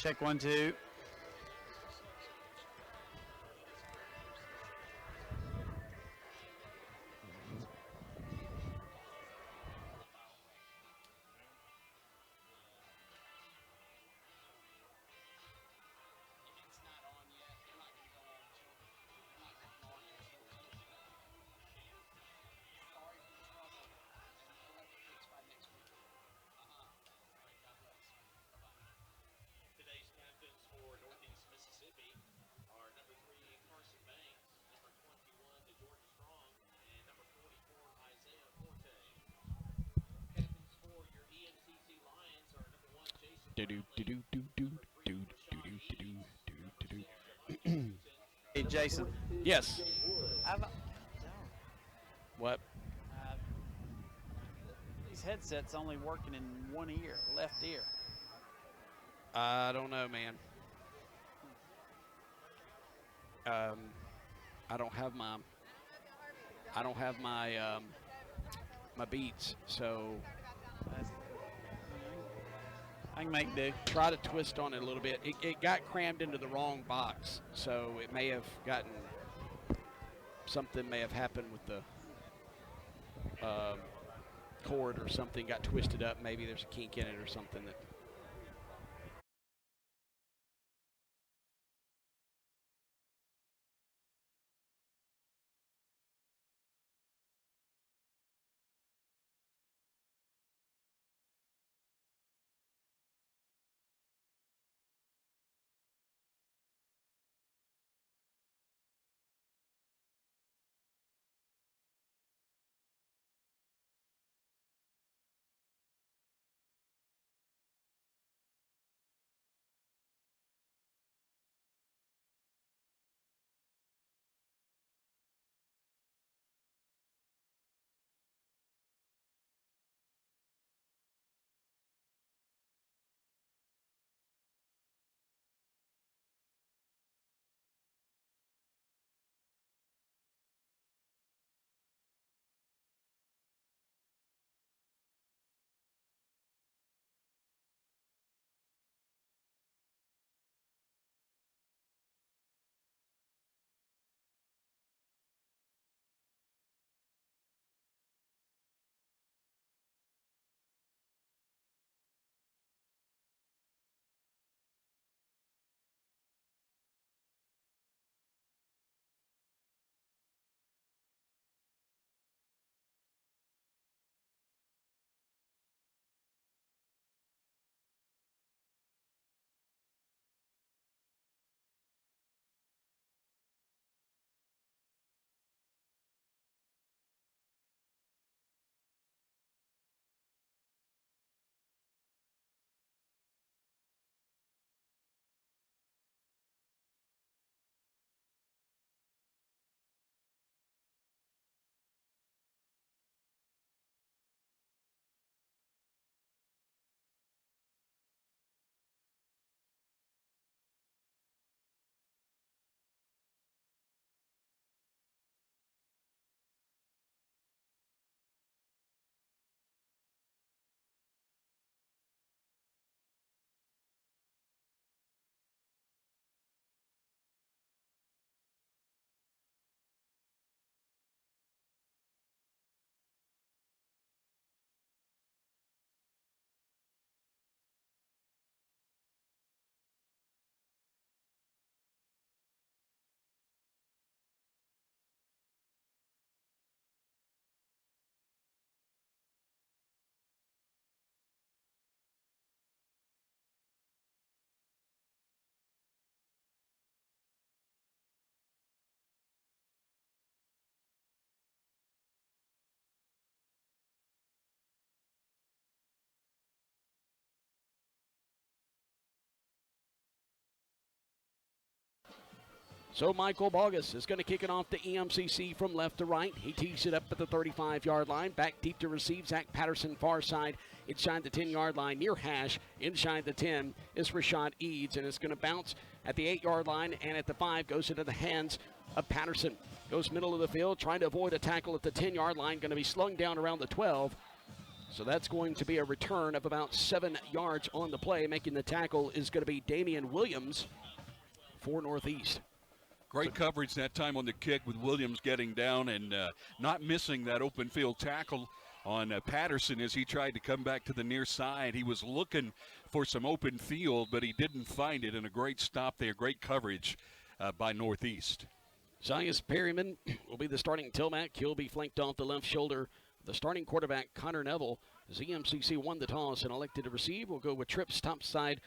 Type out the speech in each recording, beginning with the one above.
Check 1, 2. Hey, Jason. Yes. I've, What? these headsets only working in one ear, left ear. I don't know, man. I don't have my my Beats, so I can make do. try to twist on it a little bit. It got crammed into the wrong box, so it may have gotten, something may have happened with the cord or something, got twisted up. Maybe there's a kink in it or something that. So Michael Bogus is going to kick it off to EMCC from left to right. He tees it up at the 35-yard line. Back deep to receive. Zach Patterson far side. Inside the 10-yard line near hash. Inside the 10 is Rashad Eads. And it's going to bounce at the 8-yard line and at the 5 goes into the hands of Patterson. Goes middle of the field trying to avoid a tackle at the 10-yard line. Going to be slung down around the 12. So that's going to be a return of about 7 yards on the play. Making the tackle is going to be Damian Williams for Northeast. Great coverage that time on the kick with Williams getting down and not missing that open field tackle on Patterson as he tried to come back to the near side. He was looking for some open field, but he didn't find it, and a great stop there, great coverage by Northeast. Zias Perryman will be the starting tailback. He'll be flanked off the left shoulder. The starting quarterback, Connor Neville, as EMCC won the toss and elected to receive. We'll go with Trips top side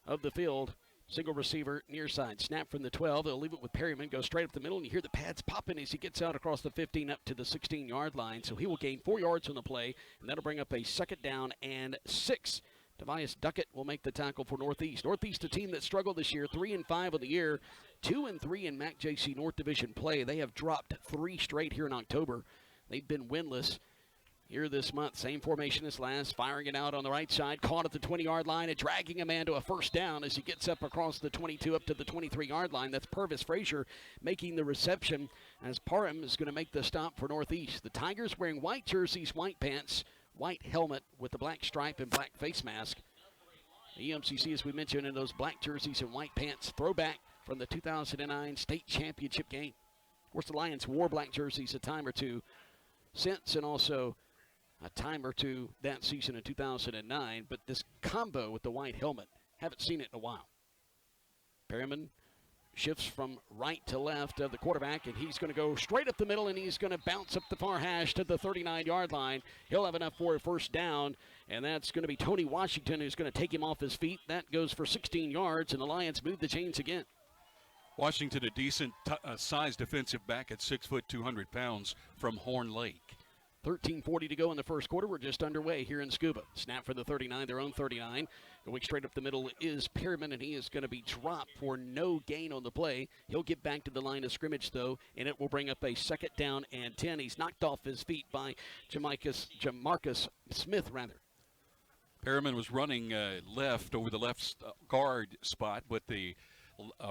of the field. Single receiver, near side. Snap from the 12. They'll leave it with Perryman. Go straight up the middle, and you hear the pads popping as he gets out across the 15 up to the 16-yard line. So he will gain 4 yards on the play, and that'll bring up a 2nd down and 6. Tobias Duckett will make the tackle for Northeast. Northeast, a team that struggled this year, 3-5 on the year, 2-3 in MAC JC North Division play. They have dropped 3 straight here in October. They've been winless here this month. Same formation as last, firing it out on the right side, caught at the 20-yard line and dragging a man to a 1st down as he gets up across the 22 up to the 23-yard line. That's Purvis Frazier making the reception as Parham is going to make the stop for Northeast. The Tigers wearing white jerseys, white pants, white helmet with the black stripe and black face mask. The EMCC, as we mentioned, in those black jerseys and white pants, throwback from the 2009 state championship game. Of course, the Lions wore black jerseys a time or two since, and also a time or two that season in 2009, but this combo with the white helmet, haven't seen it in a while. Perryman shifts from right to left of the quarterback, and he's going to go straight up the middle, and he's going to bounce up the far hash to the 39-yard line. He'll have enough for a 1st down, and that's going to be Tony Washington who's going to take him off his feet. That goes for 16 yards, and the Lions move the chains again. Washington, a decent size defensive back at 6 foot, 200 pounds from Horn Lake. 13:40 to go in the first quarter. We're just underway here in Scuba. Snap for the 39, their own 39. Going straight up the middle is Perryman, and he is going to be dropped for no gain on the play. He'll get back to the line of scrimmage, though, and it will bring up a 2nd down and 10. He's knocked off his feet by Jamarcus Smith, rather. Perryman was running left over the left guard spot, but the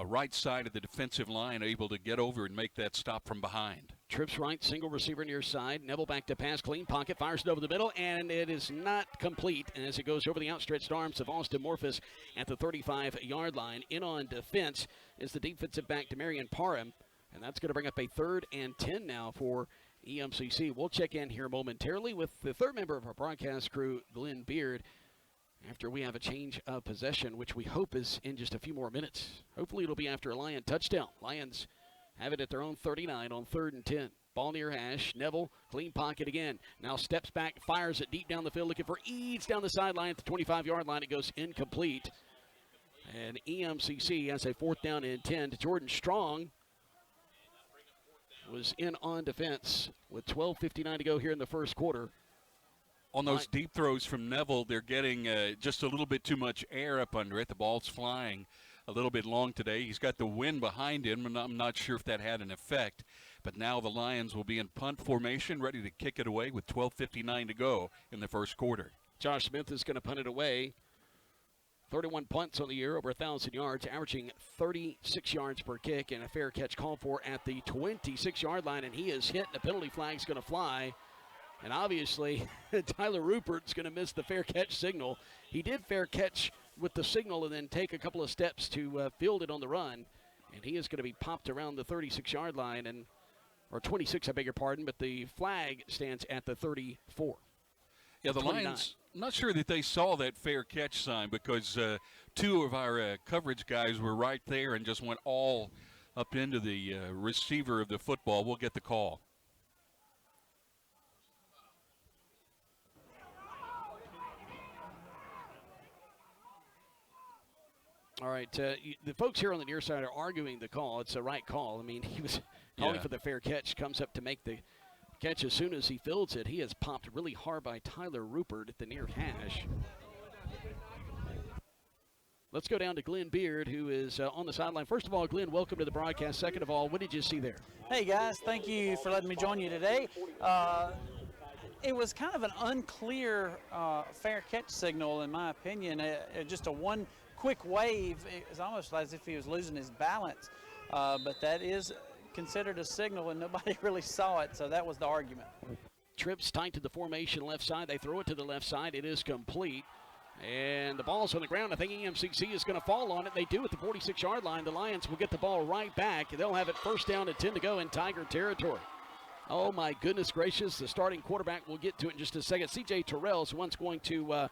right side of the defensive line able to get over and make that stop from behind. Trips right, single receiver near side. Neville back to pass, clean pocket, fires it over the middle, and it is not complete as it goes over the outstretched arms of Austin Morphus at the 35-yard line. In on defense is the defensive back to Marion Parham, and that's going to bring up a 3rd and 10 now for EMCC. We'll check in here momentarily with the 3rd member of our broadcast crew, Glenn Beard, after we have a change of possession, which we hope is in just a few more minutes. Hopefully it'll be after a Lion touchdown. Lions have it at their own 39 on 3rd and 10. Ball near hash. Neville, clean pocket again. Now steps back, fires it deep down the field, looking for Eads down the sideline at the 25-yard line. It goes incomplete. And EMCC has a 4th down and 10 to Jordan Strong. Was in on defense with 12:59 to go here in the first quarter. On those deep throws from Neville, they're getting just a little bit too much air up under it. The ball's flying a little bit long today. He's got the wind behind him, and I'm not sure if that had an effect. But now the Lions will be in punt formation, ready to kick it away with 12:59 to go in the first quarter. Josh Smith is going to punt it away. 31 punts on the year, over 1,000 yards, averaging 36 yards per kick, and a fair catch called for at the 26-yard line, and he is hit, and the penalty flag's going to fly. And obviously, Tyler Rupert's going to miss the fair catch signal. He did fair catch with the signal and then take a couple of steps to field it on the run. And he is going to be popped around the 36-yard line, or 26, I beg your pardon, but the flag stands at the 34. Yeah, the 29. Lions, I'm not sure that they saw that fair catch sign because 2 of our coverage guys were right there and just went all up into the receiver of the football. We'll get the call. All right, the folks here on the near side are arguing the call. It's a right call. I mean, he was calling for the fair catch, comes up to make the catch. As soon as he fields it, he is popped really hard by Tyler Rupert at the near hash. Let's go down to Glenn Beard, who is on the sideline. First of all, Glenn, welcome to the broadcast. Second of all, what did you see there? Hey, guys. Thank you for letting me join you today. It was kind of an unclear fair catch signal, in my opinion. Just a one quick wave. It was almost as if he was losing his balance. But that is considered a signal, and nobody really saw it, so that was the argument. Trips tight to the formation left side. They throw it to the left side. It is complete. And the ball's on the ground. I think EMCC is going to fall on it. They do at the 46-yard line. The Lions will get the ball right back. They'll have it first down and 10 to go in Tiger territory. Oh, my goodness gracious. The starting quarterback, we'll get to it in just a second. C.J. Terrell is the one going to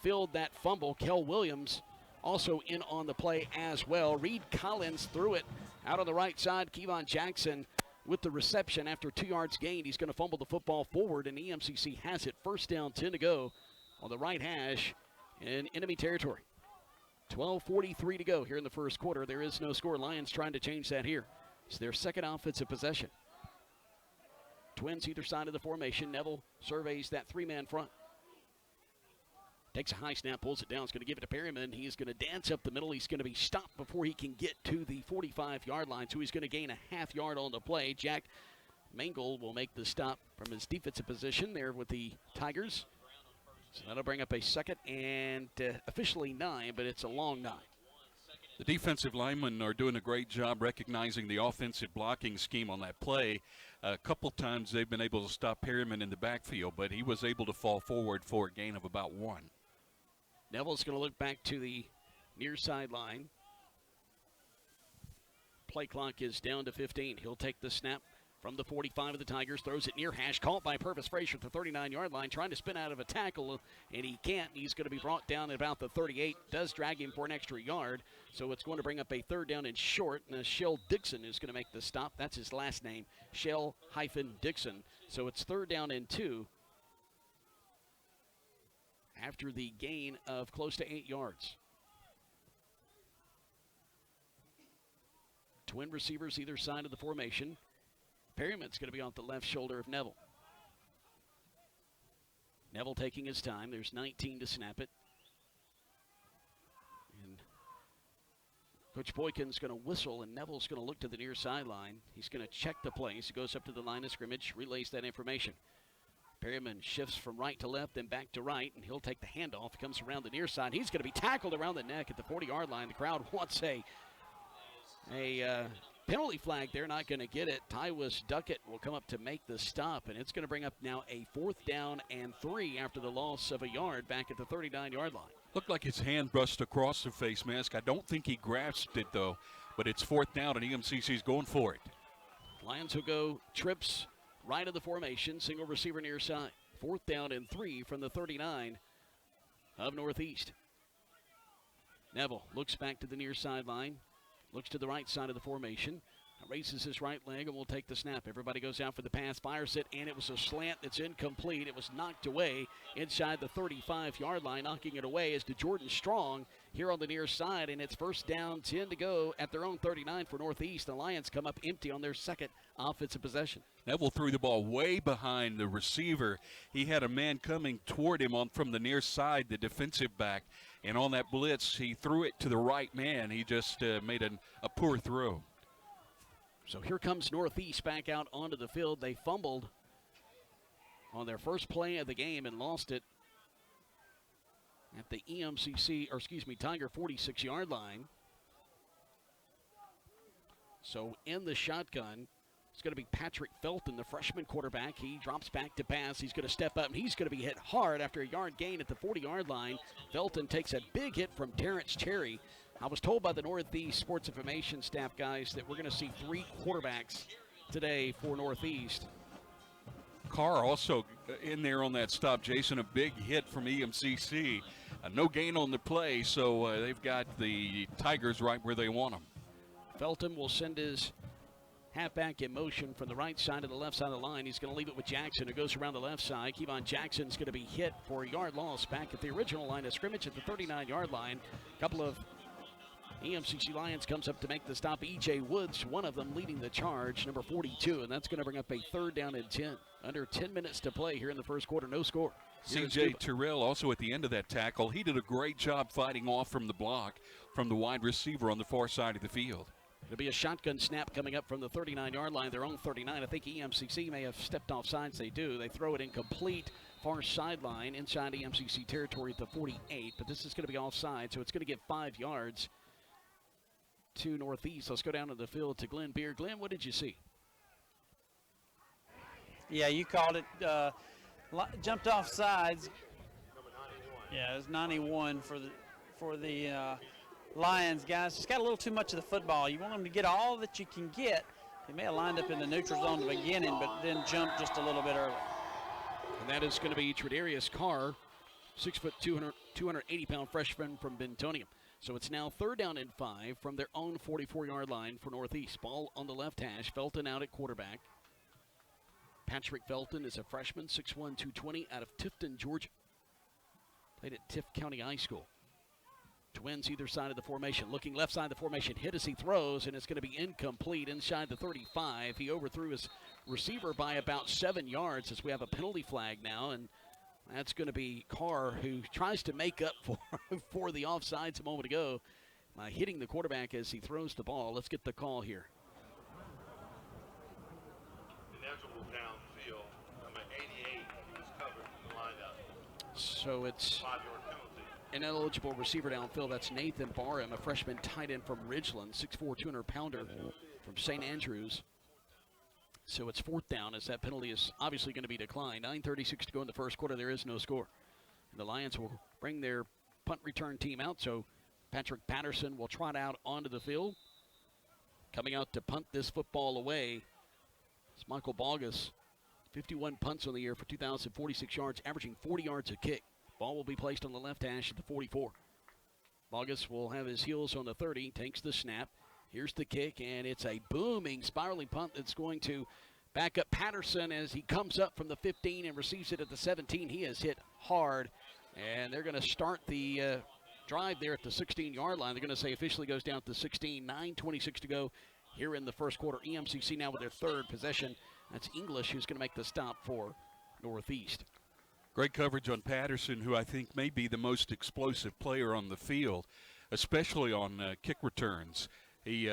field that fumble. Kel Williams also in on the play as well. Reed Collins threw it out on the right side. Kevon Jackson with the reception after 2 yards gained. He's going to fumble the football forward, and EMCC has it first down, 10 to go on the right hash in enemy territory. 12:43 to go here in the first quarter. There is no score. Lions trying to change that here. It's their second offensive possession. Twins either side of the formation. Neville surveys that 3-man front. Takes a high snap, pulls it down. He's going to give it to Perryman. He's going to dance up the middle. He's going to be stopped before he can get to the 45-yard line, so he's going to gain a half yard on the play. Jack Mangle will make the stop from his defensive position there with the Tigers. So that'll bring up a second and officially 9, but it's a long 9. The defensive linemen are doing a great job recognizing the offensive blocking scheme on that play. A couple times they've been able to stop Perryman in the backfield, but he was able to fall forward for a gain of about 1. Neville's going to look back to the near sideline. Play clock is down to 15. He'll take the snap from the 45 of the Tigers, throws it near hash, caught by Purvis Frazier at the 39-yard line, trying to spin out of a tackle, and he can't. He's going to be brought down at about the 38. Does drag him for an extra yard, so it's going to bring up a third down and short. And Shell Dixon is going to make the stop. That's his last name, Shell-Dixon. So it's third down and 2 after the gain of close to 8 yards. Twin receivers either side of the formation. Perryman's going to be off the left shoulder of Neville. Neville taking his time. There's 19 to snap it. And Coach Boykin's going to whistle, and Neville's going to look to the near sideline. He's going to check the plays. He goes up to the line of scrimmage, relays that information. Perryman shifts from right to left, then back to right, and he'll take the handoff. He comes around the near side. He's going to be tackled around the neck at the 40-yard line. The crowd wants a penalty flag. They're not going to get it. Tywus Duckett will come up to make the stop, and it's going to bring up now a 4th down and 3 after the loss of a yard back at the 39-yard line. Looked like his hand brushed across the face mask. I don't think he grasped it, though, but it's 4th down, and EMCC's going for it. Lions will go trips right of the formation, single receiver near side. 4th down and 3 from the 39 of Northeast. Neville looks back to the near sideline. Looks to the right side of the formation. Raises his right leg and will take the snap. Everybody goes out for the pass, fires it, and it was a slant that's incomplete. It was knocked away inside the 35-yard line. Knocking it away is to Jordan Strong here on the near side, and it's first down, 10 to go at their own 39 for Northeast. The Lions come up empty on their second offensive possession. Neville threw the ball way behind the receiver. He had a man coming toward him from the near side, the defensive back. And on that blitz, he threw it to the right man. He just made a poor throw. So here comes Northeast back out onto the field. They fumbled on their first play of the game and lost it at the Tiger 46-yard line. So in the shotgun, it's going to be Patrick Felton, the freshman quarterback. He drops back to pass. He's going to step up, and he's going to be hit hard after a yard gain at the 40-yard line. Felton takes a big hit from Terrence Cherry. I was told by the Northeast Sports Information staff guys that we're going to see 3 quarterbacks today for Northeast. Carr also in there on that stop, Jason. A big hit from EMCC. No gain on the play, so they've got the Tigers right where they want them. Felton will send his halfback in motion from the right side to the left side of the line. He's going to leave it with Jackson, who goes around the left side. Kevon Jackson's going to be hit for a yard loss back at the original line of scrimmage at the 39-yard line. A couple of EMCC Lions comes up to make the stop. E.J. Woods, one of them leading the charge, number 42, and that's going to bring up a 3rd down and 10. Under 10 minutes to play here in the first quarter, no score. C.J. Terrell also at the end of that tackle. He did a great job fighting off from the block from the wide receiver on the far side of the field. It'll be a shotgun snap coming up from the 39-yard line, their own 39. I think EMCC may have stepped off sides. They do. They throw it incomplete, far sideline, inside EMCC territory at the 48. But this is going to be offside, so it's going to give 5 yards to Northeast. Let's go down to the field to Glenn Beer. Glenn, what did you see? Yeah, you called it. Jumped off sides. Yeah, it was 91 for the Lions guys. Just got a little too much of the football. You want them to get all that you can get. They may have lined up in the neutral zone at the beginning, but then jumped just a little bit early. And that is going to be Tredarius Carr, 6 foot 280-pound freshman from Bentonia. So it's now 3rd down and 5 from their own 44-yard line for Northeast. Ball on the left hash. Felton out at quarterback. Patrick Felton is a freshman, 6'1", 220, out of Tifton, Georgia. Played at Tift County High School. Twins either side of the formation. Looking left side of the formation. Hit as he throws, and it's going to be incomplete inside the 35. He overthrew his receiver by about 7 yards as we have a penalty flag now, and that's going to be Carr, who tries to make up for the offsides a moment ago by hitting the quarterback as he throws the ball. Let's get the call here. Ineligible downfield. Number 88, he was covered in the lineup. So it's 5-yard penalty. an ineligible receiver downfield. That's Nathan Barham, a freshman tight end from Ridgeland, 6'4", 200-pounder from St. Andrews. So it's 4th down as that penalty is obviously going to be declined. 9:36 to go in the first quarter. There is no score. And the Lions will bring their punt return team out. So Patrick Patterson will trot out onto the field. Coming out to punt this football away is Michael Bogus. 51 punts on the year for 2,046 yards, averaging 40 yards a kick. Ball will be placed on the left hash at the 44. Bogus will have his heels on the 30, takes the snap. Here's the kick, and it's a booming, spiraling punt that's going to back up Patterson as he comes up from the 15 and receives it at the 17. He is hit hard, and they're going to start the drive there at the 16-yard line. They're going to say officially goes down to the 16. 9:26 to go here in the first quarter. EMCC now with their 3rd possession. That's English who's going to make the stop for Northeast. Great coverage on Patterson, who I think may be the most explosive player on the field, especially on kick returns. He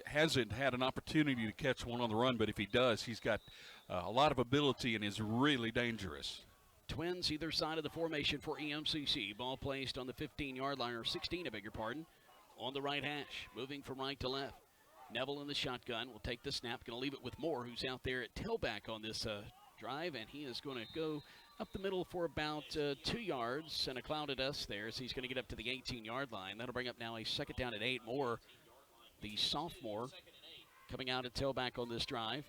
hasn't had an opportunity to catch one on the run, but if he does, he's got a lot of ability and is really dangerous. Twins either side of the formation for EMCC. Ball placed on the 15-yard line, or 16, I beg your pardon, on the right hash, moving from right to left. Neville in the shotgun will take the snap, going to leave it with Moore, who's out there at tailback on this drive, and he is going to go up the middle for about 2 yards and a cloud of dust there, so he's going to get up to the 18-yard line. That'll bring up now a 2nd down and 8. Moore, the sophomore, coming out at tailback on this drive.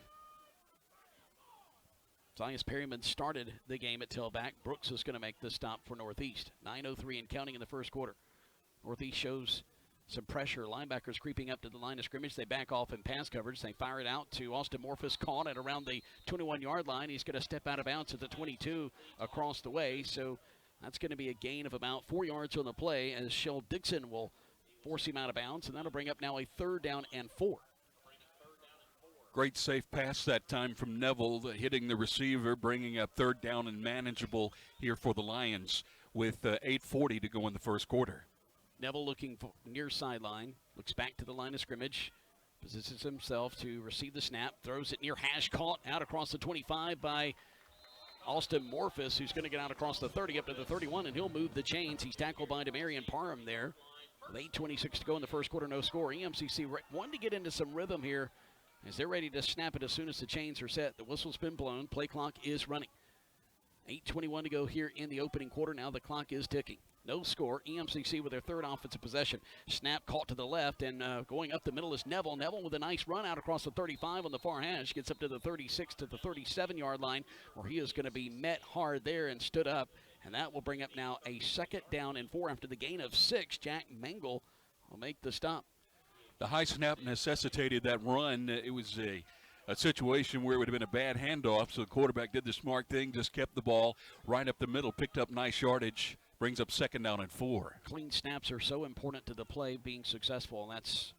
Zias Perryman started the game at tailback. Brooks is going to make the stop for Northeast. 9:03 and counting in the first quarter. Northeast shows some pressure. Linebackers creeping up to the line of scrimmage. They back off in pass coverage. They fire it out to Austin Morphus, caught at around the 21-yard line. He's going to step out of bounds at the 22 across the way. So that's going to be a gain of about 4 yards on the play as Shell Dixon will force him out of bounds, and that'll bring up now a 3rd down and 4. Great safe pass that time from Neville, hitting the receiver, bringing up 3rd down and manageable here for the Lions with 8:40 to go in the first quarter. Neville looking for near sideline, looks back to the line of scrimmage, positions himself to receive the snap, throws it near hash, caught out across the 25 by Austin Morphus, who's going to get out across the 30 up to the 31, and he'll move the chains. He's tackled by Demarion Parham there. With 8:26 to go in the first quarter, no score. EMCC wanted to get into some rhythm here as they're ready to snap it as soon as the chains are set. The whistle's been blown. Play clock is running. 8:21 to go here in the opening quarter. Now the clock is ticking. No score. EMCC with their 3rd offensive possession. Snap caught to the left, and going up the middle is Neville. Neville with a nice run out across the 35 on the far hash. Gets up to the 36 to the 37-yard line, where he is going to be met hard there and stood up. And that will bring up now a 2nd down and 4 after the gain of 6. Jack Mengel will make the stop. The high snap necessitated that run. It was a situation where it would have been a bad handoff, so the quarterback did the smart thing, just kept the ball right up the middle, picked up nice yardage, brings up 2nd down and 4. Clean snaps are so important to the play being successful, and that's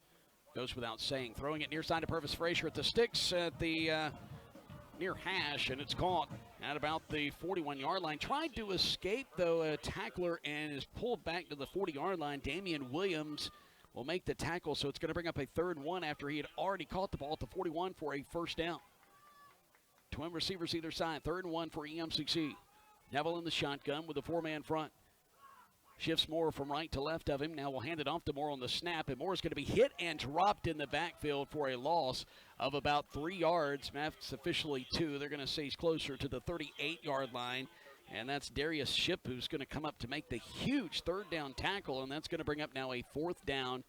goes without saying. Throwing it near side to Purvis Frazier at the sticks at the near hash, and it's caught at about the 41-yard line. Tried to escape, though, a tackler, and is pulled back to the 40-yard line. Damian Williams will make the tackle, so it's going to bring up a 3rd and 1 after he had already caught the ball at the 41 for a 1st down. Twin receivers either side. 3rd and 1 for EMCC. Neville in the shotgun with a 4-man front. Shifts Moore from right to left of him. Now we'll hand it off to Moore on the snap, and Moore's going to be hit and dropped in the backfield for a loss of about 3 yards. Math's officially 2. They're going to say he's closer to the 38-yard line, and that's Darius Shipp who's going to come up to make the huge third down tackle, and that's going to bring up now a 4th down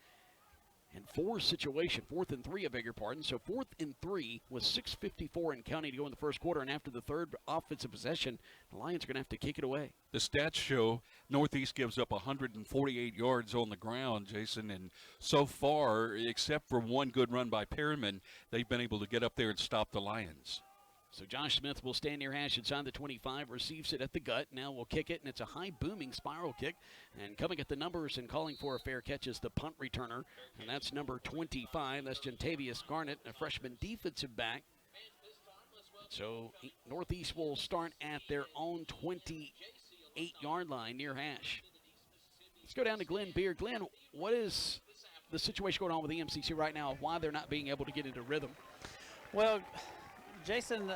and 4 situation, 4th and 3, I beg your pardon. So 4th and 3 with 6:54 in counting to go in the first quarter, and after the third offensive possession, the Lions are going to have to kick it away. The stats show Northeast gives up 148 yards on the ground, Jason, and so far, except for one good run by Perryman, they've been able to get up there and stop the Lions. So Josh Smith will stand near hash inside the 25, receives it at the gut. Now we'll kick it, and it's a high booming spiral kick. And coming at the numbers and calling for a fair catch is the punt returner, and that's number 25. That's Gentavious Garnett, a freshman defensive back. So Northeast will start at their own 28-yard line near hash. Let's go down to Glenn Beard. Glenn, what is the situation going on with EMCC right now? Why they're not being able to get into rhythm? Well, Jason,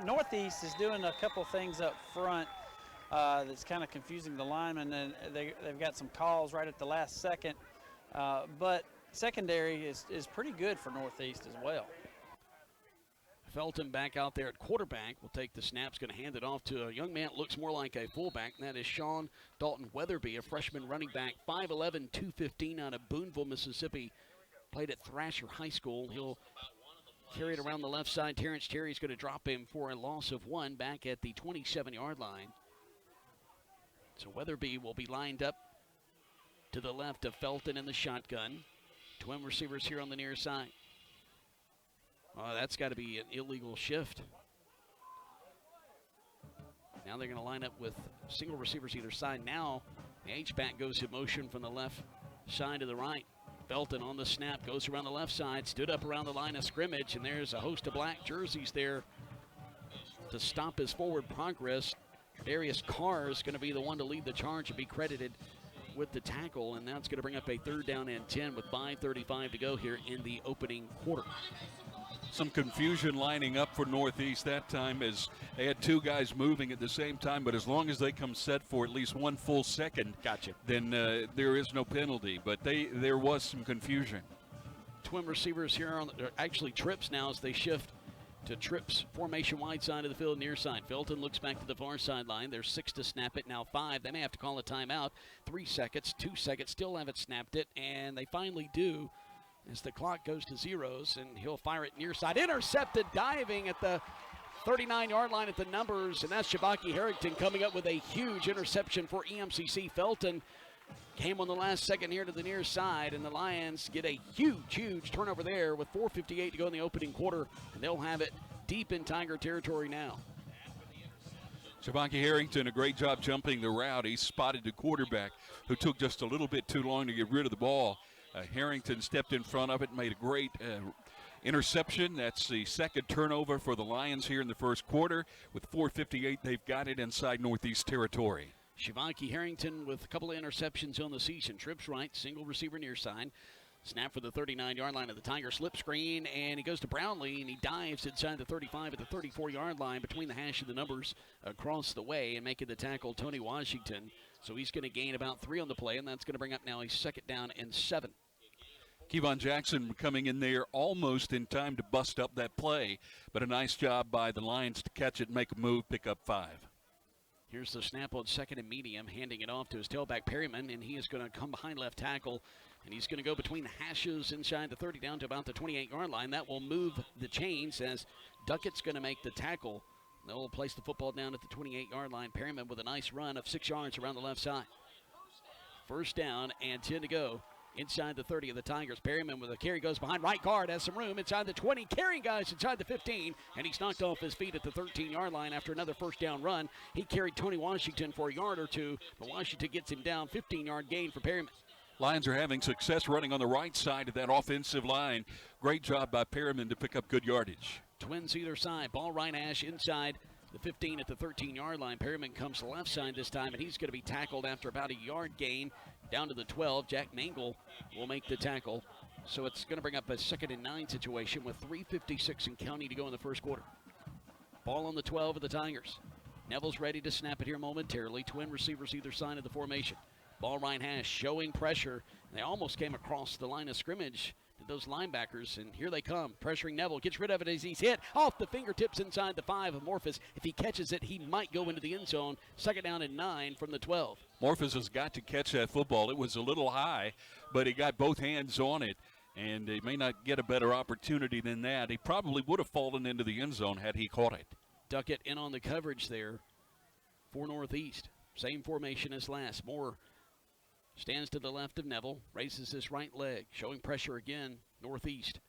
Northeast is doing a couple things up front that's kind of confusing the linemen, and they've got some calls right at the last second. But secondary is pretty good for Northeast as well. Felton back out there at quarterback will take the snaps, going to hand it off to a young man that looks more like a fullback, and that is Sean Dalton Weatherby, a freshman running back, 5'11", 215 out of Booneville, Mississippi. Played at Thrasher High School. He'll carry it around the left side. Terrence Terry's going to drop him for a loss of 1 back at the 27-yard line. So Weatherby will be lined up to the left of Felton in the shotgun. Twin receivers here on the near side. Oh, that's got to be an illegal shift. Now they're going to line up with single receivers either side. Now the H-back goes in motion from the left side to the right. Felton on the snap, goes around the left side, stood up around the line of scrimmage, and there's a host of black jerseys there to stop his forward progress. Darius Carr is going to be the one to lead the charge and be credited with the tackle, and that's going to bring up a 3rd down and 10 with 5:35 to go here in the opening quarter. Some confusion lining up for Northeast that time as they had 2 guys moving at the same time, but as long as they come set for at least 1 full second, then there is no penalty. But there was some confusion. Twin receivers here on actually trips now as they shift to trips formation wide side of the field, near side. Felton looks back to the far sideline. There's 6 to snap it, now 5. They may have to call a timeout. 3 seconds, 2 seconds, still haven't snapped it, and they finally do as the clock goes to zeros, and he'll fire it near side. Intercepted, diving at the 39-yard line at the numbers, and that's Shabaki Harrington coming up with a huge interception for EMCC. Felton came on the last second here to the near side, and the Lions get a huge turnover there with 4:58 to go in the opening quarter, and they'll have it deep in Tiger territory now. Shabaki Harrington, a great job jumping the route. He spotted the quarterback who took just a little bit too long to get rid of the ball. Harrington stepped in front of it, made a great interception. That's the 2nd turnover for the Lions here in the first quarter. With 4:58, they've got it inside Northeast territory. Shabaki Harrington with a couple of interceptions on the season. Trips right, single receiver near side. Snap for the 39-yard line of the Tiger slip screen, and he goes to Brownlee, and he dives inside the 35 at the 34-yard line between the hash and the numbers across the way, and making the tackle Tony Washington. So he's going to gain about 3 on the play, and that's going to bring up now a 2nd down and 7. Kevon Jackson coming in there almost in time to bust up that play, but a nice job by the Lions to catch it, make a move, pick up 5. Here's the snap on 2nd and medium, handing it off to his tailback Perryman, and he is going to come behind left tackle, and he's going to go between the hashes inside the 30 down to about the 28-yard line. That will move the chains as Duckett's going to make the tackle. They'll place the football down at the 28-yard line. Perryman with a nice run of 6 yards around the left side. 1st down and 10 to go. Inside the 30 of the Tigers. Perryman with a carry goes behind right guard, has some room inside the 20, carrying guys inside the 15, and he's knocked off his feet at the 13-yard line after another 1st down run. He carried Tony Washington for a yard or 2, but Washington gets him down. 15-yard gain for Perryman. Lions are having success running on the right side of that offensive line. Great job by Perryman to pick up good yardage. Twins either side. Ball right hash inside the 15 at the 13-yard line. Perryman comes left side this time, and he's going to be tackled after about a yard gain down to the 12. Jack Mangle will make the tackle. So it's going to bring up a 2nd and 9 situation with 3:56 in counting to go in the first quarter. Ball on the 12 of the Tigers. Neville's ready to snap it here momentarily. Twin receivers either side of the formation. Ball right hash, showing pressure. They almost came across the line of scrimmage to those linebackers, and here they come. Pressuring Neville, gets rid of it as he's hit. Off the fingertips inside the 5 of Morphus. If he catches it, he might go into the end zone. 2nd down and 9 from the 12. Morphus has got to catch that football. It was a little high, but he got both hands on it, and he may not get a better opportunity than that. He probably would have fallen into the end zone had he caught it. Duckett in on the coverage there for Northeast. Same formation as last. Moore stands to the left of Neville, raises his right leg, showing pressure again, Northeast.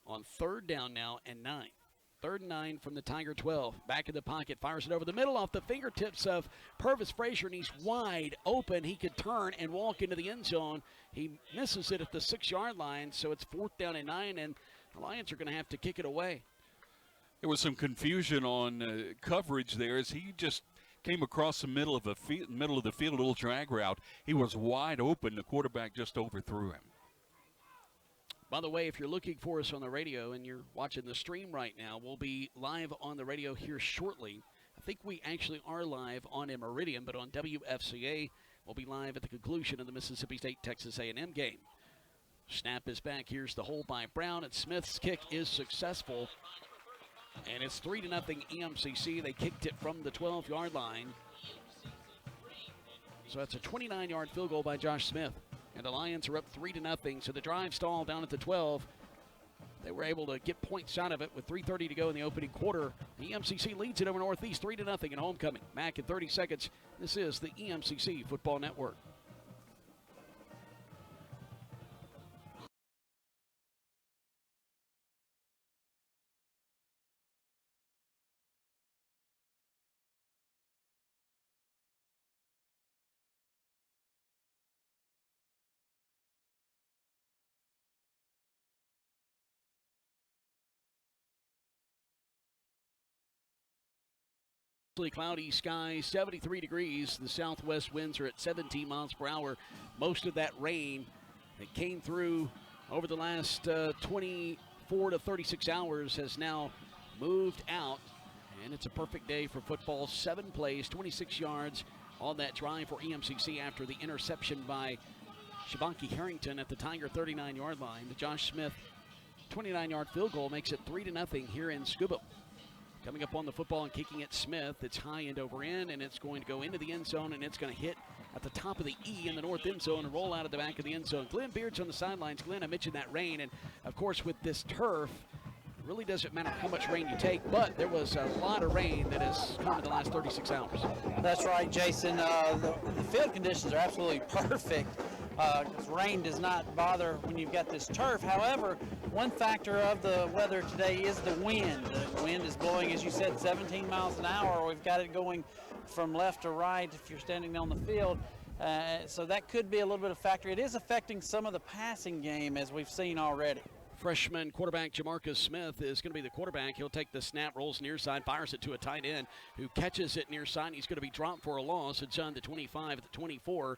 On 3rd down now and 9. 3rd and 9 from the Tiger 12. Back in the pocket, fires it over the middle off the fingertips of Purvis Frazier, and he's wide open. He could turn and walk into the end zone. He misses it at the 6-yard line, so it's 4th down and 9, and the Lions are going to have to kick it away. There was some confusion on coverage there as he just came across the middle of the field, a little drag route. He was wide open. The quarterback just overthrew him. By the way, if you're looking for us on the radio and you're watching the stream right now, we'll be live on the radio here shortly. I think we actually are live on a Meridian, but on WFCA, we'll be live at the conclusion of the Mississippi State-Texas A&M game. Snap is back. Here's the hold by Brown, and Smith's kick is successful. And it's 3-0 EMCC. They kicked it from the 12-yard line. So that's a 29-yard field goal by Josh Smith. And the Lions are up 3-0. So the drive stalled down at the 12. They were able to get points out of it with 3:30 to go in the opening quarter. The EMCC leads it over Northeast 3-0 in homecoming. Back in 30 seconds. This is the EMCC Football Network. Cloudy skies, 73 degrees. The southwest winds are at 17 miles per hour. Most of that rain that came through over the last 24 to 36 hours has now moved out, and it's a perfect day for football. 7 plays, 26 yards on that drive for EMCC after the interception by Shabonki Harrington at the Tiger 39-yard line. The Josh Smith 29-yard field goal makes it 3-0 here in Scuba. Coming up on the football and kicking it, Smith. It's high end over end, and it's going to go into the end zone, and it's going to hit at the top of the E in the north end zone and roll out of the back of the end zone. Glenn Beard's on the sidelines. Glenn, I mentioned that rain, and of course with this turf, it really doesn't matter how much rain you take, but there was a lot of rain that has come in the last 36 hours. That's right, Jason. The field conditions are absolutely perfect. Because rain does not bother when you've got this turf. However, one factor of the weather today is the wind. The wind is blowing, as you said, 17 miles an hour. We've got it going from left to right if you're standing on the field. So that could be a little bit of a factor. It is affecting some of the passing game, as we've seen already. Freshman quarterback Jamarcus Smith is going to be the quarterback. He'll take the snap, rolls near side, fires it to a tight end who catches it near side. He's going to be dropped for a loss. It's on the 25 at the 24.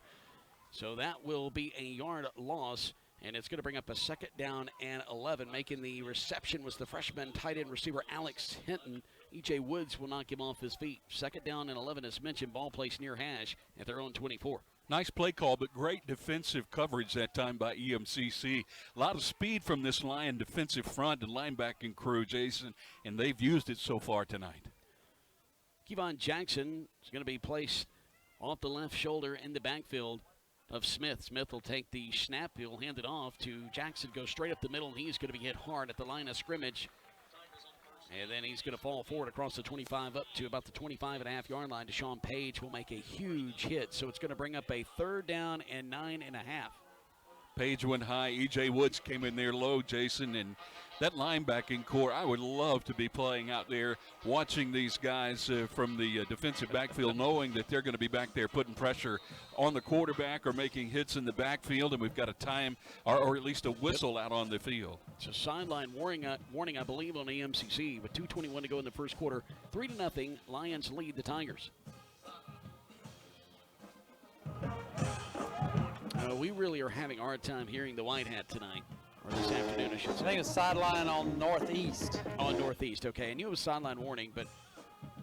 So that will be a yard loss, and it's going to bring up a 2nd down and 11. Making the reception was the freshman tight end receiver Alex Hinton. E.J. Woods will knock him off his feet. 2nd down and 11 as mentioned. Ball placed near hash at their own 24. Nice play call, but great defensive coverage that time by EMCC. A lot of speed from this Lion defensive front and linebacking crew, Jason, and they've used it so far tonight. Kevon Jackson is going to be placed off the left shoulder in the backfield of Smith. Smith will take the snap. He'll hand it off to Jackson, go straight up the middle, and he's going to be hit hard at the line of scrimmage. And then he's going to fall forward across the 25 up to about the 25.5-yard line. Deshaun Page will make a huge hit. So it's going to bring up a 3rd down and 9.5. Page went high. E.J. Woods came in there low, Jason, and that linebacking core, I would love to be playing out there, watching these guys from the defensive backfield, knowing that they're going to be back there putting pressure on the quarterback or making hits in the backfield, and we've got a time or at least a whistle out on the field. It's a sideline warning, I believe, on EMCC with 2:21 to go in the first quarter. 3-0, Lions lead the Tigers. We really are having a hard time hearing the White Hat tonight, or this afternoon, I should say. I think it's sideline on Northeast. On Northeast, okay. I knew it was sideline warning, but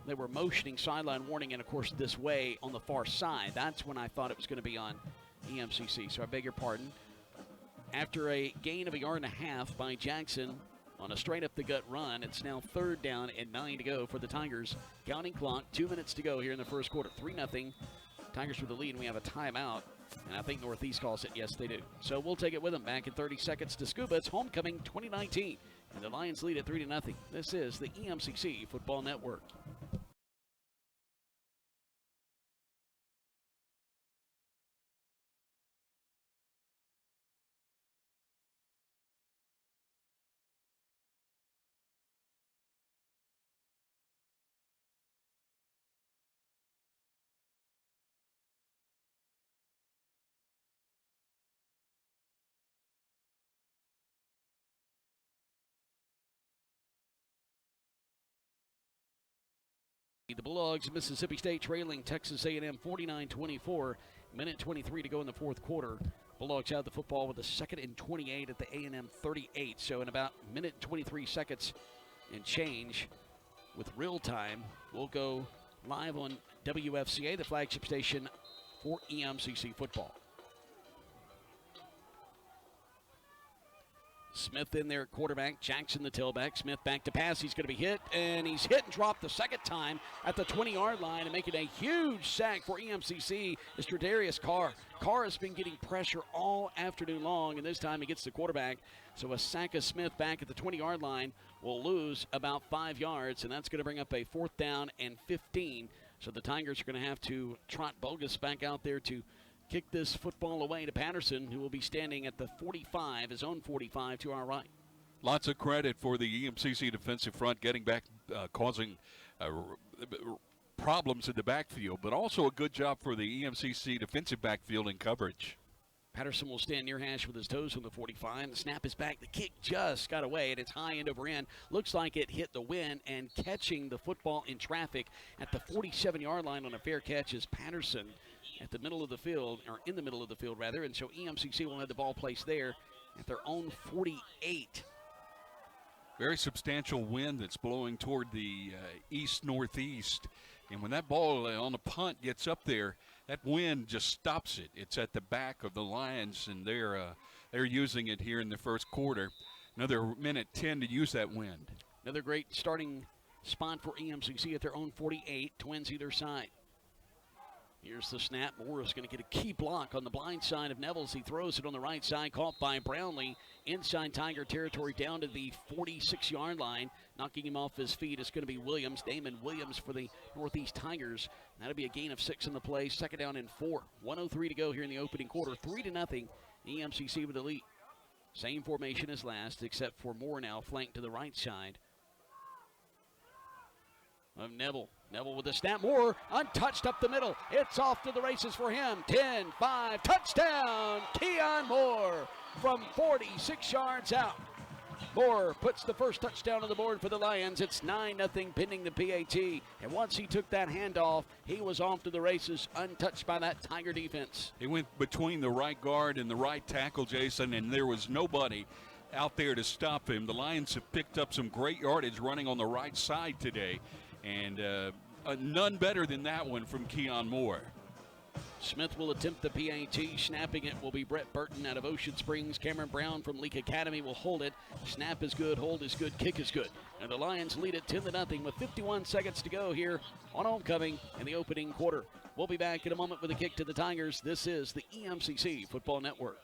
they were motioning sideline warning, and of course this way on the far side. That's when I thought it was going to be on EMCC, so I beg your pardon. After a gain of 1.5 yards by Jackson on a straight up the gut run, it's now 3rd down and 9 to go for the Tigers. Counting clock, 2 minutes to go here in the first quarter. 3-0. Tigers with the lead, and we have a timeout. And I think Northeast calls it. Yes, they do. So we'll take it with them. Back in 30 seconds to Scuba. It's homecoming 2019. And the Lions lead at 3-0. This is the EMCC Football Network. The Bulldogs of Mississippi State trailing Texas A&M 49-24. Minute 23 to go in the fourth quarter. Bulldogs have the football with a 2nd and 28 at the A&M 38. So in about minute 23 seconds and change with real time, we'll go live on WFCA, the flagship station for EMCC football. Smith in there at quarterback, Jackson the tailback. Smith back to pass, he's going to be hit, and he's hit and dropped the second time at the 20-yard line, and making a huge sack for EMCC is Tredarius Carr. Carr has been getting pressure all afternoon long, and this time he gets the quarterback. So a sack of Smith back at the 20-yard line will lose about 5 yards, and that's going to bring up a 4th down and 15. So the Tigers are going to have to trot Bogus back out there to kick this football away to Patterson, who will be standing at the 45, his own 45 to our right. Lots of credit for the EMCC defensive front getting back, causing problems in the backfield, but also a good job for the EMCC defensive backfield in coverage. Patterson will stand near hash with his toes on the 45. The snap is back. The kick just got away, and it's high end over end. Looks like it hit the wind, and catching the football in traffic at the 47-yard line on a fair catch is Patterson at the middle of the field, or in the middle of the field, rather. And so EMCC will have the ball placed there at their own 48. Very substantial wind that's blowing toward the east-northeast. And when that ball on the punt gets up there, that wind just stops it. It's at the back of the Lions, and they're using it here in the first quarter. Another minute 10 to use that wind. Another great starting spot for EMCC at their own 48. Twins either side. Here's the snap. Moore is going to get a key block on the blind side of Nevels. He throws it on the right side, caught by Brownlee. Inside Tiger territory down to the 46-yard line. Knocking him off his feet is going to be Williams. Damon Williams for the Northeast Tigers. That'll be a gain of 6 in the play. 2nd down and 4. 1:03 to go here in the opening quarter. 3-0. EMCC with the lead. Same formation as last, except for Moore now flanked to the right side of Neville. Neville with the snap. Moore untouched up the middle. It's off to the races for him. 10-5. Touchdown. Keon Moore from 46 yards out. Moore puts the first touchdown on the board for the Lions. It's 9-0 pending the PAT. And once he took that handoff, he was off to the races, untouched by that Tiger defense. He went between the right guard and the right tackle, Jason, and there was nobody out there to stop him. The Lions have picked up some great yardage running on the right side today. And none better than that one from Keon Moore. Smith will attempt the PAT. Snapping it will be Brett Burton out of Ocean Springs. Cameron Brown from Leake Academy will hold it. Snap is good, hold is good, kick is good. And the Lions lead it 10-0 with 51 seconds to go here on homecoming in the opening quarter. We'll be back in a moment with a kick to the Tigers. This is the EMCC Football Network.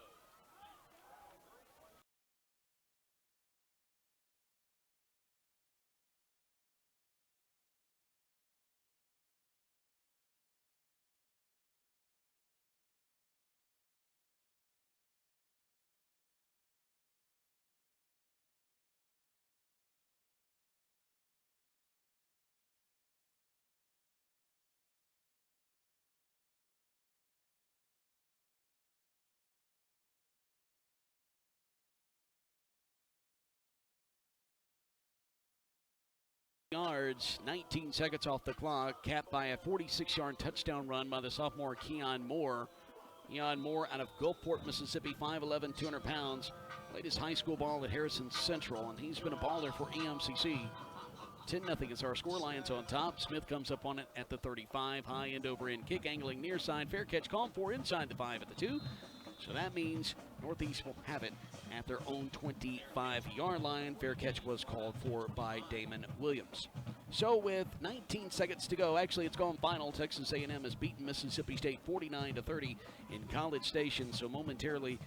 Yards, 19 seconds off the clock, capped by a 46-yard touchdown run by the sophomore Keon Moore. Keon Moore out of Gulfport, Mississippi, 5'11", 200 pounds. Played his high school ball at Harrison Central, and he's been a baller for EMCC. 10-0 is our score. Lions on top. Smith comes up on it at the 35. High end over end kick, angling near side. Fair catch called for inside the 5 at the 2. So that means Northeast will have it at their own 25-yard line. Fair catch was called for by Damon Williams. So with 19 seconds to go, actually it's gone final. Texas A&M has beaten Mississippi State 49-30 in College Station. So momentarily,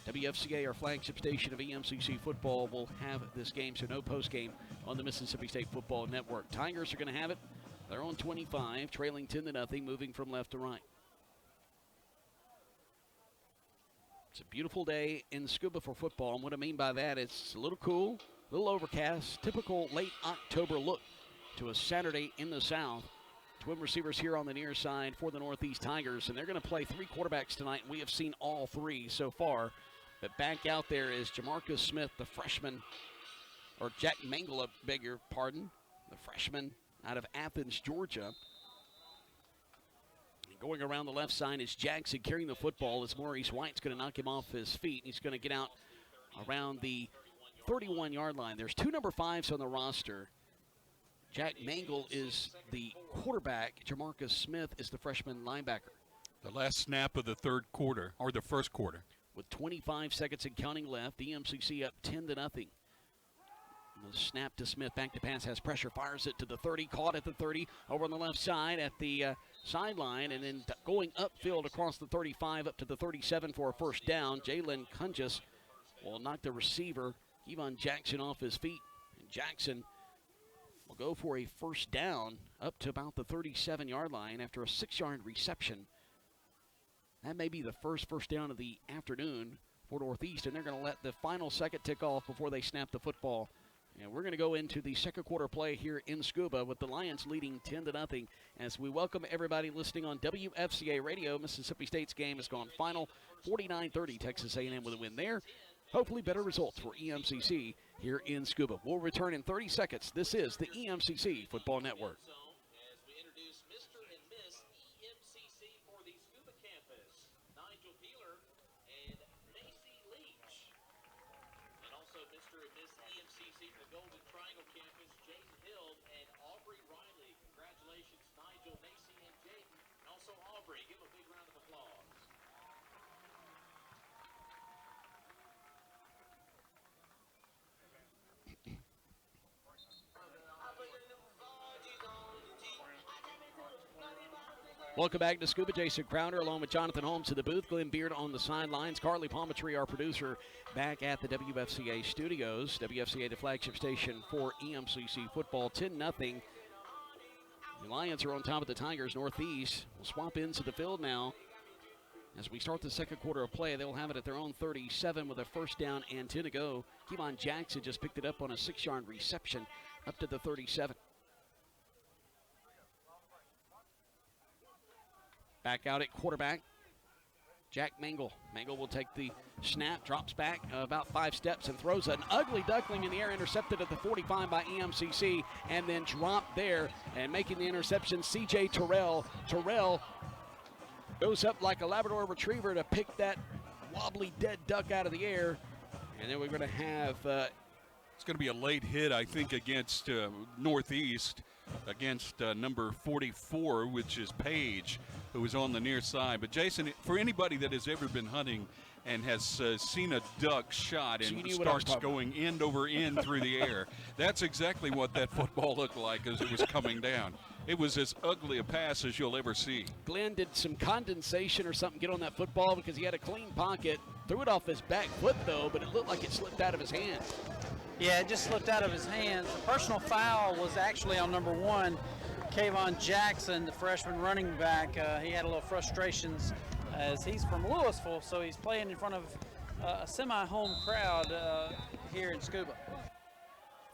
WFCA, our flagship station of EMCC football, will have this game, so no postgame on the Mississippi State Football Network. Tigers are going to have it. They're on 25, trailing 10-0, moving from left to right. It's a beautiful day in Scuba for football, and what I mean by that is it's a little cool, a little overcast, typical late October look to a Saturday in the South. Twin receivers here on the near side for the Northeast Tigers, and they're going to play 3 quarterbacks tonight, and we have seen all 3 so far. But back out there is Jamarcus Smith, the freshman, or Jack Mangle, beg your pardon, the freshman out of Athens, Georgia. And going around the left side is Jackson carrying the football as Maurice White's going to knock him off his feet. He's going to get out around the 31-yard line. There's 2 number 5s on the roster. Jack Mangle is the quarterback. Jamarcus Smith is the freshman linebacker. The last snap of the third quarter, or the first quarter. With 25 seconds and counting left, EMCC up 10-0. The snap to Smith, back to pass, has pressure, fires it to the 30, caught at the 30, over on the left side at the sideline, and then going upfield across the 35 up to the 37 for a first down. Jalen Cungus will knock the receiver, Kevon Jackson, off his feet. And Jackson will go for a first down up to about the 37-yard line after a 6-yard reception. That may be the first down of the afternoon for Northeast, and they're going to let the final second tick off before they snap the football. And we're going to go into the second quarter play here in Scuba with the Lions leading 10-0 as we welcome everybody listening on WFCA Radio. Mississippi State's game has gone final, 49-30. Texas A&M with a win there. Hopefully better results for EMCC here in Scuba. We'll return in 30 seconds. This is the EMCC Football Network. Give a big round of applause. Welcome back to Scuba. Jason Crowder along with Jonathan Holmes to the booth. Glenn Beard on the sidelines. Carly Palmatry, our producer, back at the WFCA studios. WFCA, the flagship station for EMCC football. 10-0. The Lions are on top of the Tigers. Northeast will swap into the field now. As we start the second quarter of play, they'll have it at their own 37 with a first down and 10 to go. Kevon Jackson just picked it up on a 6-yard reception up to the 37. Back out at quarterback, Jack Mangle. Mangle will take the snap, drops back about 5 steps and throws an ugly duckling in the air, intercepted at the 45 by EMCC, and then dropped there. And making the interception, C.J. Terrell. Terrell goes up like a Labrador retriever to pick that wobbly dead duck out of the air. And then we're going to have... it's going to be a late hit, I think, against Northeast, against number 44, which is Page, who was on the near side. But Jason, for anybody that has ever been hunting and has seen a duck shot and starts going end over end through the air, that's exactly what that football looked like as it was coming down. It was as ugly a pass as you'll ever see. Glenn did some condensation or something get on that football because he had a clean pocket. Threw it off his back foot, though, but it looked like it slipped out of his hand. Yeah, it just slipped out of his hands. The personal foul was actually on number 1, Kevon Jackson, the freshman running back. He had a little frustrations as he's from Louisville, so he's playing in front of a semi-home crowd here in Scuba.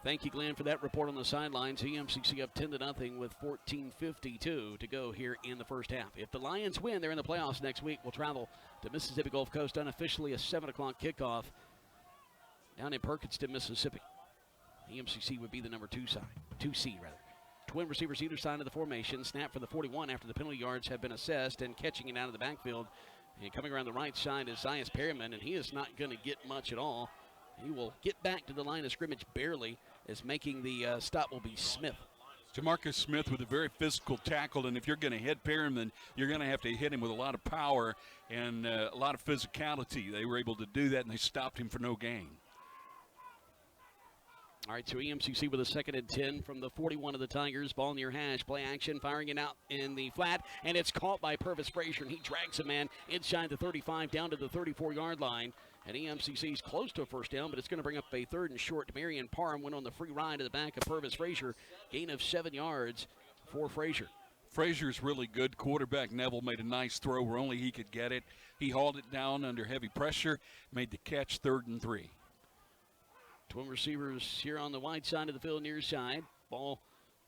Thank you, Glenn, for that report on the sidelines. EMCC up 10-0 with 14:52 to go here in the first half. If the Lions win, they're in the playoffs next week. We'll travel to Mississippi Gulf Coast, unofficially a 7 o'clock kickoff down in Perkinston, Mississippi. EMCC would be the number 2 seed. Twin receivers either side of the formation. Snap for the 41 after the penalty yards have been assessed, and catching it out of the backfield. And coming around the right side is Zias Perryman, and he is not going to get much at all. He will get back to the line of scrimmage barely as making the stop will be Smith. Jamarcus Smith with a very physical tackle, and if you're going to hit Perriman, you're going to have to hit him with a lot of power and a lot of physicality. They were able to do that, and they stopped him for no gain. All right, so EMCC with a 2nd and 10 from the 41 of the Tigers. Ball near hash, play action, firing it out in the flat, and it's caught by Purvis Frazier, and he drags a man inside the 35 down to the 34-yard line. And EMCC's close to a first down, but it's going to bring up a 3rd and short. Demarion Parham went on the free ride to the back of Purvis Frazier. Gain of 7 yards for Frazier. Frazier's really good. Quarterback Neville made a nice throw where only he could get it. He hauled it down under heavy pressure, made the catch, 3rd and 3. Twin receivers here on the wide side of the field, near side. Ball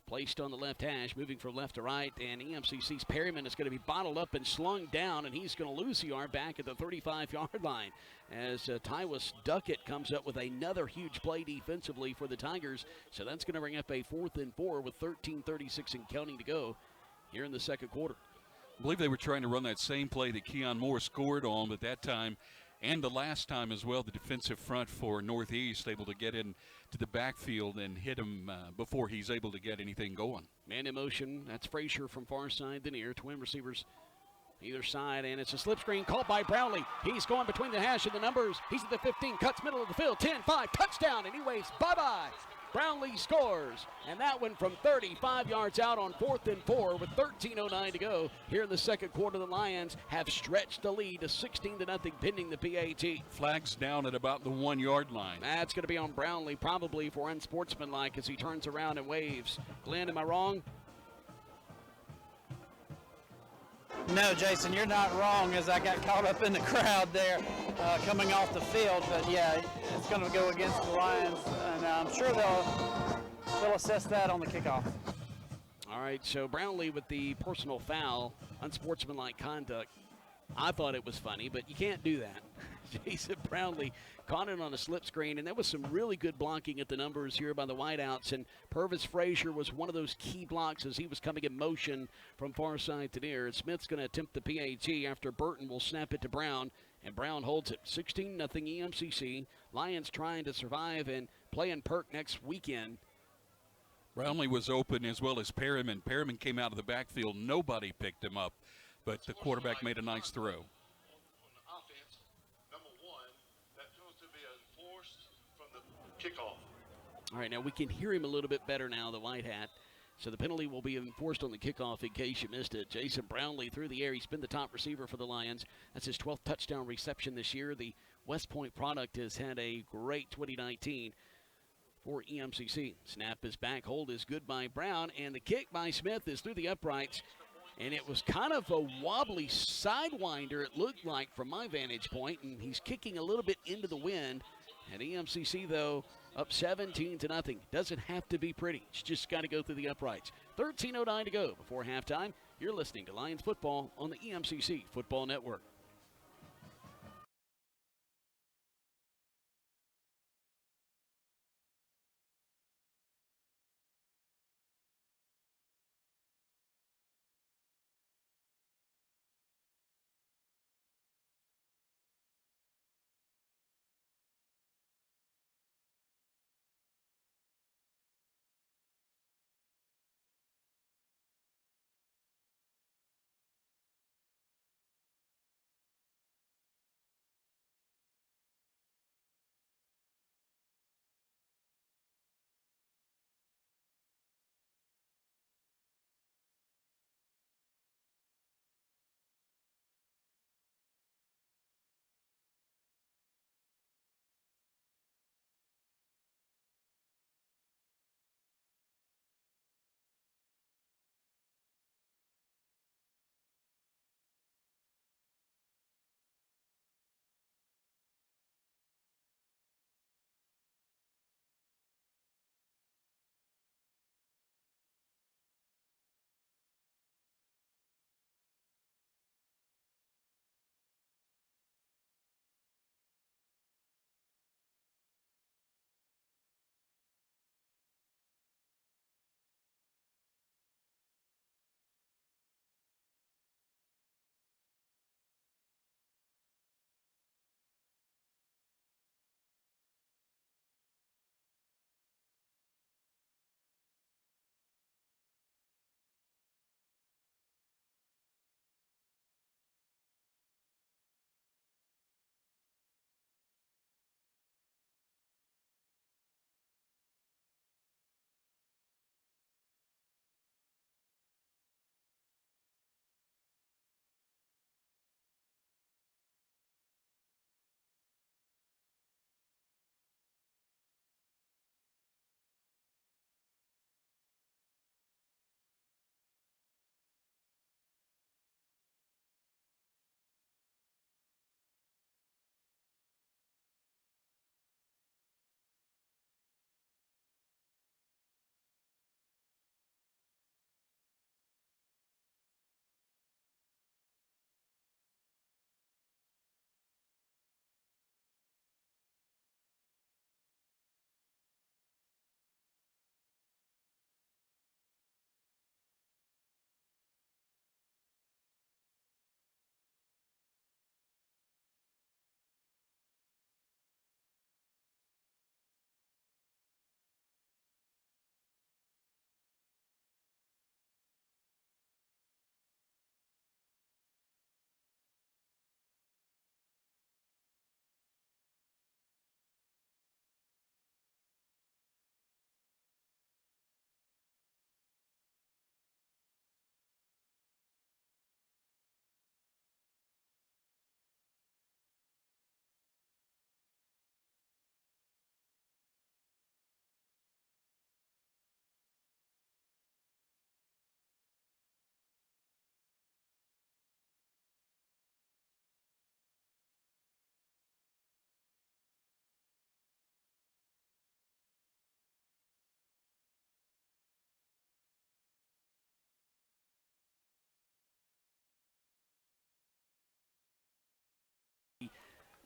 placed on the left hash, moving from left to right, and EMCC's Perryman is going to be bottled up and slung down, and he's going to lose the yard back at the 35-yard line as Tywus Duckett comes up with another huge play defensively for the Tigers. So that's going to bring up a 4th and 4 with 13:36 and counting to go here in the second quarter. I believe they were trying to run that same play that Keon Moore scored on, but that time and the last time as well, the defensive front for Northeast able to get in to the backfield and hit him before he's able to get anything going. Man in motion, that's Frazier from far side to near. Twin receivers either side, and it's a slip screen called by Brownlee. He's going between the hash and the numbers. He's at the 15, cuts middle of the field, 10-5, touchdown, and he waves bye-bye. Brownlee scores, and that one from 35 yards out on 4th and 4 with 13:09 to go. Here in the second quarter, the Lions have stretched the lead to 16-0, pending the PAT. Flags down at about the 1-yard line. That's going to be on Brownlee, probably for unsportsmanlike as he turns around and waves. Glenn, am I wrong? No, Jason, you're not wrong, as I got caught up in the crowd there coming off the field. But, yeah, it's going to go against the Lions, and I'm sure they'll assess that on the kickoff. All right, so Brownlee with the personal foul, unsportsmanlike conduct. I thought it was funny, but you can't do that. Jason Brownlee caught it on a slip screen, and there was some really good blocking at the numbers here by the wideouts, and Purvis Frazier was one of those key blocks as he was coming in motion from far side to near. Smith's going to attempt the PAT after Burton will snap it to Brown, and Brown holds it. 16-0 EMCC. Lions trying to survive and play in Perk next weekend. Brownlee was open as well as Perriman. Perriman came out of the backfield. Nobody picked him up, but the quarterback made a nice throw. Kickoff. All right, now we can hear him a little bit better now, the white hat. So the penalty will be enforced on the kickoff in case you missed it. Jason Brownlee through the air. He's been the top receiver for the Lions. That's his 12th touchdown reception this year. The West Point product has had a great 2019 for EMCC. Snap is back. Hold is good by Brown. And the kick by Smith is through the uprights. And it was kind of a wobbly sidewinder, it looked like, from my vantage point. And he's kicking a little bit into the wind. And EMCC, though, up 17-0. Doesn't have to be pretty. It's just got to go through the uprights. 13:09 to go before halftime. You're listening to Lions football on the EMCC Football Network.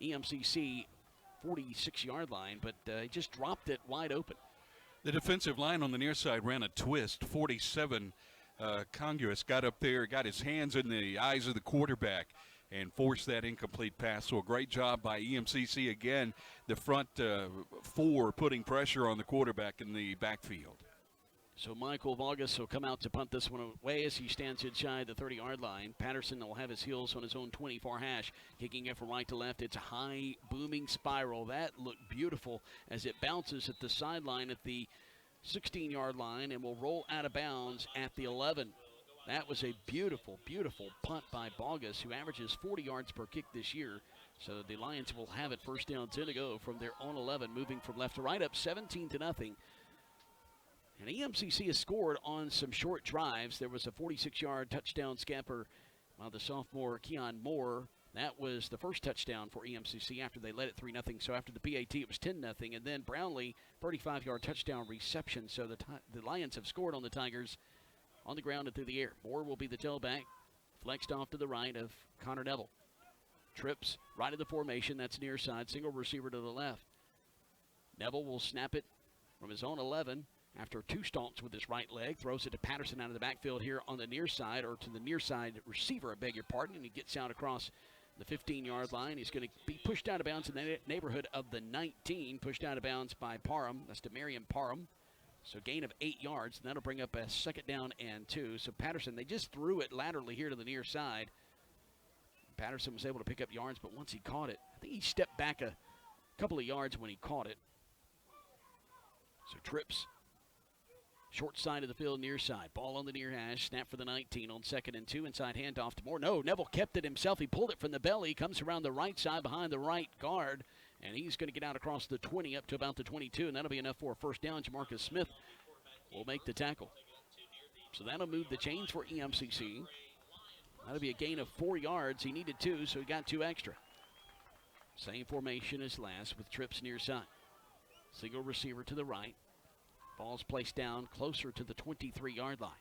EMCC 46-yard line, but he just dropped it wide open. The defensive line on the near side ran a twist. 47 Conguis got up there, got his hands in the eyes of the quarterback, and forced that incomplete pass. So a great job by EMCC again. The front four putting pressure on the quarterback in the backfield. So Michael Vargas will come out to punt this one away as he stands inside the 30-yard line. Patterson will have his heels on his own 20 far hash, kicking it from right to left. It's a high, booming spiral. That looked beautiful as it bounces at the sideline at the 16-yard line and will roll out of bounds at the 11. That was a beautiful, beautiful punt by Vargas, who averages 40 yards per kick this year. So the Lions will have it first down, 10 to go from their own 11, moving from left to right, up 17-0. And EMCC has scored on some short drives. There was a 46-yard touchdown scamper by the sophomore Keon Moore. That was the first touchdown for EMCC after they led it 3-0. So after the PAT, it was 10-0. And then Brownlee, 35-yard touchdown reception. So the Lions have scored on the Tigers on the ground and through the air. Moore will be the tailback, flexed off to the right of Connor Neville. Trips right of the formation. That's near side. Single receiver to the left. Neville will snap it from his own 11. After two stomps with his right leg, throws it to Patterson out of the backfield here on the near side, or to the near side receiver, I beg your pardon, and he gets out across the 15-yard line. He's going to be pushed out of bounds in the neighborhood of the 19, pushed out of bounds by Parham. That's Demarion Parham. So gain of 8 yards, and that'll bring up a second down and 2. So Patterson, they just threw it laterally here to the near side. Patterson was able to pick up yards, but once he caught it, I think he stepped back a couple of yards when he caught it. So trips. Short side of the field, near side. Ball on the near hash. Snap for the 19 on 2nd and 2. Inside handoff to Moore. No, Neville kept it himself. He pulled it from the belly. Comes around the right side behind the right guard. And he's going to get out across the 20 up to about the 22. And that'll be enough for a first down. Jamarcus Smith will make the tackle. So that'll move the chains for EMCC. That'll be a gain of 4 yards. He needed 2, so he got 2 extra. Same formation as last with trips near side. Single receiver to the right. Ball's placed down closer to the 23-yard line.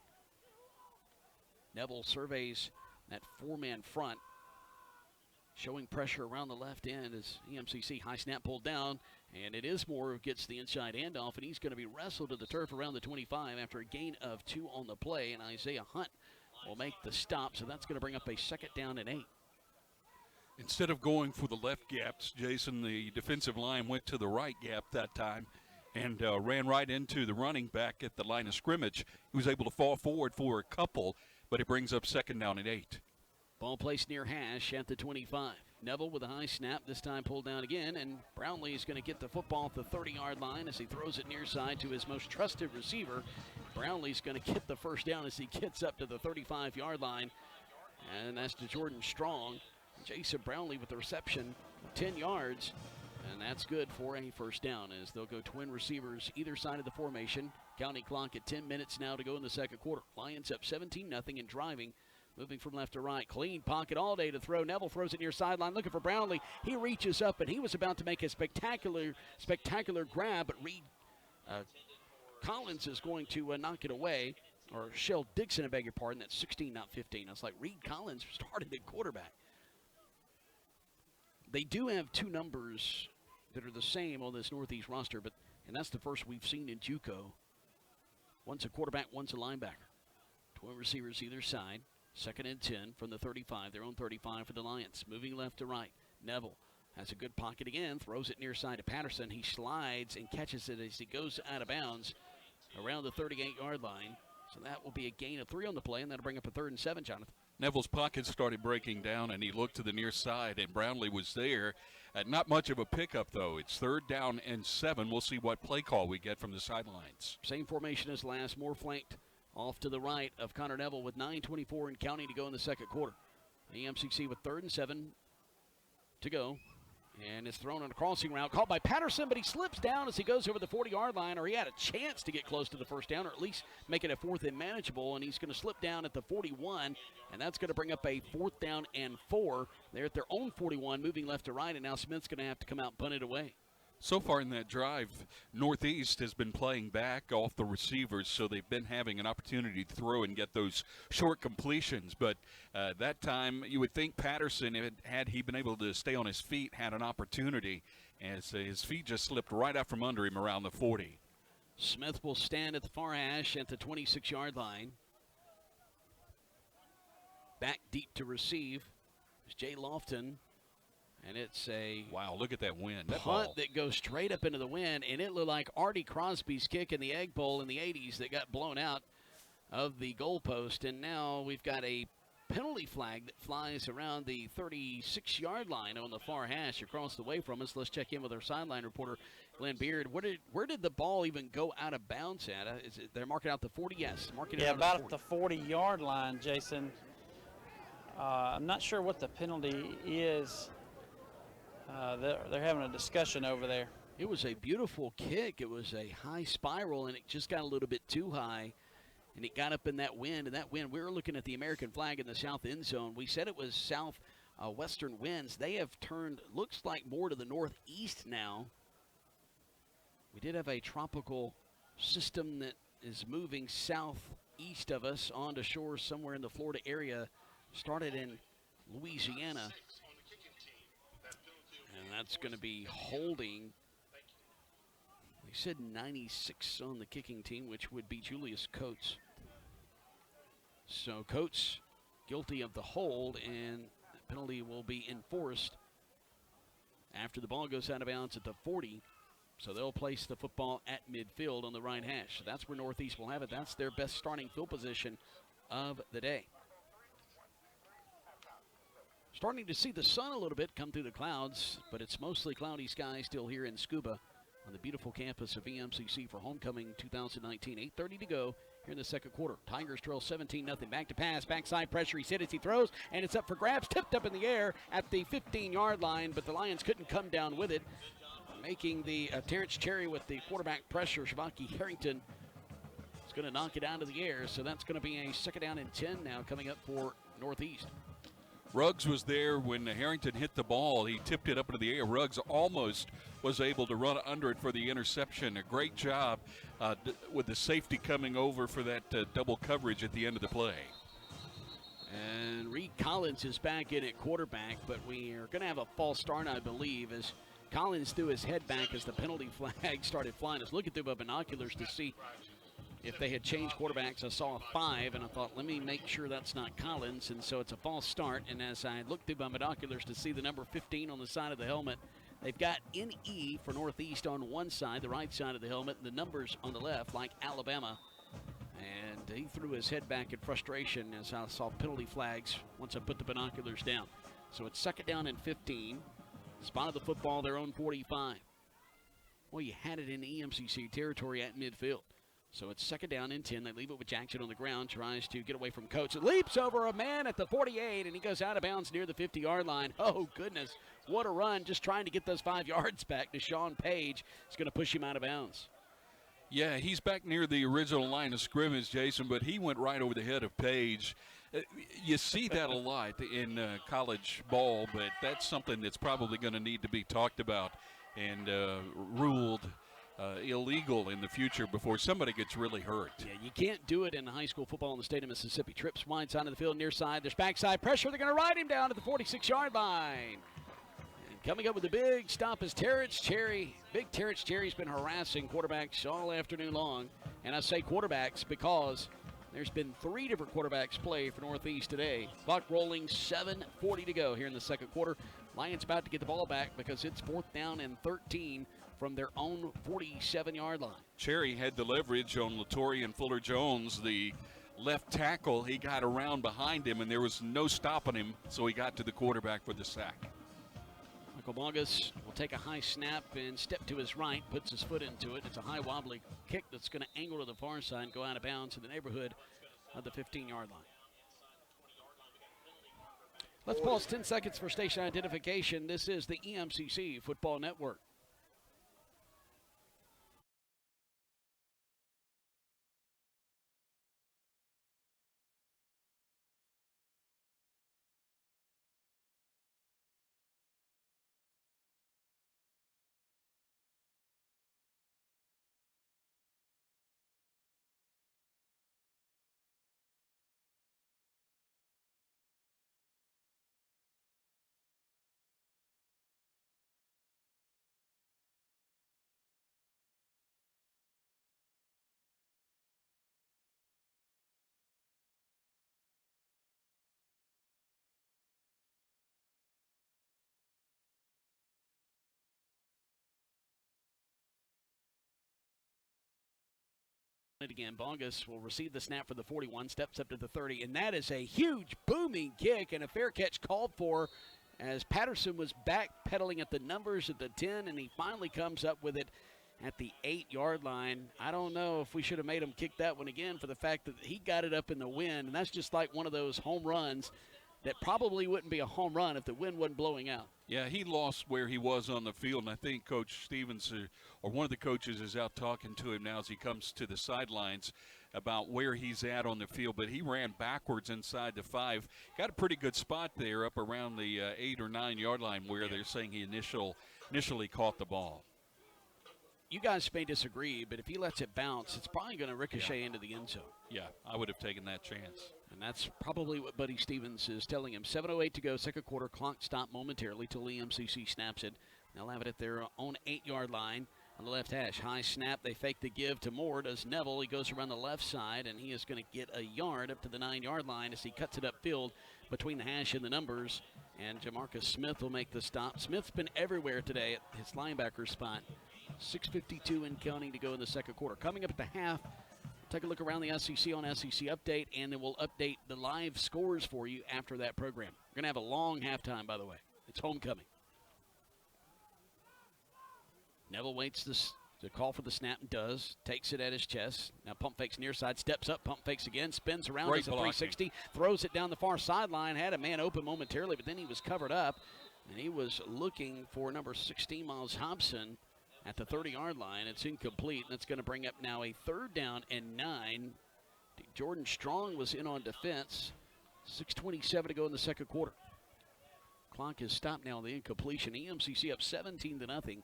Neville surveys that 4-man front, showing pressure around the left end as EMCC high snap pulled down, and it is Moore who gets the inside handoff, and he's going to be wrestled to the turf around the 25 after a gain of 2 on the play, and Isaiah Hunt will make the stop, so that's going to bring up a second down and 8. Instead of going for the left gaps, Jason, the defensive line went to the right gap that time and ran right into the running back at the line of scrimmage. He was able to fall forward for a couple, but it brings up second down and 8. Ball placed near hash at the 25. Neville with a high snap, this time pulled down again, and Brownlee is going to get the football at the 30-yard line as he throws it near side to his most trusted receiver. Brownlee's going to get the first down as he gets up to the 35-yard line, and that's to Jordan Strong. Jason Brownlee with the reception, 10 yards. And that's good for a first down as they'll go twin receivers either side of the formation. Counting clock at 10 minutes now to go in the second quarter. Lions up 17-0 and driving, moving from left to right. Clean pocket all day to throw. Neville throws it near sideline looking for Brownlee. He reaches up and he was about to make a spectacular grab, but Reed Collins is going to knock it away. Or Shell Dixon, I beg your pardon. That's 16, not 15. I was like, Reed Collins started at quarterback. They do have 2 numbers that are the same on this Northeast roster, and that's the first we've seen in JUCO. One's a quarterback, one's a linebacker. Twin receivers either side. 2nd and 10 from the 35, their own 35 for the Lions. Moving left to right. Neville has a good pocket again, throws it near side to Patterson. He slides and catches it as he goes out of bounds around the 38-yard line. So that will be a gain of 3 on the play, and that'll bring up a 3rd and 7, Jonathan. Neville's pocket started breaking down, and he looked to the near side, and Brownlee was there. Not much of a pickup, though. It's 3rd down and 7. We'll see what play call we get from the sidelines. Same formation as last. More flanked off to the right of Connor Neville with 9:24 and counting to go in the second quarter. EMCC with 3rd and 7 to go. And it's thrown on a crossing route, caught by Patterson, but he slips down as he goes over the 40-yard line, or he had a chance to get close to the first down, or at least make it a 4th and manageable, and he's going to slip down at the 41, and that's going to bring up a 4th down and 4. They're at their own 41, moving left to right, and now Smith's going to have to come out and punt it away. So far in that drive, Northeast has been playing back off the receivers, so they've been having an opportunity to throw and get those short completions. But that time, you would think Patterson, had he been able to stay on his feet, had an opportunity, as his feet just slipped right out from under him around the 40. Smith will stand at the far hash at the 26-yard line. Back deep to receive is Jay Lofton. And it's a wow, look at that wind. That punt ball. that goes straight up into the wind, and it looked like Artie Crosby's kick in the Egg Bowl in the 80s that got blown out of the goalpost. And now we've got a penalty flag that flies around the 36-yard line on the far hash across the way from us. Let's check in with our sideline reporter, Glenn Beard. Where did the ball even go out of bounds at? They're marking out the 40? Yes, marking it out about at the 40-yard line, Jason. I'm not sure what the penalty is. They're having a discussion over there. It was a beautiful kick. It was a high spiral, and it just got a little bit too high, and it got up in that wind. And that wind, we were looking at the American flag in the south end zone. We said it was southwestern winds. They have turned, looks like, more to the northeast now. We did have a tropical system that is moving southeast of us onto shores somewhere in the Florida area. Started in Louisiana. And that's going to be holding. They said 96 on the kicking team, which would be Julius Coates. So Coates guilty of the hold, and the penalty will be enforced after the ball goes out of bounds at the 40. So they'll place the football at midfield on the right hash. So that's where Northeast will have it. That's their best starting field position of the day. Starting to see the sun a little bit come through the clouds, but it's mostly cloudy skies still here in Scuba on the beautiful campus of EMCC for homecoming 2019. 8:30 to go here in the second quarter. Tigers trail 17-0. Back to pass, backside pressure. He's hit as he throws, and it's up for grabs. Tipped up in the air at the 15-yard line, but the Lions couldn't come down with it. Making the Terrence Cherry with the quarterback pressure. Shavaki Harrington is going to knock it out of the air, so that's going to be a second down and 10 now coming up for Northeast. Ruggs was there when Harrington hit the ball. He tipped it up into the air. Ruggs almost was able to run under it for the interception. A great job with the safety coming over for that double coverage at the end of the play. And Reed Collins is back in at quarterback, but we are going to have a false start, I believe, as Collins threw his head back as the penalty flag started flying. I was looking through my binoculars to see if they had changed quarterbacks. I saw a 5, and I thought, let me make sure that's not Collins, and so it's a false start. And as I looked through my binoculars to see the number 15 on the side of the helmet, they've got NE for Northeast on one side, the right side of the helmet, and the numbers on the left, like Alabama. And he threw his head back in frustration as I saw penalty flags once I put the binoculars down. So it's second down and 15. Spotted the football, their own 45. Well, you had it in EMCC territory at midfield. So it's second down and 10. They leave it with Jackson on the ground, tries to get away from Coates. It leaps over a man at the 48, and he goes out of bounds near the 50-yard line. Oh, goodness. What a run, just trying to get those 5 yards back. Deshaun Page is going to push him out of bounds. Yeah, he's back near the original line of scrimmage, Jason, but he went right over the head of Page. You see that a lot in college ball, but that's something that's probably going to need to be talked about and ruled illegal in the future before somebody gets really hurt. Yeah, you can't do it in high school football in the state of Mississippi. Trips wide side of the field, near side. There's backside pressure. They're going to ride him down at the 46-yard line. And coming up with a big stop is Terrence Cherry. Big Terrence Cherry's been harassing quarterbacks all afternoon long. And I say quarterbacks because there's been 3 different quarterbacks play for Northeast today. Clock rolling, 7:40 to go here in the second quarter. Lions about to get the ball back because it's 4th down and 13 from their own 47-yard line. Cherry had the leverage on Latorian Fuller-Jones, the left tackle. He got around behind him, and there was no stopping him, so he got to the quarterback for the sack. Michael Bogus will take a high snap and step to his right, puts his foot into it. It's a high wobbly kick that's going to angle to the far side and go out of bounds in the neighborhood of the 15-yard line. Let's pause 10 seconds for station identification. This is the EMCC Football Network. It again. Bongus will receive the snap for the 41, steps up to the 30, and that is a huge booming kick and a fair catch called for as Patterson was backpedaling at the numbers at the 10, and he finally comes up with it at the 8-yard line. I don't know if we should have made him kick that one again for the fact that he got it up in the wind, and that's just like one of those home runs that probably wouldn't be a home run if the wind wasn't blowing out. Yeah, he lost where he was on the field, and I think Coach Stevens or one of the coaches is out talking to him now as he comes to the sidelines about where he's at on the field. But he ran backwards inside the 5. Got a pretty good spot there up around the 8 or 9 yard line where they're saying he initially caught the ball. You guys may disagree, but if he lets it bounce, it's probably going to ricochet into the end zone. Yeah, I would have taken that chance. And that's probably what Buddy Stevens is telling him. 7:08 to go, second quarter. Clock stopped momentarily till EMCC snaps it. They'll have it at their own 8-yard line on the left hash. High snap. They fake the give to Moore. Does Neville. He goes around the left side, and he is going to get a yard up to the 9-yard line as he cuts it upfield between the hash and the numbers. And Jamarcus Smith will make the stop. Smith's been everywhere today at his linebacker spot. 6:52 and counting to go in the second quarter. Coming up at the half, take a look around the SEC on SEC Update, and then we'll update the live scores for you after that program. We're going to have a long halftime, by the way. It's homecoming. Neville waits to call for the snap and does. Takes it at his chest. Now pump fakes near side, steps up, pump fakes again, spins around, does a 360, throws it down the far sideline, had a man open momentarily, but then he was covered up, and he was looking for number 16, Miles Hobson, at the 30-yard line. It's incomplete, and that's going to bring up now a 3rd down and 9. Jordan Strong was in on defense. 6:27 to go in the second quarter. Clock is stopped now on the incompletion. EMCC up 17-0.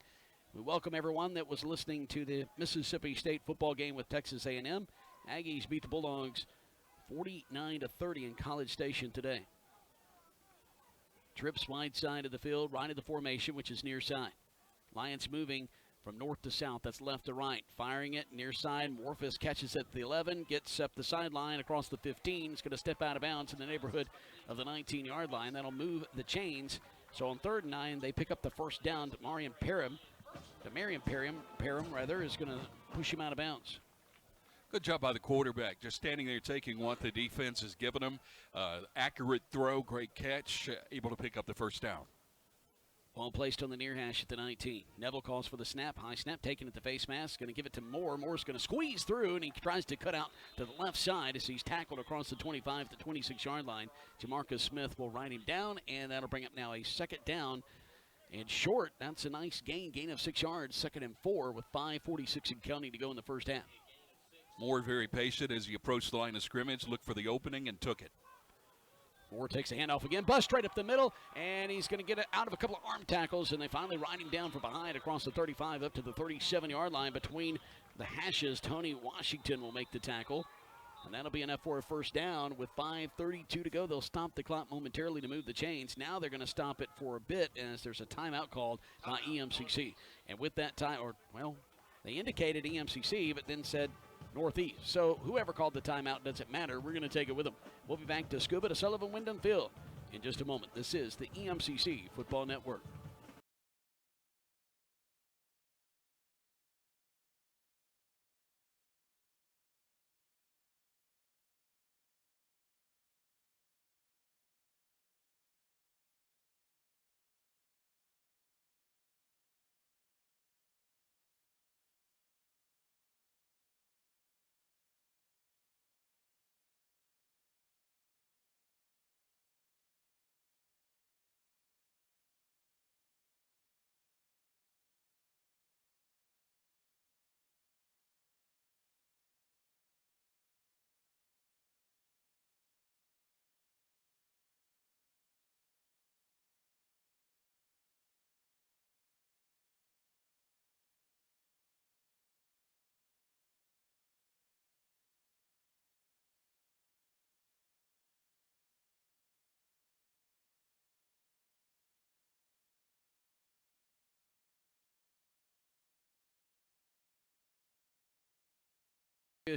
We welcome everyone that was listening to the Mississippi State football game with Texas A&M. Aggies beat the Bulldogs 49-30 in College Station today. Trips wide side of the field, right of the formation, which is near side. Lions moving from north to south, that's left to right. Firing it near side. Morphus catches at the 11, gets up the sideline across the 15. It's going to step out of bounds in the neighborhood of the 19-yard line. That'll move the chains. So on 3rd and 9, they pick up the first down to Marion Parham. Parham is going to push him out of bounds. Good job by the quarterback, just standing there taking what the defense has given him. Accurate throw, great catch, able to pick up the first down. Ball placed on the near hash at the 19. Neville calls for the snap. High snap taken at the face mask. Going to give it to Moore. Moore's going to squeeze through, and he tries to cut out to the left side as he's tackled across the 25 to 26-yard line. Jamarcus Smith will ride him down, and that'll bring up now a 2nd down and short. That's a nice gain of 6 yards. 2nd and 4 with 5:46 and counting to go in the first half. Moore very patient as he approached the line of scrimmage, looked for the opening and took it. Moore takes the handoff again, bust straight up the middle, and he's going to get it out of a couple of arm tackles, and they finally ride him down from behind across the 35 up to the 37-yard line between the hashes. Tony Washington will make the tackle, and that'll be enough for a first down. With 5:32 to go, they'll stop the clock momentarily to move the chains. Now they're going to stop it for a bit as there's a timeout called by EMCC. And with that time, they indicated EMCC, but then said Northeast. So whoever called the timeout doesn't matter. We're going to take it with them. We'll be back to Scuba to Sullivan Wyndham Field in just a moment. This is the EMCC Football Network.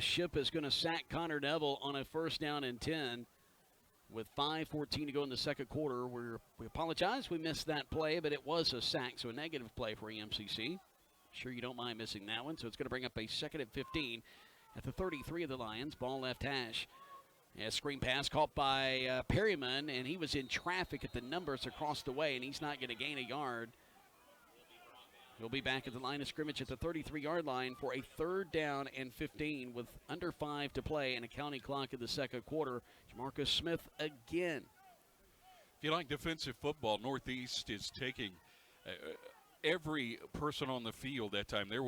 Ship is going to sack Connor Neville on a 1st down and 10 with 5:14 to go in the second quarter. We apologize. We missed that play, but it was a sack, so a negative play for EMCC. Sure you don't mind missing that one. So it's going to bring up a 2nd and 15 at the 33 of the Lions. Ball left hash. A screen pass caught by Perryman, and he was in traffic at the numbers across the way, and he's not going to gain a yard. He'll be back at the line of scrimmage at the 33-yard line for a 3rd down and 15 with under 5 to play and a counting clock in the second quarter. Jamarcus Smith again. If you like defensive football, Northeast is taking every person on the field that time. There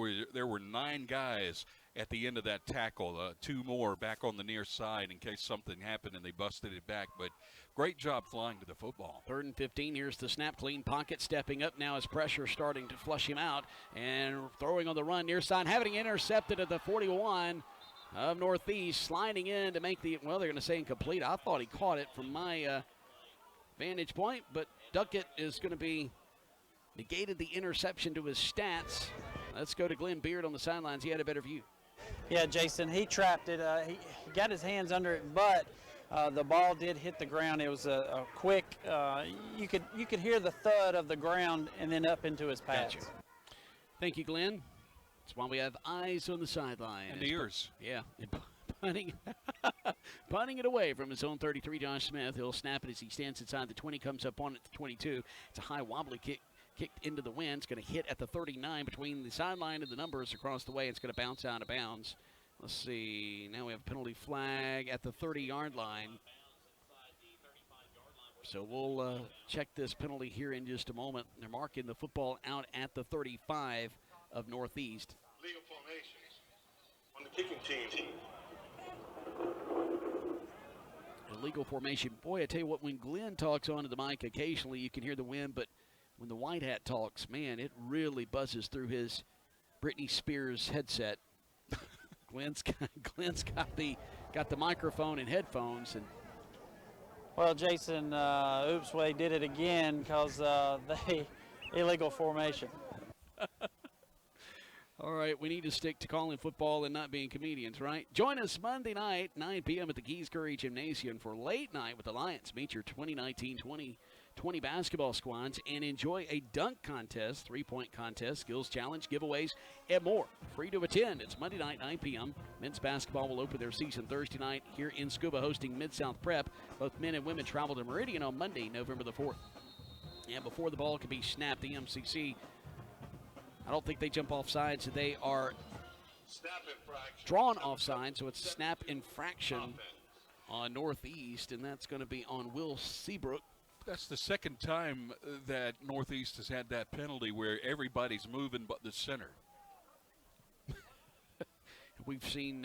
were 9 guys at the end of that tackle, 2 more back on the near side in case something happened and they busted it back. But great job flying to the football. 3rd and 15. Here's the snap. Clean pocket stepping up now as pressure starting to flush him out. And throwing on the run near side, having intercepted at the 41 of Northeast. Sliding in to make the, well, they're going to say incomplete. I thought he caught it from my vantage point, but Duckett is going to be negated the interception to his stats. Let's go to Glenn Beard on the sidelines. He had a better view. Yeah, Jason, he trapped it. He got his hands under it, but the ball did hit the ground. It was a quick, you could hear the thud of the ground and then up into his pads. Gotcha. Thank you, Glenn. That's why we have eyes on the sideline. And ears. Yeah. Punting it away from his own 33, Josh Smith. He'll snap it as he stands inside the 20, comes up on it at the 22. It's a high wobbly kick. Kicked into the wind. It's going to hit at the 39 between the sideline and the numbers across the way. It's going to bounce out of bounds. Let's see. Now we have a penalty flag at the 30-yard line. So we'll check this penalty here in just a moment. They're marking the football out at the 35 of Northeast. Legal formations on the kicking team. Illegal formation. Boy, I tell you what, when Glenn talks onto the mic, occasionally you can hear the wind, but when the white hat talks, man, it really buzzes through his Britney Spears headset. Glenn's got the microphone and headphones, and Well, Jason, Oopsway did it again because they illegal formation. All right, we need to stick to calling football and not being comedians, right? Join us Monday night, 9 p.m. at the Keys Curry Gymnasium for Late Night with the Lions. Meet your 2019-20 basketball squads and enjoy a dunk contest, 3-point contest, skills challenge, giveaways, and more. Free to attend. It's Monday night, 9 p.m. Men's basketball will open their season Thursday night here in Scuba hosting Mid-South Prep. Both men and women travel to Meridian on Monday, November the 4th. And before the ball can be snapped, the EMCC, I don't think they jump off sides. So they are drawn offside, so it's snap infraction on Northeast, and that's going to be on Will Seabrook. That's the second time that Northeast has had that penalty where everybody's moving but the center. We've seen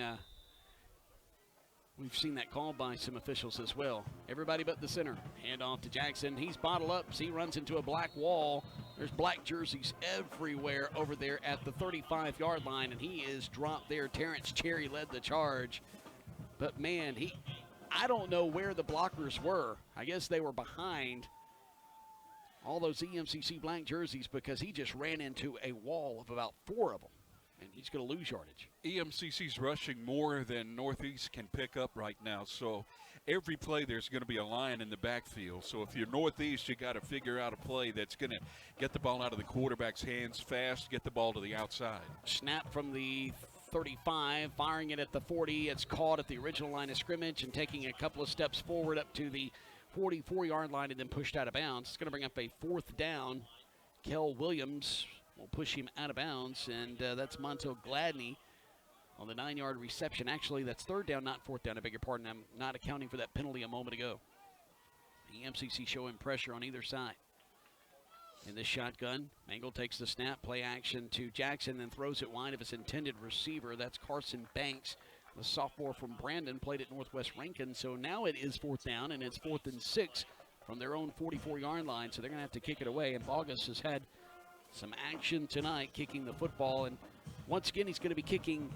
that called by some officials as well. Everybody but the center. Hand off to Jackson. He's bottled up. He runs into a black wall. There's black jerseys everywhere over there at the 35-yard line, and he is dropped there. Terrence Cherry led the charge. But, man, I don't know where the blockers were. I guess they were behind all those EMCC black jerseys because he just ran into a wall of about 4 of them, and he's going to lose yardage. EMCC's rushing more than Northeast can pick up right now, so every play there's going to be a line in the backfield. So if you're Northeast, you got to figure out a play that's going to get the ball out of the quarterback's hands fast, get the ball to the outside. Snap from the 35, firing it at the 40. It's caught at the original line of scrimmage and taking a couple of steps forward up to the 44-yard line and then pushed out of bounds. It's going to bring up a 4th down. Kel Williams will push him out of bounds, and that's Montel Gladney on the 9-yard reception. Actually, that's 3rd down, not 4th down. I beg your pardon. I'm not accounting for that penalty a moment ago. The EMCC showing pressure on either side. In this shotgun, Mangle takes the snap, play action to Jackson, then throws it wide of his intended receiver. That's Carson Banks, the sophomore from Brandon, played at Northwest Rankin. So now it is 4th down, and it's 4th and 6 from their own 44-yard line. So they're going to have to kick it away. And Bogus has had some action tonight kicking the football. And once again, he's going to be kicking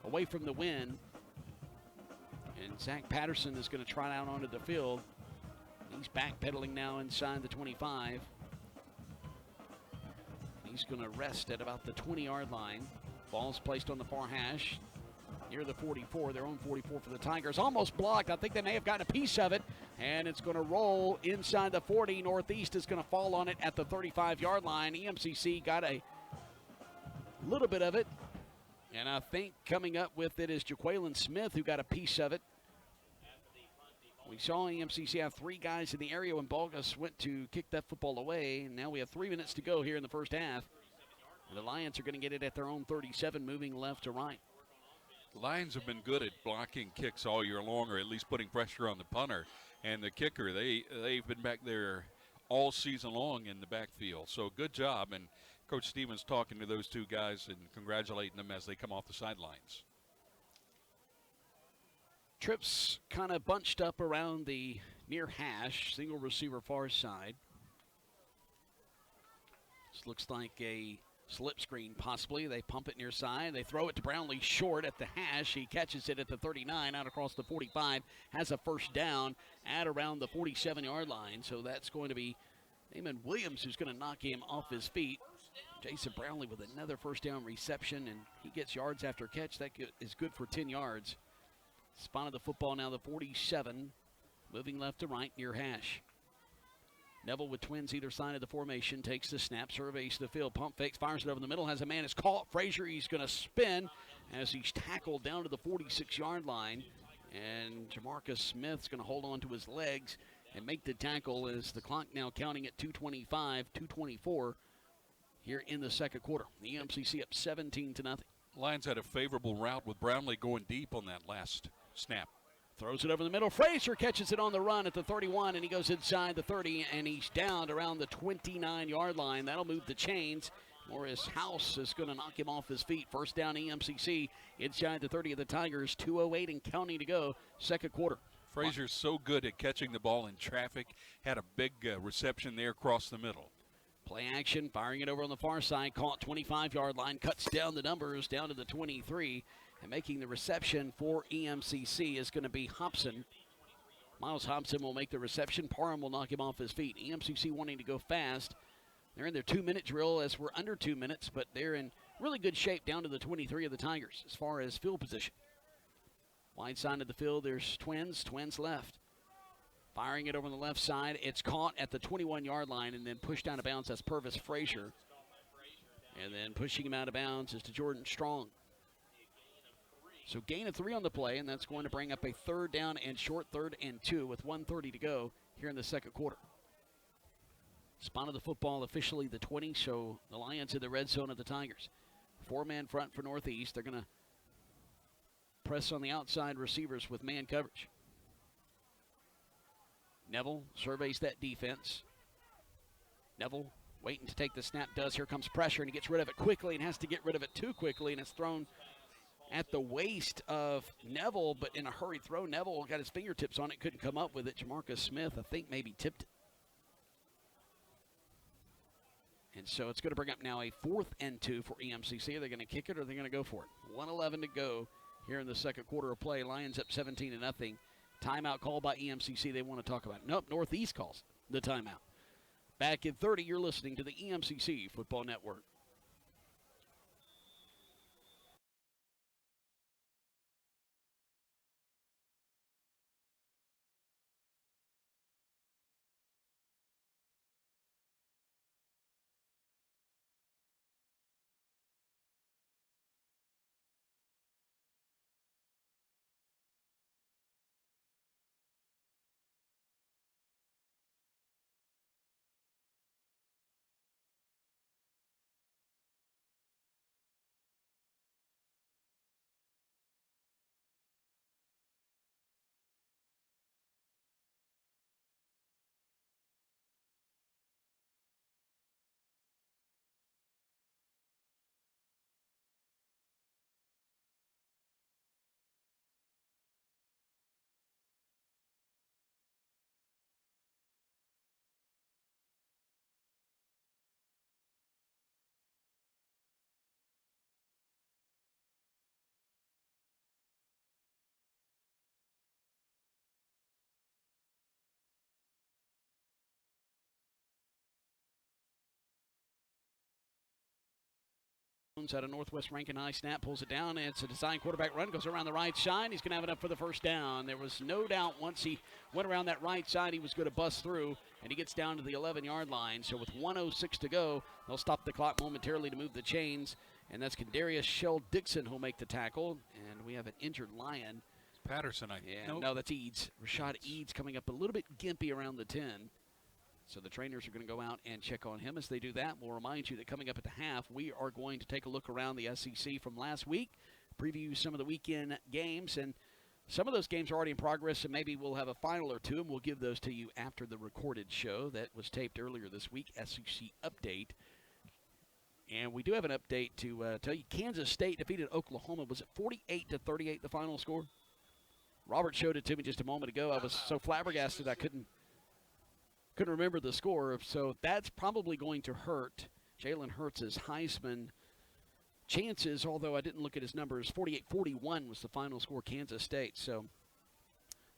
away from the wind. And Zach Patterson is going to trot out onto the field. He's backpedaling now inside the 25. He's going to rest at about the 20-yard line. Ball's placed on the far hash near the 44, their own 44 for the Tigers. Almost blocked. I think they may have gotten a piece of it, and it's going to roll inside the 40. Northeast is going to fall on it at the 35-yard line. EMCC got a little bit of it. And I think coming up with it is Jaqueline Smith, who got a piece of it. We saw EMCC have 3 guys in the area when Bogus went to kick that football away. And now we have 3 minutes to go here in the first half. And the Lions are going to get it at their own 37, moving left to right. The Lions have been good at blocking kicks all year long, or at least putting pressure on the punter. And the kicker, they've been back there all season long in the backfield. So good job. And Coach Stevens talking to those 2 guys and congratulating them as they come off the sidelines. Trips kind of bunched up around the near hash, single receiver far side. This looks like a slip screen possibly. They pump it near side. They throw it to Brownlee short at the hash. He catches it at the 39 out across the 45, has a first down at around the 47-yard line. So that's going to be Eamon Williams who's going to knock him off his feet. Jason Brownlee with another first down reception, and he gets yards after catch. That is good for 10 yards. Spotted the football now, the 47, moving left to right near hash. Neville with twins either side of the formation, takes the snap, surveys the field, pump fakes, fires it over the middle, has a man, is caught. Frazier, he's going to spin as he's tackled down to the 46-yard line. And Jamarcus Smith's going to hold on to his legs and make the tackle as the clock now counting at 2:25, 2:24 here in the second quarter. The EMCC up 17-0. Lions had a favorable route with Brownlee going deep on that last snap. Throws it over the middle. Frazier catches it on the run at the 31, and he goes inside the 30, and he's down around the 29-yard line. That'll move the chains. Morris House is going to knock him off his feet. First down EMCC inside the 30 of the Tigers. 2:08 and counting to go, second quarter. Frazier's so good at catching the ball in traffic. Had a big reception there across the middle. Play action, firing it over on the far side. Caught 25-yard line, cuts down the numbers down to the 23. And making the reception for EMCC is going to be Hobson. Miles Hobson will make the reception. Parham will knock him off his feet. EMCC wanting to go fast. They're in their 2-minute drill as we're under 2 minutes, but they're in really good shape down to the 23 of the Tigers as far as field position. Wide side of the field, there's twins left. Firing it over on the left side. It's caught at the 21-yard line and then pushed out of bounds. That's Purvis Frazier. And then pushing him out of bounds is to Jordan Strong. So gain of 3 on the play, and that's going to bring up a third down and short, 3rd and 2 with 1:30 to go here in the second quarter. Spot of the football officially the 20, so the Lions in the red zone of the Tigers. 4-man front for Northeast. They're going to press on the outside receivers with man coverage. Neville surveys that defense. Neville waiting to take the snap, does. Here comes pressure, and he gets rid of it quickly and has to get rid of it too quickly, and it's thrown at the waist of Neville, but in a hurried throw. Neville got his fingertips on it, couldn't come up with it. Jamarcus Smith, I think, maybe tipped it. And so it's going to bring up now a 4th and 2 for EMCC. Are they going to kick it or are they going to go for it? 1:11 to go here in the second quarter of play. Lions up 17-0. Timeout called by EMCC they want to talk about. Nope, Northeast calls the timeout. Back in 30, you're listening to the EMCC Football Network. Out of Northwest Rankin High, snap, pulls it down. It's a design quarterback run, goes around the right side. He's going to have enough for the first down. There was no doubt once he went around that right side, he was going to bust through, and he gets down to the 11-yard line. So with 1:06 to go, they'll stop the clock momentarily to move the chains and that's Kendarius Shell-Dixon who'll make the tackle. And we have an injured Lion. Patterson, I think. Yeah, Nope. no, that's Eads. Rashad Eads coming up a little bit gimpy around the 10. So the trainers are going to go out and check on him. As they do that, we'll remind you that coming up at the half, we are going to take a look around the SEC from last week, preview some of the weekend games, and some of those games are already in progress, and maybe we'll have a final or two, and we'll give those to you after the recorded show that was taped earlier this week, SEC Update. And we do have an update to tell you. Kansas State defeated Oklahoma. Was it 48-38 the final score? Robert showed it to me just a moment ago. I was so flabbergasted I couldn't remember the score. So that's probably going to hurt Jalen Hurts' Heisman chances, although I didn't look at his numbers. 48-41 was the final score, Kansas State. So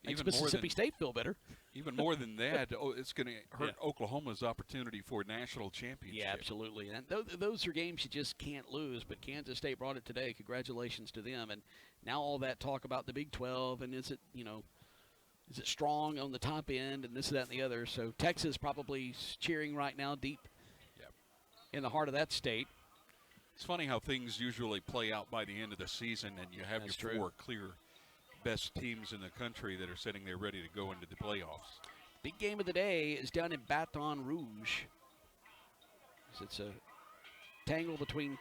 makes Mississippi State feel better. Even more than that, it's going to hurt Oklahoma's opportunity for a national championship. Yeah, absolutely. And those are games you just can't lose, but Kansas State brought it today. Congratulations to them. And now all that talk about the Big 12, and is it strong on the top end, and this, that, and the other. So Texas probably cheering right now deep in the heart of that state. It's funny how things usually play out by the end of the season, and you have That's your true. 4 clear best teams in the country that are sitting there ready to go into the playoffs. Big game of the day is down in Baton Rouge. It's a tangle between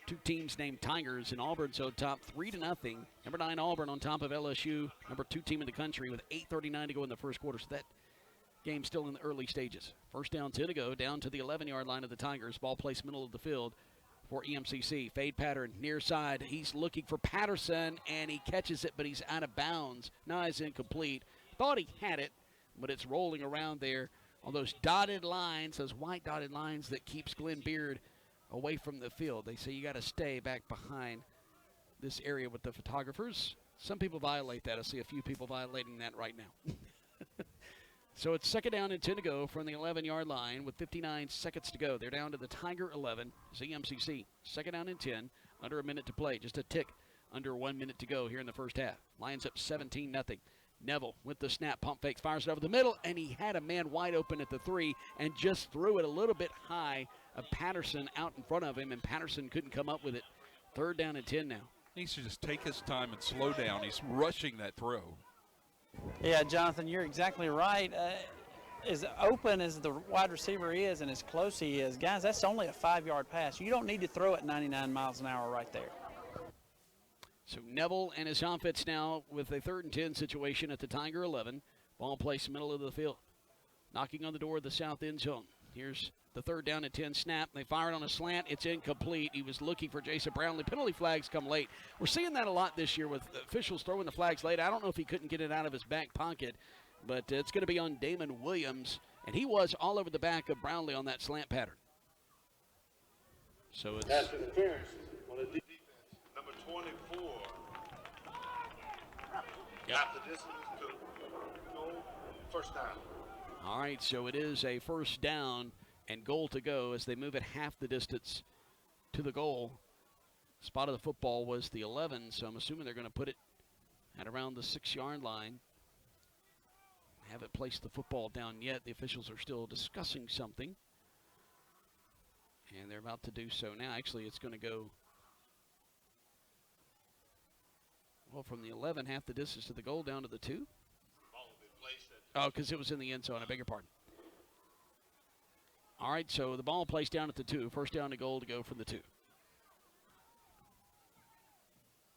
two teams named Tigers, and Auburn's on top 3-0. Number 9 Auburn on top of LSU, number 2 team in the country, with 8:39 to go in the first quarter. So that game's still in the early stages. First down, 10 to go, down to the 11-yard line of the Tigers. Ball placed middle of the field for EMCC. Fade pattern, near side. He's looking for Patterson, and he catches it, but he's out of bounds. Now it's incomplete. Thought he had it, but it's rolling around there on those dotted lines, those white dotted lines that keeps Glenn Beard away from the field. They say you got to stay back behind this area with the photographers. Some people violate that. I see a few people violating that right now. So it's second down and 10 to go from the 11-yard line with 59 seconds to go. They're down to the Tiger 11, EMCC. Second down and 10, under a minute to play. Just a tick under 1 minute to go here in the first half. Lions up 17-0. Neville with the snap, pump fakes, fires it over the middle, and he had a man wide open at the 3 and just threw it a little bit high of Patterson out in front of him, and Patterson couldn't come up with it. Third down and 10 now. He needs to just take his time and slow down. He's rushing that throw. Yeah, Jonathan, you're exactly right. As open as the wide receiver is and as close he is, guys, that's only a 5-yard pass. You don't need to throw it 99 miles an hour right there. So Neville and his offense now with a 3rd and 10 situation at the Tiger 11. Ball placed middle of the field. Knocking on the door of the south end zone. Here's the 3rd down and 10 snap. They fire it on a slant. It's incomplete. He was looking for Jason Brownlee. Penalty flags come late. We're seeing that a lot this year with officials throwing the flags late. I don't know if he couldn't get it out of his back pocket, but it's going to be on Damon Williams, and he was all over the back of Brownlee on that slant pattern. So it's Pass interference on the defense. Number 24. Got the distance to goal. First down. all right. So it is a first down and goal to go as they move it half the distance to the goal. Spot of the football was the 11, so I'm assuming they're going to put it at around the 6-yard line. Haven't placed the football down yet. The officials are still discussing something, and they're about to do so now. Actually, it's going to go, well, from the 11, half the distance to the goal, down to the 2. Oh, because it was in the end zone. I beg your pardon. All right, so the ball placed down at the 2. First down to goal to go from the 2.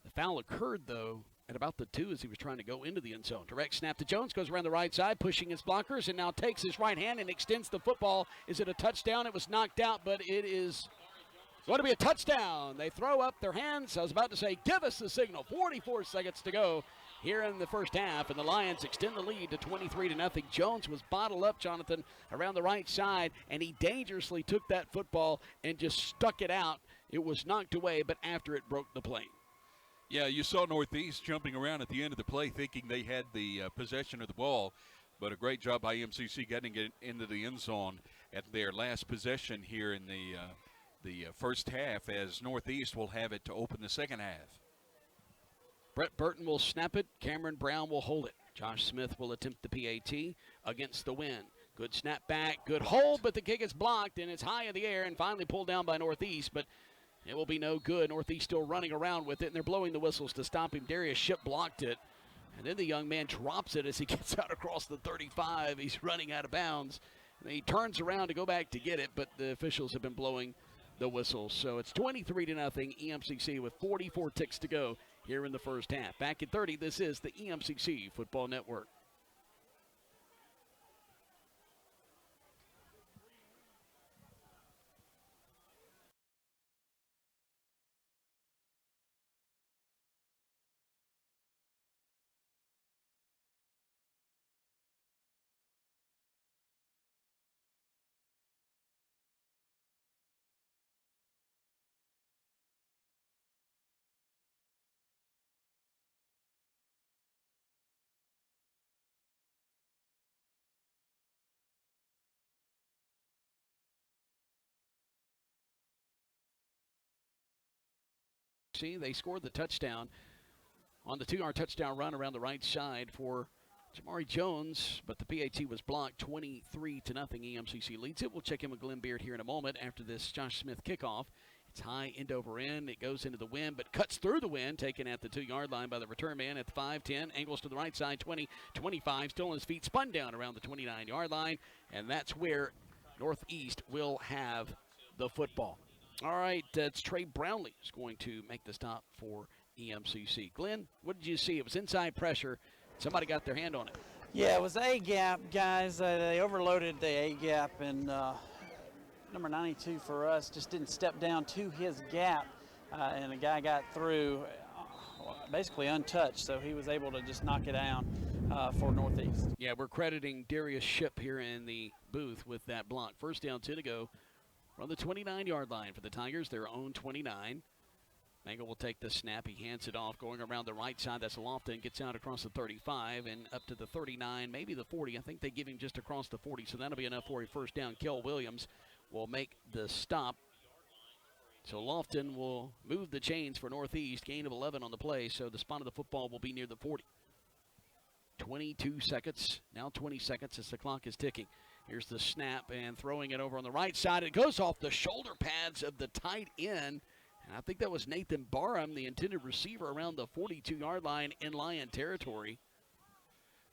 The foul occurred, though, at about the 2 as he was trying to go into the end zone. Direct snap to Jones, goes around the right side, pushing his blockers, and now takes his right hand and extends the football. Is it a touchdown? It was knocked out, but it is going to be a touchdown. They throw up their hands. I was about to say, give us the signal. 44 seconds to go here in the first half, and the Lions extend the lead to 23-0. Jones was bottled up, Jonathan, around the right side, and he dangerously took that football and just stuck it out. It was knocked away, but after it broke the plane. Yeah, you saw Northeast jumping around at the end of the play thinking they had the possession of the ball, but a great job by EMCC getting it into the end zone at their last possession here in the first half, as Northeast will have it to open the second half. Brett Burton will snap it. Cameron Brown will hold it. Josh Smith will attempt the PAT against the wind. Good snap back, good hold, but the kick is blocked, and it's high in the air and finally pulled down by Northeast. But It will be no good. Northeast still running around with it, and they're blowing the whistles to stop him. Darius Ship blocked it, and then the young man drops it as he gets out across the 35. He's running out of bounds. And he turns around to go back to get it, but the officials have been blowing the whistles. So it's 23-0 EMCC with 44 ticks to go here in the first half. Back at 30, this is the EMCC Football Network. See, they scored the touchdown on the 2-yard touchdown run around the right side for Jamari Jones, but the PAT was blocked. 23-0 EMCC leads it. We'll check in with Glenn Beard here in a moment after this Josh Smith kickoff. It's high end over end. It goes into the wind, but cuts through the wind, taken at the 2-yard line by the return man at the 5-10. Angles to the right side, 20, 25. Still on his feet, spun down around the 29-yard line, and that's where Northeast will have the football. All right, it's Trey Brownlee who's going to make the stop for EMCC. Glenn, what did you see? It was inside pressure. Somebody got their hand on it. Yeah, it was A-gap, guys. They overloaded the A-gap, and number 92 for us just didn't step down to his gap, and the guy got through basically untouched, so he was able to just knock it down for Northeast. Yeah, we're crediting Darius Ship here in the booth with that block. First down, 2 to go. We're on the 29-yard line for the Tigers, their own 29. Mangle will take the snap. He hands it off, going around the right side. That's Lofton. Gets out across the 35 and up to the 39, maybe the 40. I think they give him just across the 40, so that'll be enough for a first down. Kel Williams will make the stop. So Lofton will move the chains for Northeast. Gain of 11 on the play, so the spot of the football will be near the 40. 22 seconds, now 20 seconds as the clock is ticking. Here's the snap and throwing it over on the right side. It goes off the shoulder pads of the tight end. And I think that was Nathan Barham, the intended receiver, around the 42-yard line in Lion territory.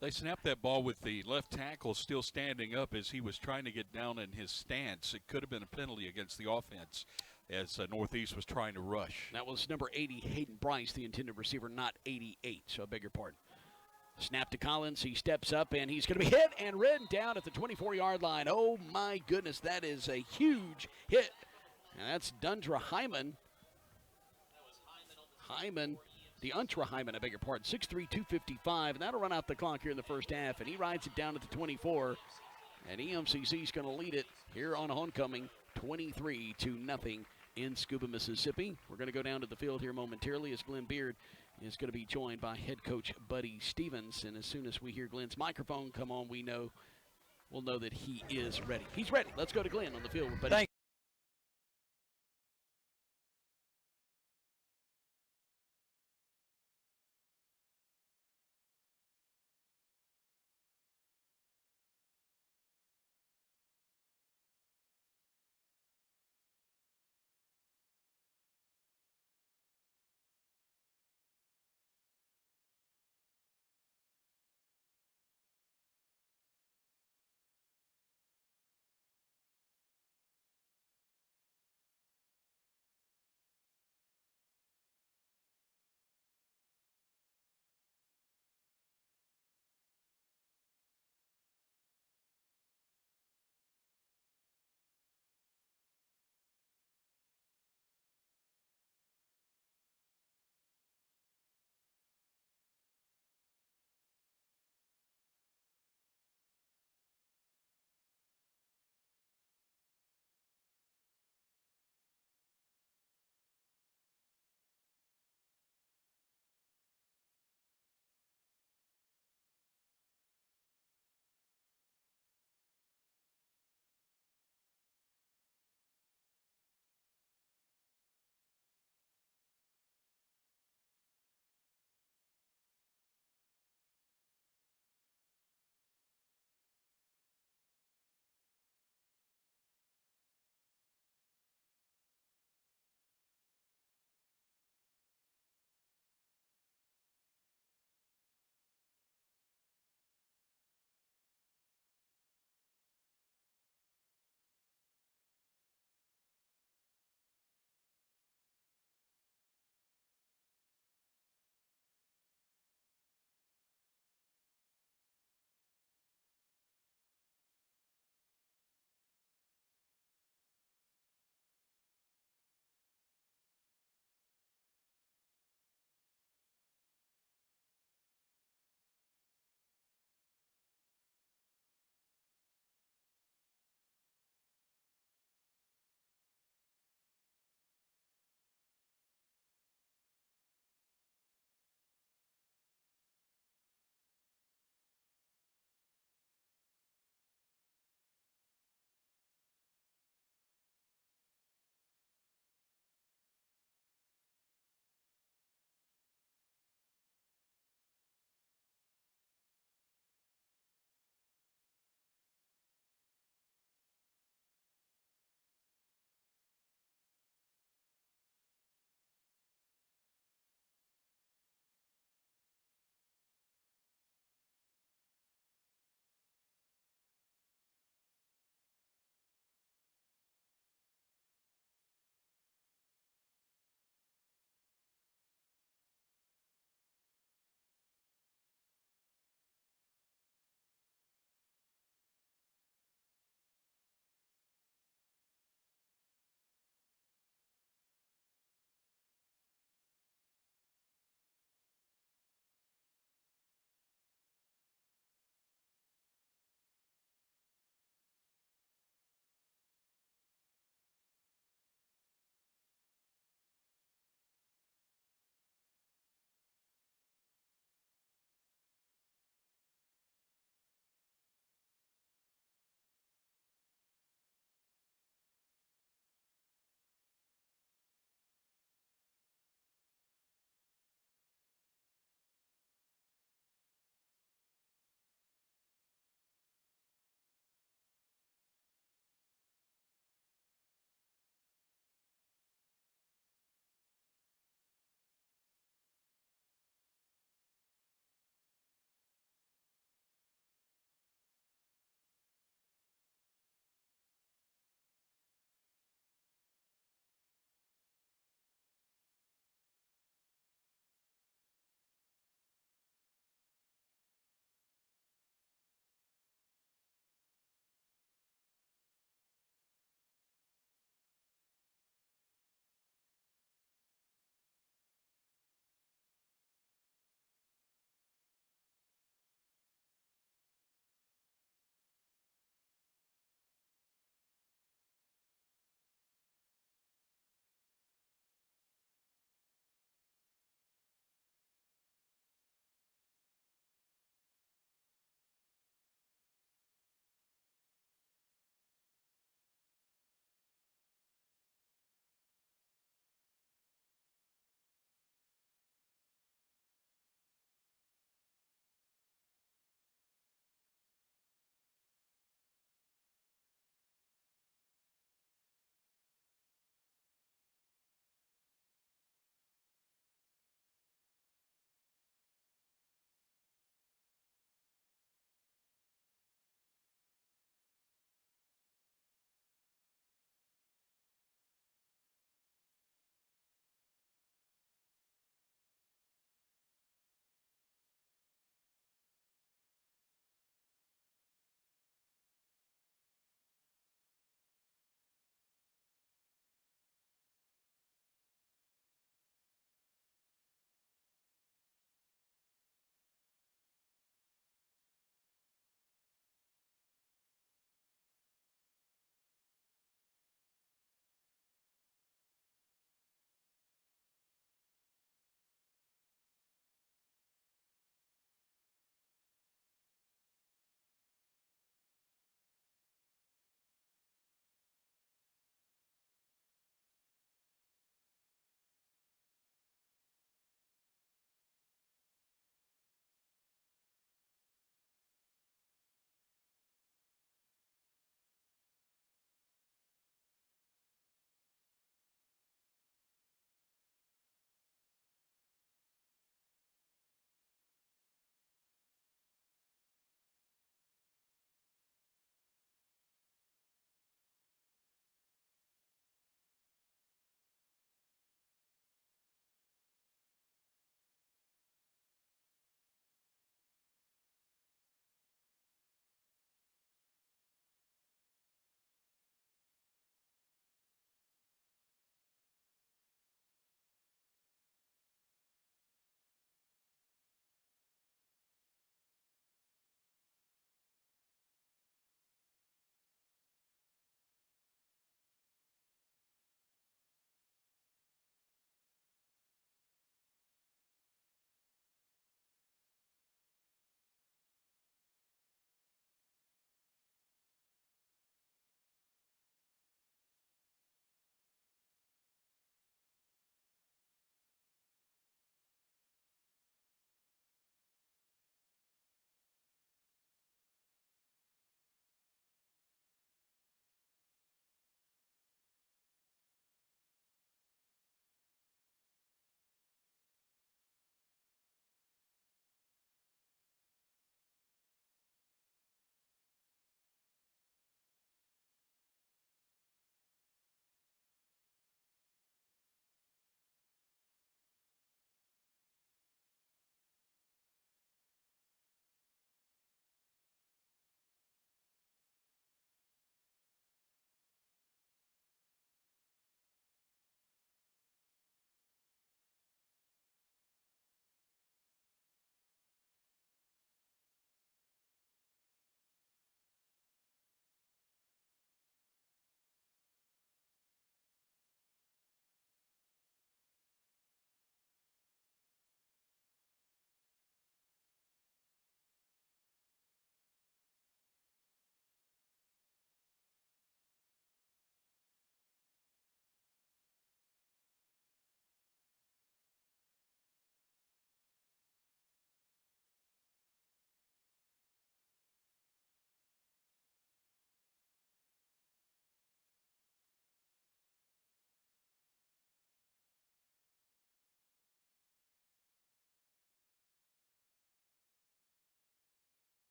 They snapped that ball with the left tackle still standing up as he was trying to get down in his stance. It could have been a penalty against the offense as Northeast was trying to rush. That was number 80, Hayden Bryce, the intended receiver, not 88, so I beg your pardon. Snap to Collins. He steps up, and he's going to be hit and ridden down at the 24-yard line. Oh, my goodness, that is a huge hit. And that's Dundra Hyman. DeAntra Hyman, I beg your pardon, 6'3", 255, and that'll run out the clock here in the first half, and he rides it down at the 24, and EMCC is going to lead it here on homecoming, 23-0 in Scuba, Mississippi. We're going to go down to the field here momentarily as Glenn Beard is going to be joined by head coach Buddy Stevens, and as soon as we hear Glenn's microphone come on, we'll know that he is ready. He's ready. Let's go to Glenn on the field with Buddy.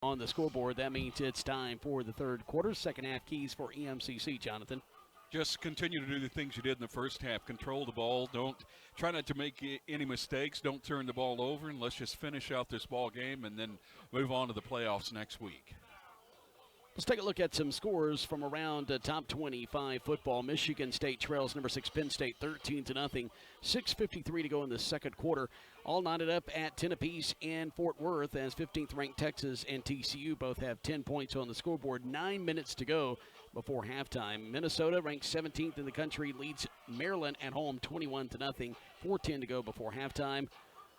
on the scoreboard. That means it's time for the third quarter. Second half keys for EMCC, Jonathan. Just continue to do the things you did in the first half. Control the ball. Don't try not to make any mistakes. Don't turn the ball over, and let's just finish out this ball game and then move on to the playoffs next week. Let's take a look at some scores from around top 25 football. Michigan State trails number 6 Penn State 13-0. 6:53 to go in the second quarter. All knotted up at 10 apiece in Fort Worth as 15th ranked Texas and TCU both have 10 points on the scoreboard. 9 minutes to go before halftime. Minnesota, ranked 17th in the country, leads Maryland at home 21-0. 4:10 to go before halftime.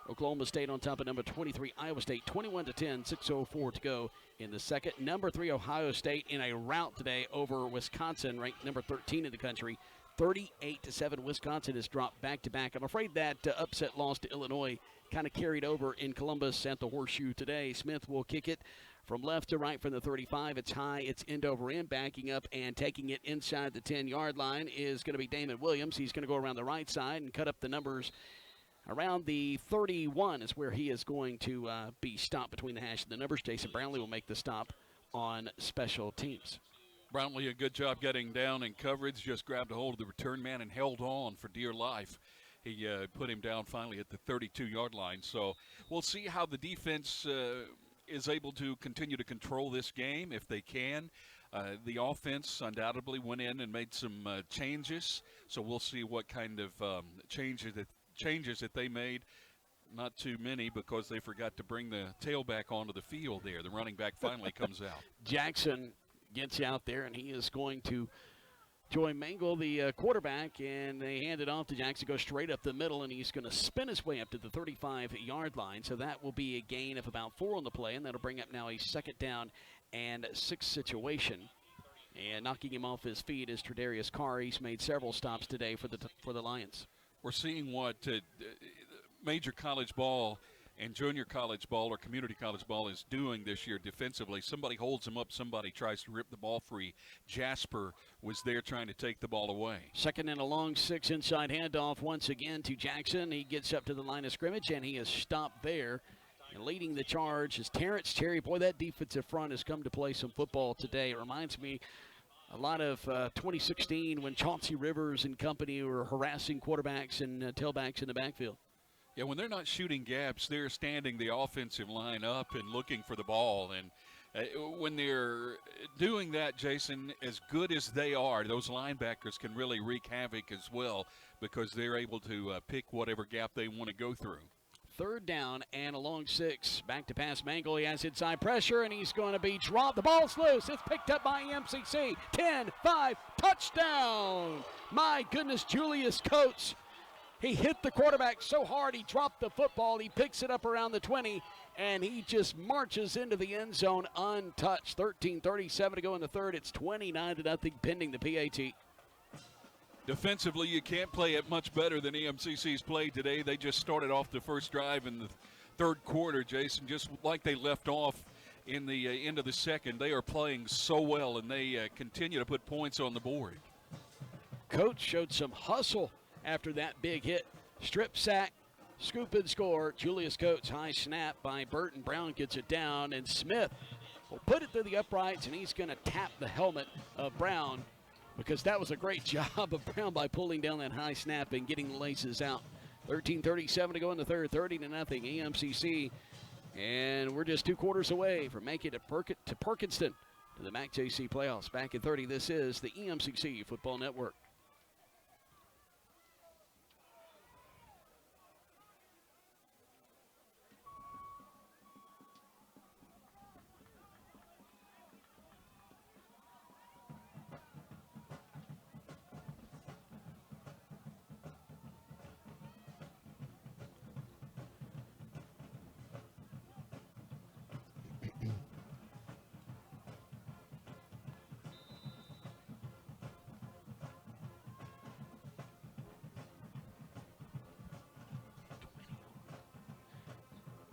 Oklahoma State on top of number 23, Iowa State, 21-10, 6:04 to go in the second. Number 3, Ohio State in a rout today over Wisconsin, ranked number 13 in the country, 38-7. Wisconsin has dropped back-to-back. I'm afraid that upset loss to Illinois kind of carried over in Columbus at the Horseshoe today. Smith will kick it from left to right from the 35. It's high, it's end over end, backing up and taking it inside the 10-yard line is going to be Damon Williams. He's going to go around the right side and cut up the numbers. Around the 31 is where he is going to be stopped between the hash and the numbers. Jason Brownlee will make the stop on special teams. Brownlee, a good job getting down in coverage, just grabbed a hold of the return man and held on for dear life. He put him down finally at the 32-yard line. So we'll see how the defense is able to continue to control this game if they can. The offense undoubtedly went in and made some changes. So we'll see what kind of changes that they made. Not too many because they forgot to bring the tailback onto the field there. The running back finally comes out. Jackson gets out there, and he is going to Joy Mangle, the quarterback, and they hand it off to Jackson, go straight up the middle, and he's going to spin his way up to the 35-yard line. So that will be a gain of about 4 on the play, and that'll bring up now a 2nd down and 6 situation. And knocking him off his feet is Tredarius Carr. He's made several stops today for the Lions. We're seeing what major college ball and junior college ball or community college ball is doing this year defensively. Somebody holds them up, somebody tries to rip the ball free. Jasper was there trying to take the ball away. 2nd and a long 6 inside handoff once again to Jackson. He gets up to the line of scrimmage, and he is stopped there. And leading the charge is Terrence Terry. Boy, that defensive front has come to play some football today. It reminds me a lot of 2016 when Chauncey Rivers and company were harassing quarterbacks and tailbacks in the backfield. Yeah, when they're not shooting gaps, they're standing the offensive line up and looking for the ball. And when they're doing that, Jason, as good as they are, those linebackers can really wreak havoc as well because they're able to pick whatever gap they want to go through. 3rd down and a long 6. Back to pass Mangle. He has inside pressure, and he's going to be dropped. The ball's loose. It's picked up by EMCC. 10-5, touchdown. My goodness, Julius Coates. He hit the quarterback so hard he dropped the football. He picks it up around the 20, and he just marches into the end zone untouched. 13:37 to go in the third. It's 29-0 pending the PAT. Defensively, you can't play it much better than EMCC's played today. They just started off the first drive in the third quarter, Jason, just like they left off in the end of the second. They are playing so well, and they continue to put points on the board. Coach showed some hustle after that big hit. Strip sack, scoop and score. Julius Coates, high snap by Burton. Brown gets it down, and Smith will put it through the uprights, and he's going to tap the helmet of Brown because that was a great job of Brown by pulling down that high snap and getting the laces out. 13:37 to go in the third, 30-0 EMCC, and we're just 2 quarters away from making it to Perkinston to the MAC-JC playoffs. Back in 30, this is the EMCC Football Network.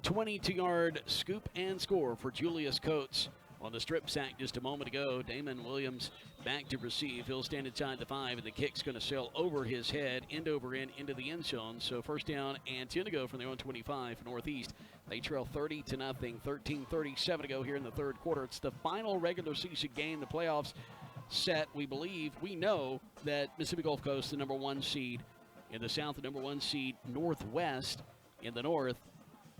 .22-yard scoop and score for Julius Coates On the strip sack just a moment ago, Damon Williams back to receive. He'll stand inside the 5, and the kick's going to sail over his head, end over end, into the end zone. So first down and 10 to go from their own 25 for Northeast. They trail 30-0, 13:37 to go here in the third quarter. It's the final regular season game. The playoffs set. We know that Mississippi Gulf Coast, the number 1 seed in the South, the number 1 seed Northwest in the North,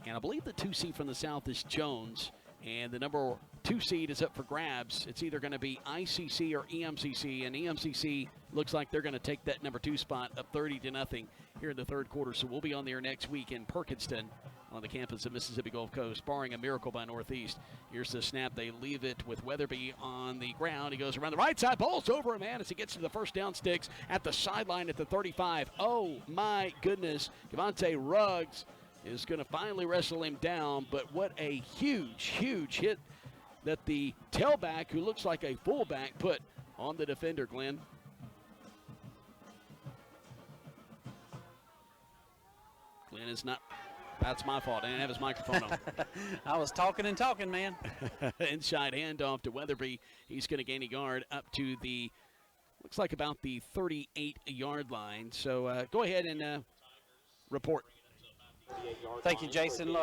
and I believe the 2 seed from the South is Jones. And the number 2 seed is up for grabs. It's either going to be ICC or EMCC, and EMCC looks like they're going to take that number 2 spot up 30-0 here in the third quarter. So we'll be on there next week in Perkinston on the campus of Mississippi Gulf Coast, barring a miracle by Northeast. Here's the snap. They leave it with Weatherby on the ground. He goes around the right side, ball's over a man as he gets to the first down sticks at the sideline at the 35. Oh, my goodness. Javante Ruggs is going to finally wrestle him down, but what a huge hit that the tailback, who looks like a fullback, put on the defender, Glenn. Glenn is not, that's my fault. I didn't have his microphone on. I was talking and talking, man. Inside handoff to Weatherby. He's going to gain a yard up to the, looks like about the 38-yard line. So go ahead and report. Thank you, Jason.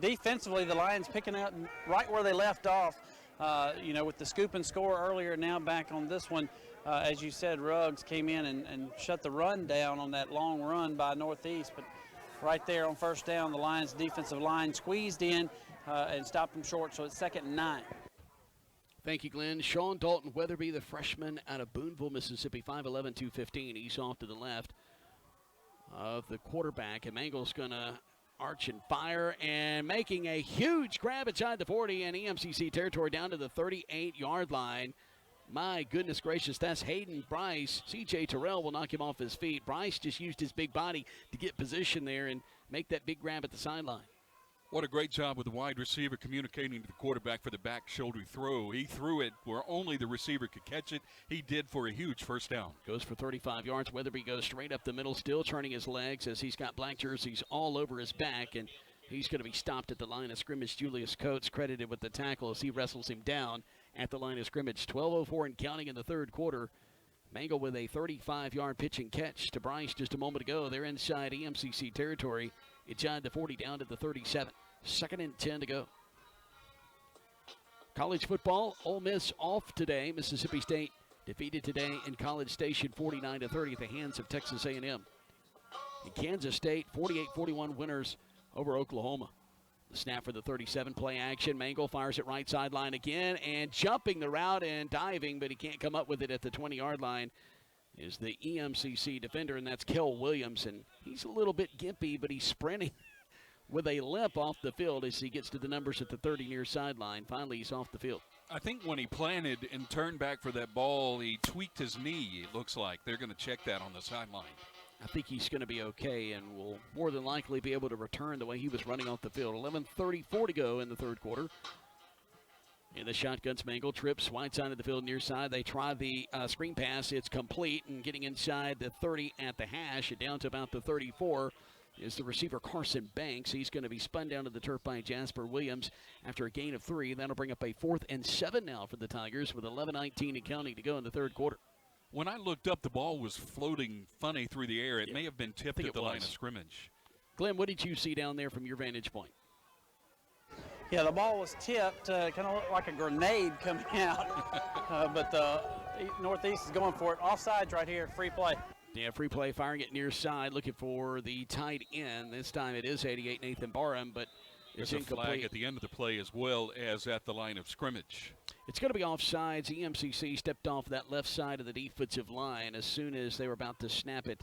Defensively, the Lions picking out right where they left off. With the scoop and score earlier, now back on this one. As you said, Ruggs came in and shut the run down on that long run by Northeast. But right there on first down, the Lions' defensive line squeezed in and stopped them short, so it's 2nd and 9. Thank you, Glenn. Sean Dalton Weatherby, the freshman out of Booneville, Mississippi, 5'11", 215. He's off to the left of the quarterback, and Mangle's going to arch and fire, and making a huge grab inside the 40 and EMCC territory down to the 38-yard line. My goodness gracious, that's Hayden Bryce. C.J. Terrell will knock him off his feet. Bryce just used his big body to get position there and make that big grab at the sideline. What a great job with the wide receiver communicating to the quarterback for the back shoulder throw. He threw it where only the receiver could catch it. He did for a huge first down. Goes for 35 yards. Weatherby goes straight up the middle, still turning his legs as he's got black jerseys all over his back, and he's going to be stopped at the line of scrimmage. Julius Coates credited with the tackle as he wrestles him down at the line of scrimmage. 12:04 and counting in the third quarter. Mangle with a 35-yard pitch and catch to Bryce just a moment ago. They're inside EMCC territory. Inside the 40 down to the 37. 2nd and 10 to go. College football, Ole Miss off today. Mississippi State defeated today in College Station 49-30 at the hands of Texas A&M. And Kansas State 48-41 winners over Oklahoma. The snap for the 37, play action. Mangle fires it right sideline again, and jumping the route and diving, but he can't come up with it at the 20-yard line is the EMCC defender, and that's Kel Williams. And he's a little bit gimpy, but he's sprinting with a limp off the field as he gets to the numbers at the 30 near sideline. Finally, he's off the field. I think when he planted and turned back for that ball, he tweaked his knee, it looks like. They're going to check that on the sideline. I think he's going to be okay and will more than likely be able to return the way he was running off the field. 11:34 to go in the third quarter. In the shotguns, Mangle trips wide side of the field, near side. They try the screen pass. It's complete, and getting inside the 30 at the hash and down to about the 34 is the receiver Carson Banks. He's going to be spun down to the turf by Jasper Williams after a gain of 3. That'll bring up a 4th and 7 now for the Tigers with 11:19 and counting to go in the third quarter. When I looked up, the ball was floating funny through the air. It may have been tipped at the line of scrimmage. Glenn, what did you see down there from your vantage point? Yeah, the ball was tipped, kind of looked like a grenade coming out. But Northeast is going for it. Offsides right here, free play. Yeah, free play, firing it near side, looking for the tight end. This time it is 88 Nathan Barham, but it's There's incomplete. a flag at the end of the play as well as at the line of scrimmage. It's going to be offsides. EMCC stepped off that left side of the defensive line as soon as they were about to snap it,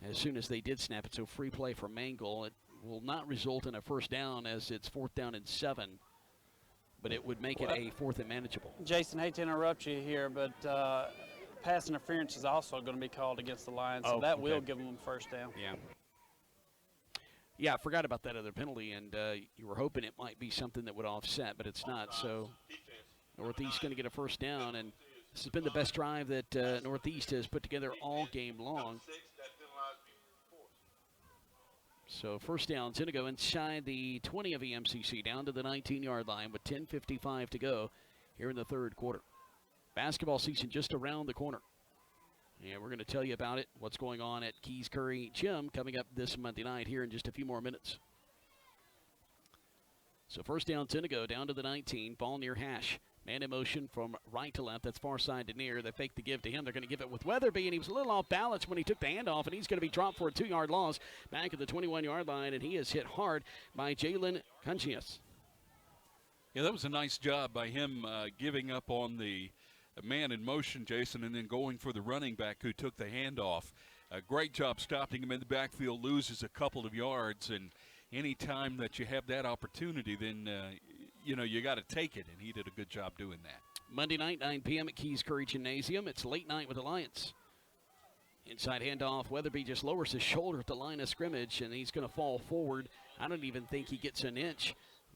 as soon as they did snap it. So free play for Mangle. It will not result in a first down as it's 4th down and 7, but it would make it a 4th and manageable. Jason, hate to interrupt you here, but pass interference is also going to be called against the Lions, so that will give them a first down. Yeah, I forgot about that other penalty, and you were hoping it might be something that would offset, but it's not. So Northeast going to get a first down, and this has been the best drive that Northeast has put together all game long. So first down's going to go inside the 20 of EMCC, down to the 19-yard line with 10:55 to go here in the third quarter. Basketball season just around the corner. And we're going to tell you about it, what's going on at Keys Curry Gym coming up this Monday night here in just a few more minutes. So first down, 10 to go, down to the 19, ball near hash. Man in motion from right to left, that's far side to near. They fake the give to him. They're going to give it with Weatherby, and he was a little off balance when he took the handoff, and he's going to be dropped for a 2-yard loss back at the 21-yard line, and he is hit hard by Jalen Conchius. Yeah, that was a nice job by him giving up on the man in motion, Jason, and then going for the running back who took the handoff. A great job stopping him in the backfield, loses a couple of yards, and any time that you have that opportunity, then, you got to take it, and he did a good job doing that. Monday night, 9 p.m. at Keys Curry Gymnasium. It's late night with the Lions. Inside handoff, Weatherby just lowers his shoulder at the line of scrimmage, and he's going to fall forward. I don't even think he gets an inch.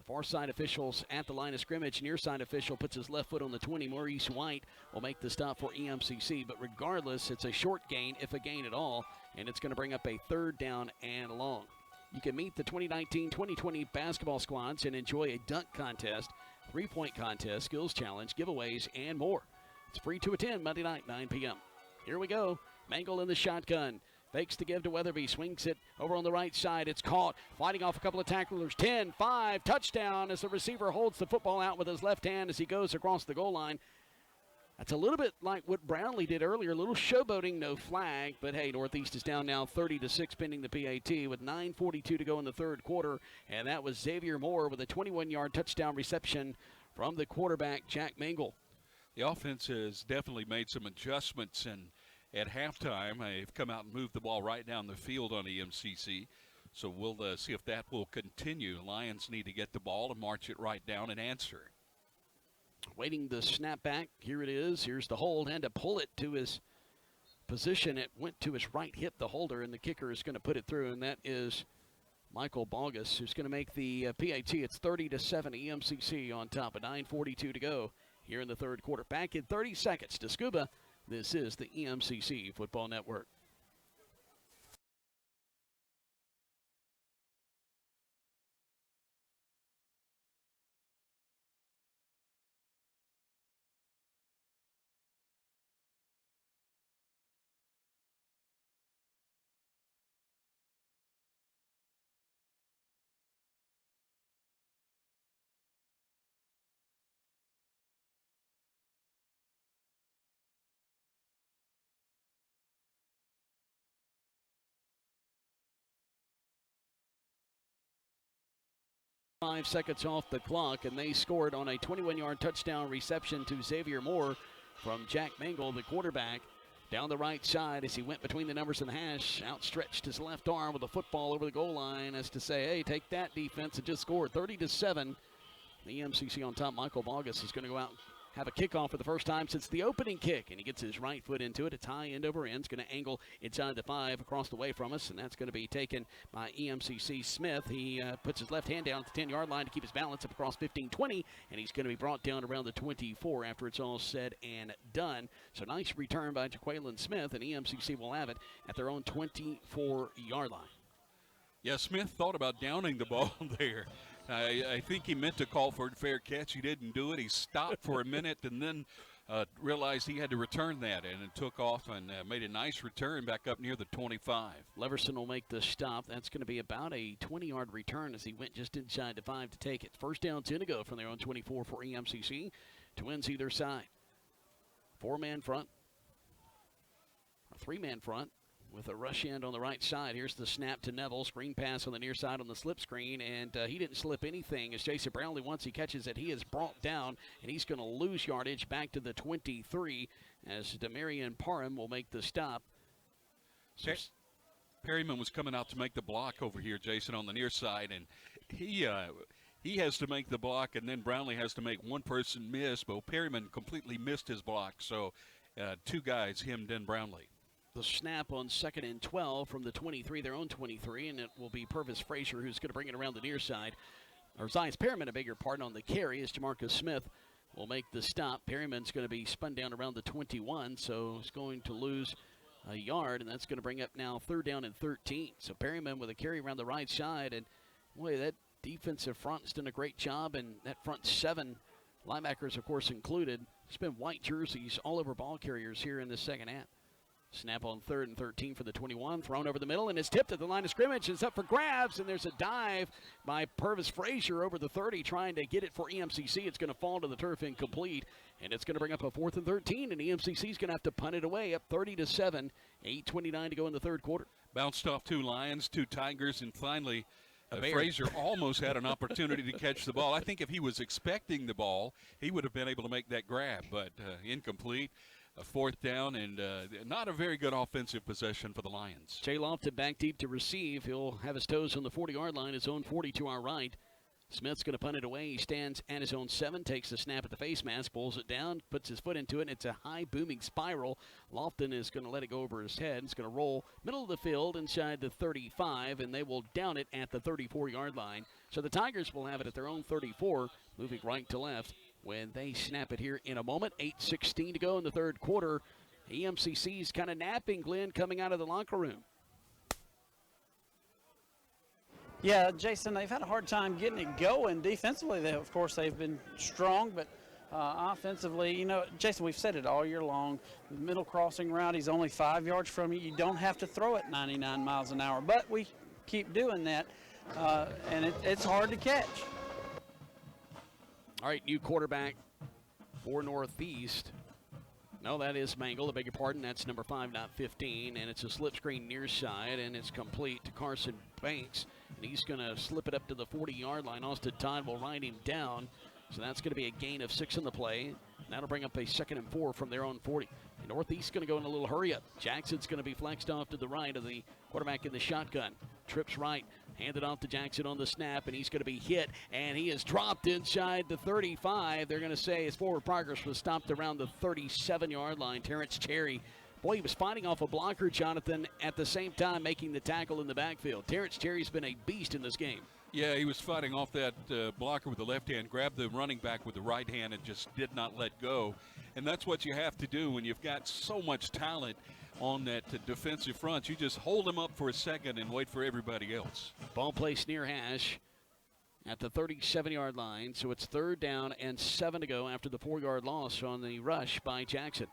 Far side officials at the line of scrimmage. Near side official puts his left foot on the 20. Maurice White will make the stop for EMCC. But regardless, it's a short gain, if a gain at all, and it's going to bring up a 3rd down and long. You can meet the 2019-2020 basketball squads and enjoy a dunk contest, 3-point contest, skills challenge, giveaways, and more. It's free to attend Monday night, 9 p.m. Here we go. Mangle in the shotgun. Fakes to give to Weatherby, swings it over on the right side. It's caught, fighting off a couple of tacklers. 10, 5, touchdown as the receiver holds the football out with his left hand as he goes across the goal line. That's a little bit like what Brownlee did earlier, a little showboating, no flag. But hey, Northeast is down now 30-6 pending the PAT with 9:42 to go in the third quarter. And that was Xavier Moore with a 21-yard touchdown reception from the quarterback, Jack Mangle. The offense has definitely made some adjustments, and at halftime, they've come out and moved the ball right down the field on EMCC. So we'll see if that will continue. Lions need to get the ball and march it right down and answer. Waiting the snap back. Here it is. Here's the hold, and to pull it to his position. It went to his right hip, the holder, and the kicker is going to put it through, and that is Michael Bogus, who's going to make the PAT. It's 30-7 EMCC on top of 9:42 to go here in the third quarter. Back in 30 seconds to Scuba. This is the EMCC Football Network. Five seconds off the clock, and they scored on a 21-yard touchdown reception to Xavier Moore from Jack Mangle, the quarterback, down the right side as he went between the numbers and the hash, outstretched his left arm with a football over the goal line as to say, hey, take that defense, and just scored 30-7. The EMCC on top. Michael Bogus is going to go out and have a kickoff for the first time since the opening kick, and he gets his right foot into it. It's high end over end. It's going to angle inside the 5 across the way from us, and that's going to be taken by EMCC Smith. He puts his left hand down at the 10-yard line to keep his balance up across 15-20, and he's going to be brought down around the 24 after it's all said and done. So nice return by Jaqueline Smith, and EMCC will have it at their own 24-yard line. Yeah, Smith thought about downing the ball there. I think he meant to call for a fair catch. He didn't do it. He stopped for a minute and then realized he had to return that, and it took off and made a nice return back up near the 25. Leverson will make the stop. That's going to be about a 20-yard return as he went just inside the 5 to take it. First down, 10 to go from their own 24 for EMCC. Twins either side. 4-man front. A 3-man front with a rush end on the right side. Here's the snap to Neville. Screen pass on the near side on the slip screen, and he didn't slip anything as Jason Brownlee, once he catches it, he is brought down, and he's going to lose yardage back to the 23 as Demarion Parham will make the stop. So Perryman was coming out to make the block over here, Jason, on the near side, and he has to make the block, and then Brownlee has to make one person miss, but Perryman completely missed his block, so two guys, him, then Brownlee. The snap on 2nd and 12 from the 23, their own 23, and it will be Purvis Frazier who's going to bring it around the near side. Or Zions Perryman, a bigger part on the carry as Jamarcus Smith will make the stop. Perryman's going to be spun down around the 21, so he's going to lose a yard, and that's going to bring up now 3rd down and 13. So Perryman with a carry around the right side, and boy, that defensive front has done a great job, and that front 7 Linebackers, of course, included. It's been white jerseys all over ball carriers here in the second half. Snap on 3rd and 13 for the 21. Thrown over the middle, and it's tipped at the line of scrimmage. It's up for grabs, and there's a dive by Purvis Frazier over the 30, trying to get it for EMCC. It's going to fall to the turf incomplete, and it's going to bring up a 4th and 13, and EMCC is going to have to punt it away, up 30-7. 8:29 to go in the third quarter. Bounced off 2 Lions, 2 Tigers, and finally Frazier almost had an opportunity to catch the ball. I think if he was expecting the ball, he would have been able to make that grab, but incomplete. A 4th down, and not a very good offensive possession for the Lions. Jay Lofton back deep to receive. He'll have his toes on the 40-yard line, his own 40 to our right. Smith's going to punt it away. He stands at his own 7, takes the snap at the face mask, pulls it down, puts his foot into it, and it's a high booming spiral. Lofton is going to let it go over his head. It's going to roll middle of the field inside the 35, and they will down it at the 34-yard line. So the Tigers will have it at their own 34, moving right to left when they snap it here in a moment. 8:16 to go in the third quarter. EMCC's kind of napping, Glenn, coming out of the locker room. Yeah, Jason, they've had a hard time getting it going. Defensively, of course, they've been strong, but offensively, you know, Jason, we've said it all year long. The middle crossing route, he's only 5 yards from you. You don't have to throw it 99 miles an hour, but we keep doing that, and it's hard to catch. All right, new quarterback for Northeast. No, that is Mangle. I beg your pardon. That's number 5, not 15. And it's a slip screen near side, and it's complete to Carson Banks. And he's going to slip it up to the 40-yard line. Austin Todd will ride him down. So that's going to be a gain of 6 in the play. And that'll bring up a 2nd and 4 from their own 40. And Northeast's going to go in a little hurry up. Jackson's going to be flexed off to the right of the quarterback in the shotgun. Trips right, handed off to Jackson on the snap, and he's going to be hit, and he is dropped inside the 35. They're going to say his forward progress was stopped around the 37-yard line. Terrence Cherry, boy, he was fighting off a blocker, Jonathan, at the same time making the tackle in the backfield. Terrence Cherry's been a beast in this game. Yeah, he was fighting off that blocker with the left hand, grabbed the running back with the right hand, and just did not let go. And that's what you have to do when you've got so much talent on that defensive front. You just hold him up for a second and wait for everybody else. Ball placed near hash at the 37-yard line. So it's 3rd down and 7 to go after the 4-yard loss on the rush by Jackson.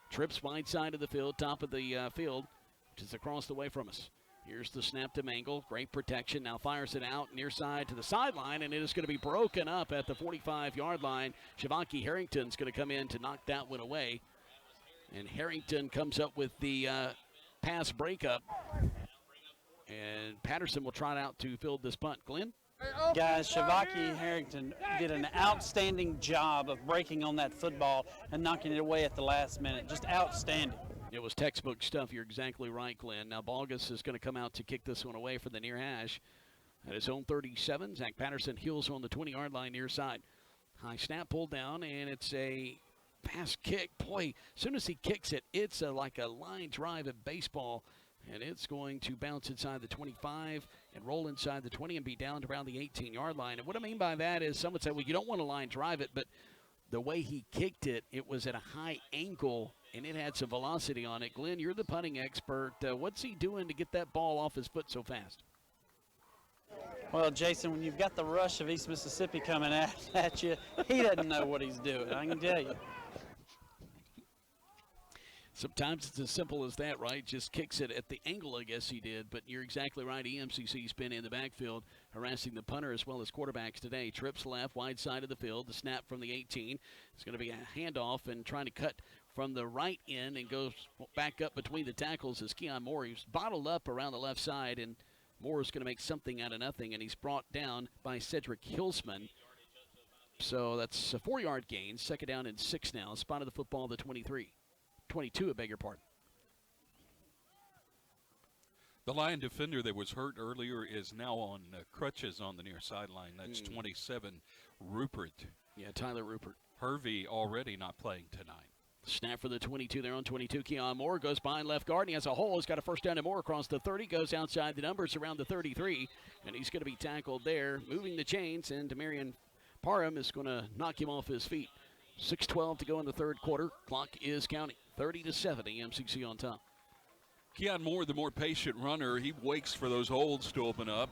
Trips wide side of the field, top of the field, which is across the way from us. Here's the snap to Mangle. Great protection. Now fires it out near side to the sideline, and it is going to be broken up at the 45-yard line. Shavonki Harrington's going to come in to knock that one away. And Harrington comes up with the pass breakup. And Patterson will trot out to field this punt. Glenn? Guys, Shavonki Harrington did an outstanding job of breaking on that football and knocking it away at the last minute. Just outstanding. It was textbook stuff. You're exactly right, Glenn. Now Balgas is going to come out to kick this one away for the near hash. At his own 37, Zach Patterson heels on the 20-yard line near side. High snap pulled down, and it's a pass kick. Boy, as soon as he kicks it, it's like a line drive in baseball, and it's going to bounce inside the 25 and roll inside the 20 and be down to around the 18-yard line. And what I mean by that is some would say, well, you don't want to line drive it, but the way he kicked it, it was at a high angle, and it had some velocity on it. Glenn, you're the punting expert. What's he doing to get that ball off his foot so fast? Well, Jason, when you've got the rush of East Mississippi coming at you, he doesn't know what he's doing, I can tell you. Sometimes it's as simple as that, right? Just kicks it at the angle, I guess he did. But you're exactly right. EMCC's been in the backfield harassing the punter as well as quarterbacks today. Trips left, wide side of the field. The snap from the 18. It's going to be a handoff and trying to cut from the right end and goes back up between the tackles as Keon Moore. He's bottled up around the left side, and Moore is going to make something out of nothing, and he's brought down by Cedric Hilsman. So that's a 4-yard gain. 2nd down and 6 now. Spot of the football, the 23. 22, I beg your pardon. The Lion defender that was hurt earlier is now on crutches on the near sideline. That's 27, Rupert. Yeah, Tyler Rupert. Hervey already not playing tonight. Snap for the 22. They're on 22. Keon Moore goes behind left guard, and he has a hole. He's got a 1st down and more across the 30. Goes outside the numbers around the 33, and he's going to be tackled there. Moving the chains, and Demarion Parham is going to knock him off his feet. 6:12 to go in the third quarter. Clock is counting. 30-7, EMCC on top. Keon Moore, the more patient runner, he waits for those holds to open up.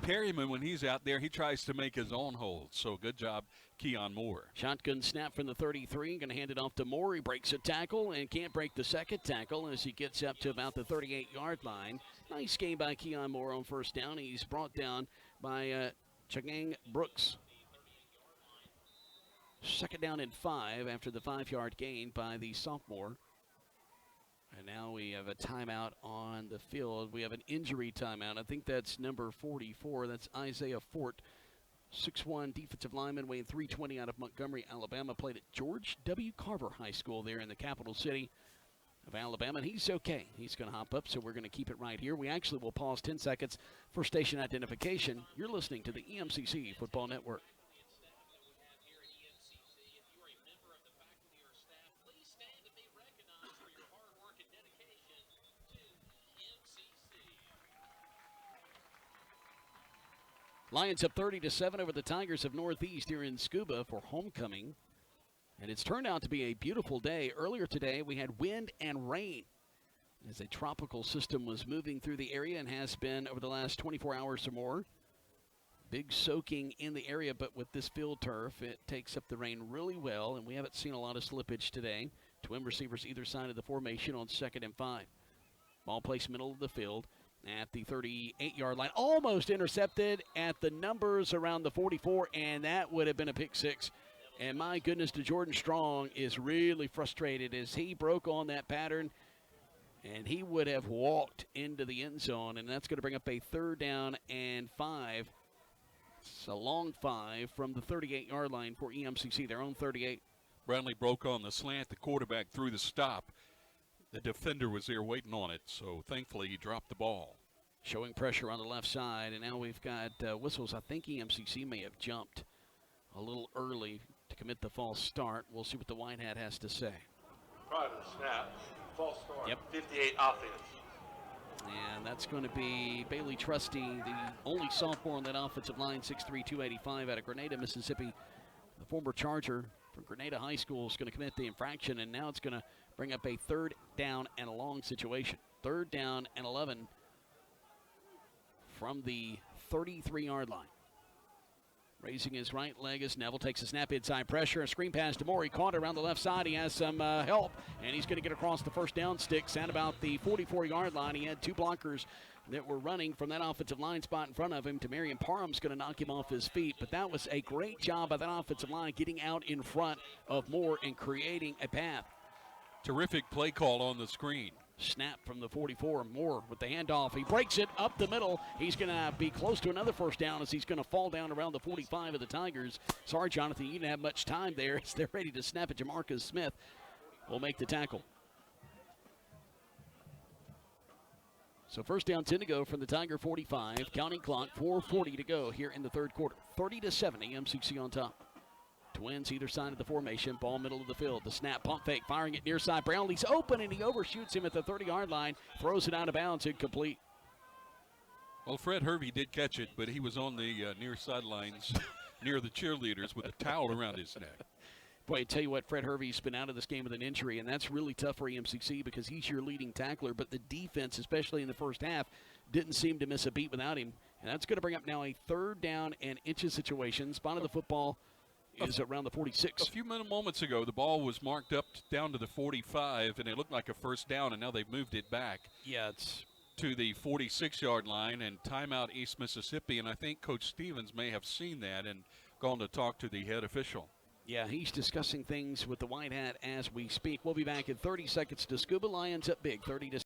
Perryman, when he's out there, he tries to make his own holds. So good job, Keon Moore. Shotgun snap from the 33. Going to hand it off to Moore. He breaks a tackle and can't break the second tackle as he gets up to about the 38-yard line. Nice game by Keon Moore on first down. He's brought down by Chagang Brooks. Second down and 5 after the 5-yard gain by the sophomore. And now we have a timeout on the field. We have an injury timeout. I think that's number 44. That's Isaiah Fort, 6'1", defensive lineman, weighing 320 out of Montgomery, Alabama. Played at George W. Carver High School there in the capital city of Alabama. And he's okay. He's going to hop up, so we're going to keep it right here. We actually will pause 10 seconds for station identification. You're listening to the EMCC Football Network. Lions up 30-7 over the Tigers of Northeast here in Scuba for homecoming. And it's turned out to be a beautiful day. Earlier today, we had wind and rain as a tropical system was moving through the area and has been over the last 24 hours or more. Big soaking in the area, but with this field turf, it takes up the rain really well, and we haven't seen a lot of slippage today. Twin receivers either side of the formation on 2nd and 5. Ball placed middle of the field at the 38-yard line. Almost intercepted at the numbers around the 44, and that would have been a pick 6. And my goodness, Jordan Strong is really frustrated as he broke on that pattern, and he would have walked into the end zone, and that's going to bring up a 3rd down and 5. It's a long 5 from the 38-yard line for EMCC, their own 38. Brownlee broke on the slant. The quarterback threw the stop. The defender was there waiting on it, so thankfully he dropped the ball. Showing pressure on the left side, and now we've got whistles. I think EMCC may have jumped a little early to commit the false start. We'll see what the White Hat has to say. Prior to the snap, false start. Yep. 58 offense. And that's going to be Bailey Trusty, the only sophomore on that offensive line, 6'3", 285 out of Grenada, Mississippi. The former Charger from Grenada High School is going to commit the infraction, and now it's going to bring up a 3rd down and a long situation. 3rd down and 11 from the 33-yard line. Raising his right leg as Neville takes a snap inside pressure. A screen pass to Moore. He caught it around the left side. He has some help, and he's going to get across the first down sticks at about the 44-yard line. He had 2 blockers that were running from that offensive line spot in front of him. Tamarian Parham's going to knock him off his feet, but that was a great job by that offensive line getting out in front of Moore and creating a path. Terrific play call on the screen. Snap from the 44. Moore with the handoff. He breaks it up the middle. He's going to be close to another 1st down as he's going to fall down around the 45 of the Tigers. Sorry, Jonathan, you didn't have much time there as they're ready to snap it. Jamarcus Smith will make the tackle. So 1st down, 10 to go from the Tiger 45. Counting clock, 4:40 to go here in the 3rd quarter. 30-7, EMCC on top. Twins either side of the formation, ball middle of the field. The snap, pump fake, firing it near side. Brownlee's open, and he overshoots him at the 30-yard line, throws it out of bounds, incomplete. Well, Fred Hervey did catch it, but he was on the near sidelines, near the cheerleaders with a towel around his neck. Boy, I tell you what, Fred Hervey's been out of this game with an injury, and that's really tough for EMCC because he's your leading tackler, but the defense, especially in the first half, didn't seem to miss a beat without him. And that's going to bring up now a 3rd down and inches situation. Spot of the football is around the 46. A few moments ago, the ball was marked up down to the 45, and it looked like a 1st down, and now they've moved it back. Yeah, it's to the 46-yard line and timeout East Mississippi, and I think Coach Stevens may have seen that and gone to talk to the head official. Yeah, he's discussing things with the White Hat as we speak. We'll be back in 30 seconds to Scuba. Lions up big, 30-7.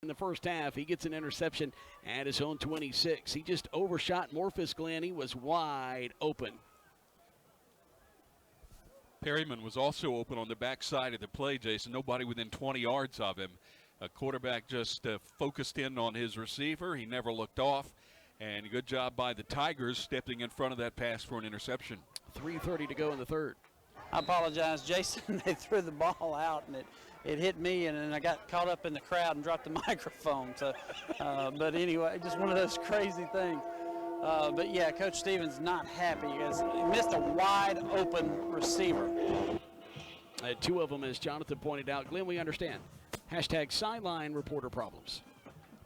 in the first half. He gets an interception at his own 26. He just overshot Morphus Glenn. He was wide open. Perryman was also open on the backside of the play, Jason. Nobody within 20 yards of him. A quarterback just focused in on his receiver. He never looked off. And good job by the Tigers stepping in front of that pass for an interception. 3:30 to go in the third. I apologize, Jason. They threw the ball out, and it hit me, and then I got caught up in the crowd and dropped the microphone. So, but anyway, just one of those crazy things. But yeah, Coach Stevens not happy because he missed a wide open receiver. Two of them, as Jonathan pointed out. Glenn, we understand. Hashtag sideline reporter problems.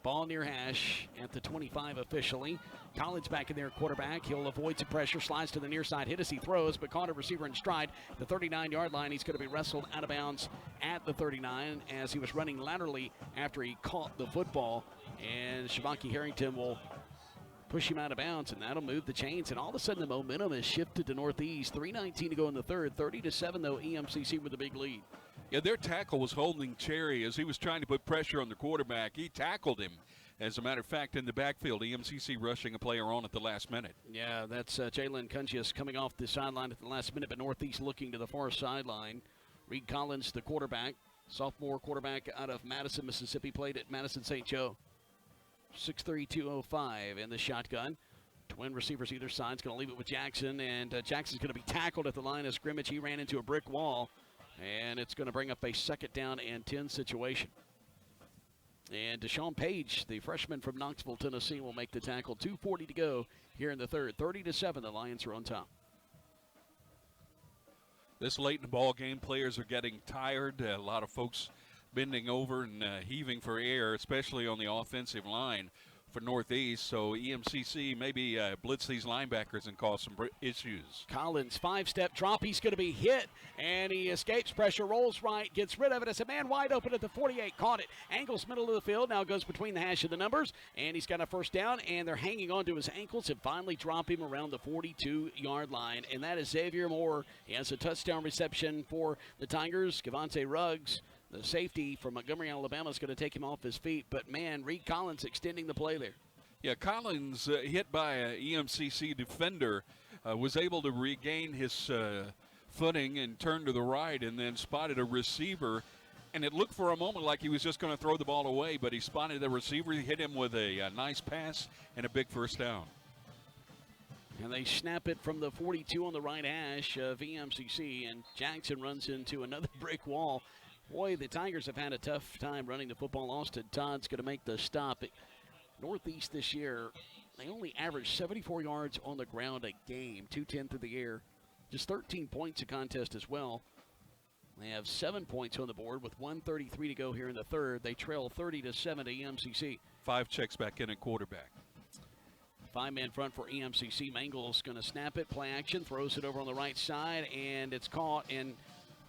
Ball near hash at the 25 officially. Collins back in there, quarterback. He'll avoid some pressure, slides to the near side, hit as he throws, but caught a receiver in stride. The 39-yard line, he's going to be wrestled out of bounds at the 39 as he was running laterally after he caught the football. And Shabaki Harrington will push him out of bounds, and that'll move the chains. And all of a sudden, the momentum has shifted to Northeast. 3:19 to go in the third. 30-7, though, EMCC with a big lead. Yeah, their tackle was holding Cherry as he was trying to put pressure on the quarterback. He tackled him. As a matter of fact, in the backfield, EMCC rushing a player on at the last minute. Yeah, that's Jalen Cungius coming off the sideline at the last minute, but Northeast looking to the far sideline. Reed Collins, the quarterback, sophomore quarterback out of Madison, Mississippi, played at Madison St. Joe. 6'3", 205 in the shotgun. Twin receivers either side. Is going to leave it with Jackson, and Jackson's going to be tackled at the line of scrimmage. He ran into a brick wall, and it's going to bring up a 2nd down and 10 situation. And Deshaun Page, the freshman from Knoxville, Tennessee, will make the tackle. 2:40 to go here in the third. 30-7, the Lions are on top. This late in the ball game, players are getting tired. A lot of folks bending over and heaving for air, especially on the offensive line for Northeast. So EMCC maybe blitz these linebackers and cause some issues. Collins, 5-step drop. He's going to be hit, and he escapes pressure, rolls right, gets rid of it. It's a man wide open at the 48. Caught it. Angles middle of the field. Now goes between the hash of the numbers, and he's got a 1st down, and they're hanging on to his ankles and finally drop him around the 42-yard line. And that is Xavier Moore. He has a touchdown reception for the Tigers. Cavante Ruggs, the safety from Montgomery, Alabama, is going to take him off his feet. But, man, Reed Collins extending the play there. Yeah, Collins, hit by an EMCC defender, was able to regain his footing and turn to the right and then spotted a receiver. And it looked for a moment like he was just going to throw the ball away, but he spotted the receiver. He hit him with a nice pass and a big 1st down. And they snap it from the 42 on the right hash of EMCC, and Jackson runs into another brick wall. Boy, the Tigers have had a tough time running the football. Austin Todd's going to make the stop. Northeast this year, they only average 74 yards on the ground a game, 210 through the air. Just 13 points a contest as well. They have 7 points on the board with 1:33 to go here in the third. They trail 30-7 to EMCC. 5 checks back in at quarterback. 5-man front for EMCC. Mangle's going to snap it, play action, throws it over on the right side, and it's caught, and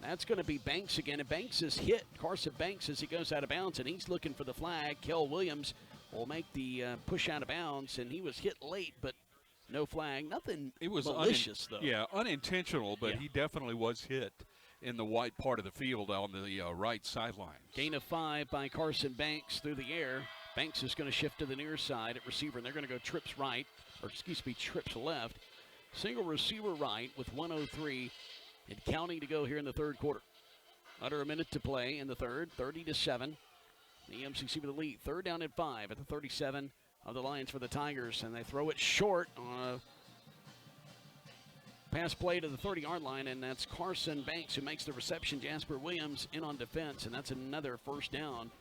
that's going to be Banks again. And Banks is hit, Carson Banks, as he goes out of bounds, and he's looking for the flag. Kel Williams will make the push out of bounds, and he was hit late, but no flag. Nothing it was malicious, though. Yeah, unintentional, but he definitely was hit in the white part of the field on the right sideline. Gain of 5 by Carson Banks through the air. Banks is going to shift to the near side at receiver, and they're going to go trips right, or excuse me, trips left. Single receiver right with 1:03 and counting to go here in the third quarter. Under a minute to play in the third, 30-7. The EMCC with the lead. 3rd down and 5 at the 37 of the Lions for the Tigers, and they throw it short on a pass play to the 30-yard line, and that's Carson Banks who makes the reception. Jasper Williams in on defense, and that's another 1st down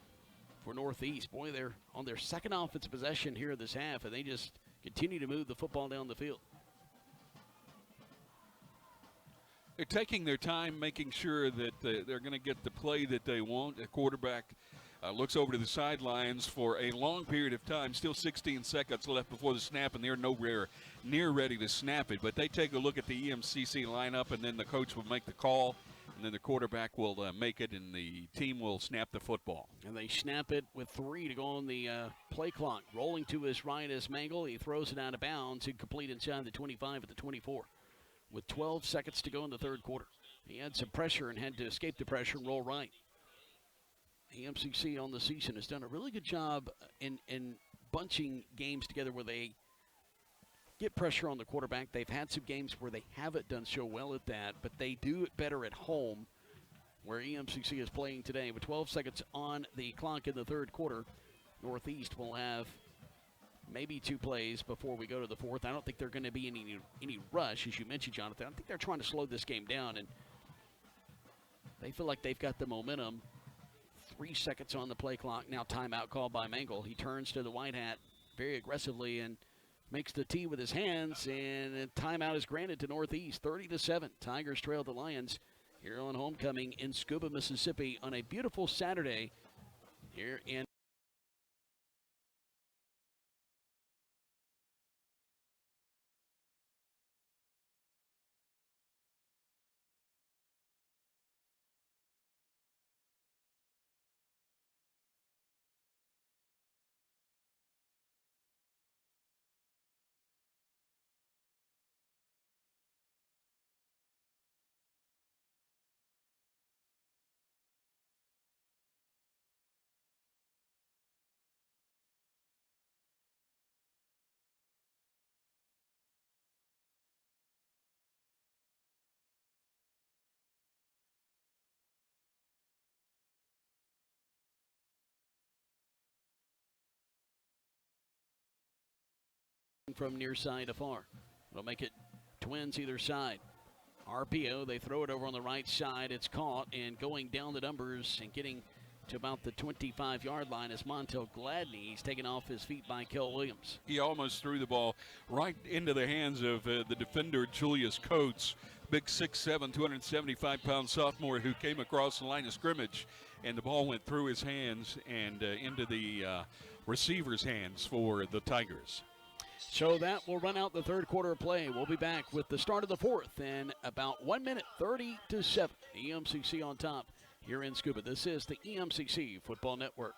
for Northeast. Boy, they're on their 2nd offensive possession here this half, and they just continue to move the football down the field. They're taking their time, making sure that they're going to get the play that they want. The quarterback looks over to the sidelines for a long period of time. Still 16 seconds left before the snap, and they're nowhere near ready to snap it. But they take a look at the EMCC lineup, and then the coach will make the call, and then the quarterback will make it, and the team will snap the football. And they snap it with 3 to go on the play clock. Rolling to his right is Mangle. He throws it out of bounds. Incomplete inside the 25 at the 24. With 12 seconds to go in the third quarter. He had some pressure and had to escape the pressure and roll right. EMCC on the season has done a really good job in bunching games together where they get pressure on the quarterback. They've had some games where they haven't done so well at that, but they do it better at home, where EMCC is playing today. With 12 seconds on the clock in the third quarter, Northeast will have maybe 2 plays before we go to the fourth. I don't think they're going to be any rush, as you mentioned, Jonathan. I think they're trying to slow this game down, and they feel like they've got the momentum. 3 seconds on the play clock. Now timeout called by Mangle. He turns to the white hat very aggressively and makes the tee with his hands, and a timeout is granted to Northeast. 30-7. Tigers trail the Lions here on homecoming in Scuba, Mississippi on a beautiful Saturday here in from near side to far. It'll make it Twins either side. RPO, they throw it over on the right side. It's caught, and going down the numbers and getting to about the 25-yard line is Montel Gladney. He's taken off his feet by Kel Williams. He almost threw the ball right into the hands of the defender, Julius Coates, big 6'7", 275-pound sophomore who came across the line of scrimmage, and the ball went through his hands and into the receiver's hands for the Tigers. So that will run out the third quarter of play. We'll be back with the start of the fourth in about 1 minute, 30-7. EMCC on top here in Scuba. This is the EMCC Football Network.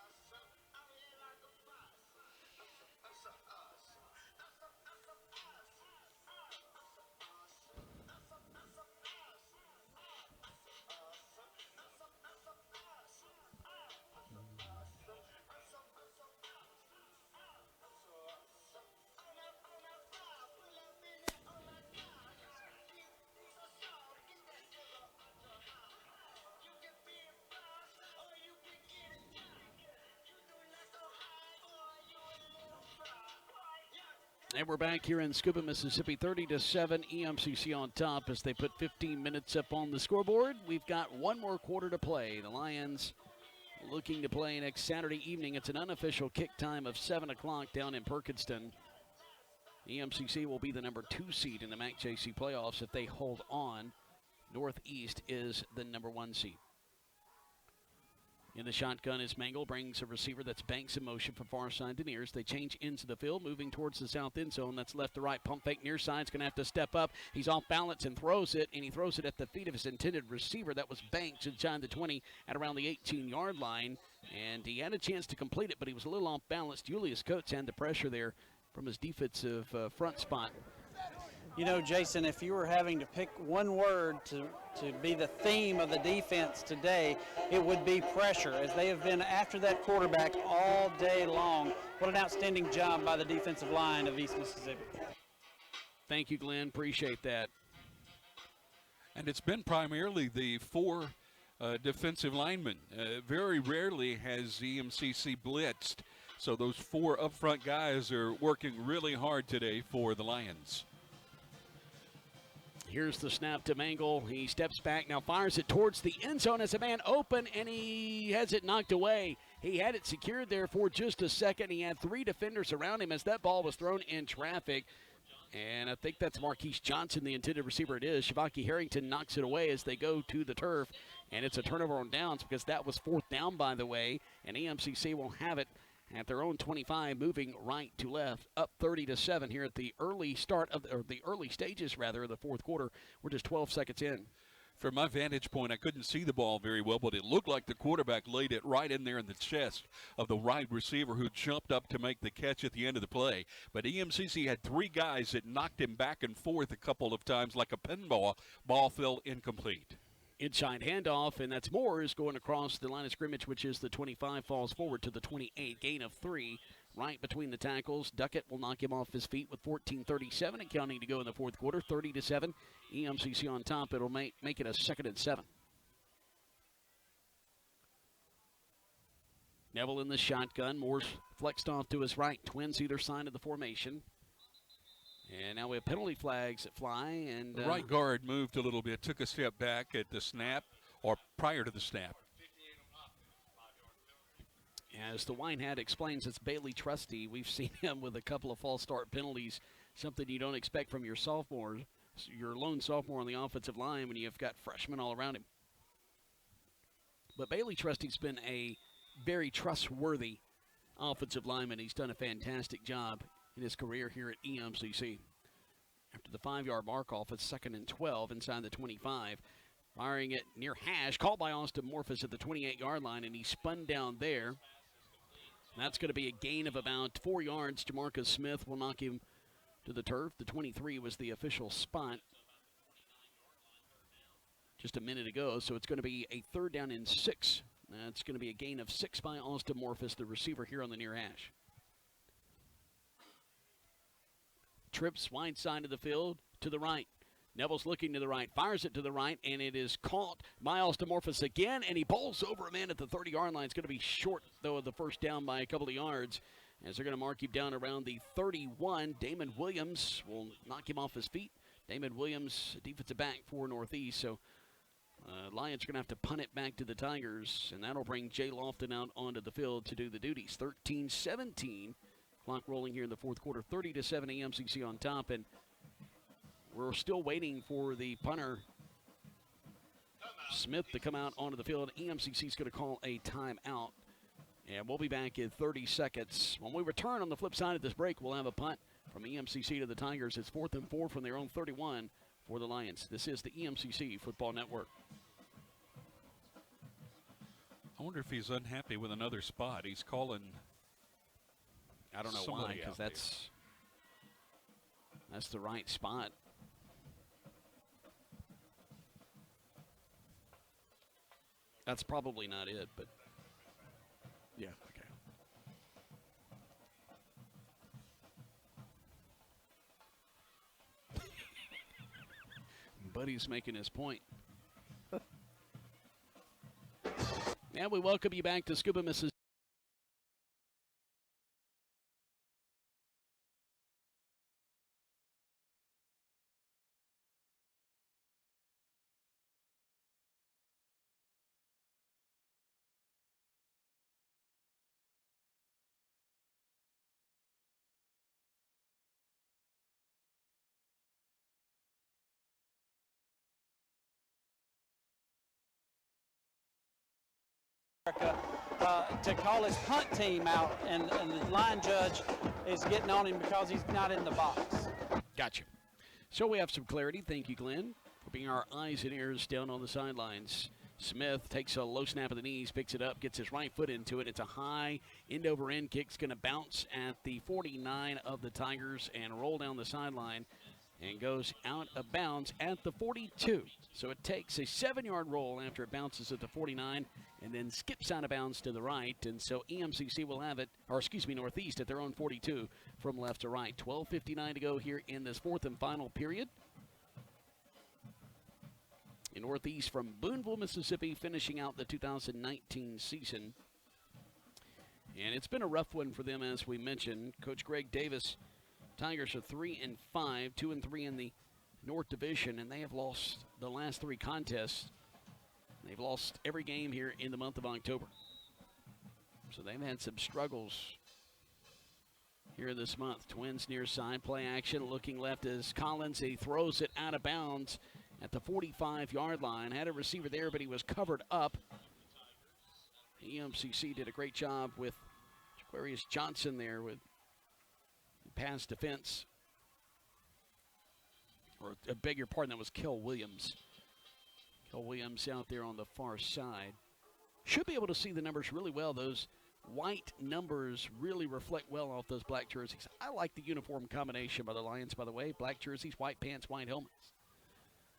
And we're back here in Scuba, Mississippi, 30-7, EMCC on top as they put 15 minutes up on the scoreboard. We've got one more quarter to play. The Lions looking to play next Saturday evening. It's an unofficial kick time of 7 o'clock down in Perkinston. EMCC will be the number 2 seed in the MACJC playoffs if they hold on. Northeast is the number 1 seed. In the shotgun is Mangle, brings a receiver that's Banks in motion from far side to nears. They change into the field, moving towards the south end zone. That's left to right. Pump fake near side's going to have to step up. He's off balance and throws it, and he throws it at the feet of his intended receiver. That was Banks inside the 20 at around the 18-yard line. And he had a chance to complete it, but he was a little off balance. Julius Coates had the pressure there from his defensive front spot. You know, Jason, if you were having to pick one word to be the theme of the defense today, it would be pressure, as they have been after that quarterback all day long. What an outstanding job by the defensive line of East Mississippi. Thank you, Glenn. Appreciate that. And it's been primarily the 4 defensive linemen. Very rarely has EMCC blitzed, so those 4 up front guys are working really hard today for the Lions. Here's the snap to Mangle. He steps back, now fires it towards the end zone as a man open, and he has it knocked away. He had it secured there for just a second. He had 3 defenders around him as that ball was thrown in traffic. And I think that's Marquise Johnson, the intended receiver. It is. Shavaki Harrington knocks it away as they go to the turf. And it's a turnover on downs because that was 4th down, by the way. And EMCC will have it at their own 25, moving right to left, up 30-7 here at the early start of the early stages rather of the fourth quarter. We're just 12 seconds in. From my vantage point, I couldn't see the ball very well, but it looked like the quarterback laid it right in there in the chest of the wide receiver who jumped up to make the catch at the end of the play. But EMCC had 3 guys that knocked him back and forth a couple of times like a pinball. Ball fell incomplete. Inside handoff, and that's Moores going across the line of scrimmage, which is the 25, falls forward to the 28. Gain of 3 right between the tackles. Duckett will knock him off his feet with 14:37 and counting to go in the fourth quarter. 30-7. EMCC on top. It'll make it a 2nd and 7. Neville in the shotgun. Moore's flexed off to his right. Twins either side of the formation. And now we have penalty flags that fly. And the right guard moved a little bit, took a step back at the snap or prior to the snap. As the Wine Hat explains, it's Bailey Trusty. We've seen him with a couple of false start penalties, something you don't expect from your sophomore, your lone sophomore on the offensive line when you've got freshmen all around him. But Bailey Trusty's been a very trustworthy offensive lineman. He's done a fantastic job in his career here at EMCC. After the 5-yard mark off, it's 2nd and 12 inside the 25. Firing it near hash, called by Austin Morphus at the 28-yard line, and he spun down there. That's going to be a gain of about 4 yards. Jamarcus Smith will knock him to the turf. The 23 was the official spot just a minute ago, so it's going to be a 3rd down and 6. That's going to be a gain of 6 by Austin Morphus, the receiver here on the near hash. Trips wide side of the field to the right. Neville's looking to the right, fires it to the right, and it is caught by Austin Morphus again, and he bowls over a man at the 30-yard line. It's going to be short, though, of the first down by a couple of yards, as they're going to mark him down around the 31. Damon Williams will knock him off his feet. Damon Williams, defensive back for Northeast, so Lions are going to have to punt it back to the Tigers, and that'll bring Jay Lofton out onto the field to do the duties. 13-17. Clock rolling here in the fourth quarter, 30-7 EMCC on top, and we're still waiting for the punter, Smith, to come out onto the field. EMCC is going to call a timeout, and we'll be back in 30 seconds. When we return on the flip side of this break, we'll have a punt from EMCC to the Tigers. It's 4th and 4 from their own 31 for the Lions. This is the EMCC Football Network. I wonder if he's unhappy with another spot. He's calling. I don't know why, because that's the right spot. That's probably not it, but yeah, okay. Buddy's making his point. And we welcome you back to Scuba, Mississippi. To call his punt team out, and the line judge is getting on him because he's not in the box. Gotcha. So we have some clarity. Thank you, Glenn, for being our eyes and ears down on the sidelines. Smith takes a low snap of the knees, picks it up, gets his right foot into it. It's a high end-over-end kick. It's going to bounce at the 49 of the Tigers and roll down the sideline and goes out of bounds at the 42. So it takes a 7-yard roll after it bounces at the 49 and then skips out of bounds to the right. And so EMCC will have it, or excuse me, Northeast at their own 42 from left to right. 12:59 to go here in this 4th and final period. In Northeast from Boonville, Mississippi, finishing out the 2019 season. And it's been a rough one for them, as we mentioned. Coach Greg Davis, Tigers are 3-5, 2-3 in the North Division, and they have lost the last 3 contests. They've lost every game here in the month of October. So they've had some struggles here this month. Twins near side, play action, looking left as Collins. He throws it out of bounds at the 45-yard line. Had a receiver there, but he was covered up. EMCC did a great job with Aquarius Johnson there with pass defense. Or I beg your pardon, that was Kel Williams. Kel Williams out there on the far side. Should be able to see the numbers really well. Those white numbers really reflect well off those black jerseys. I like the uniform combination by the Lions, by the way. Black jerseys, white pants, white helmets.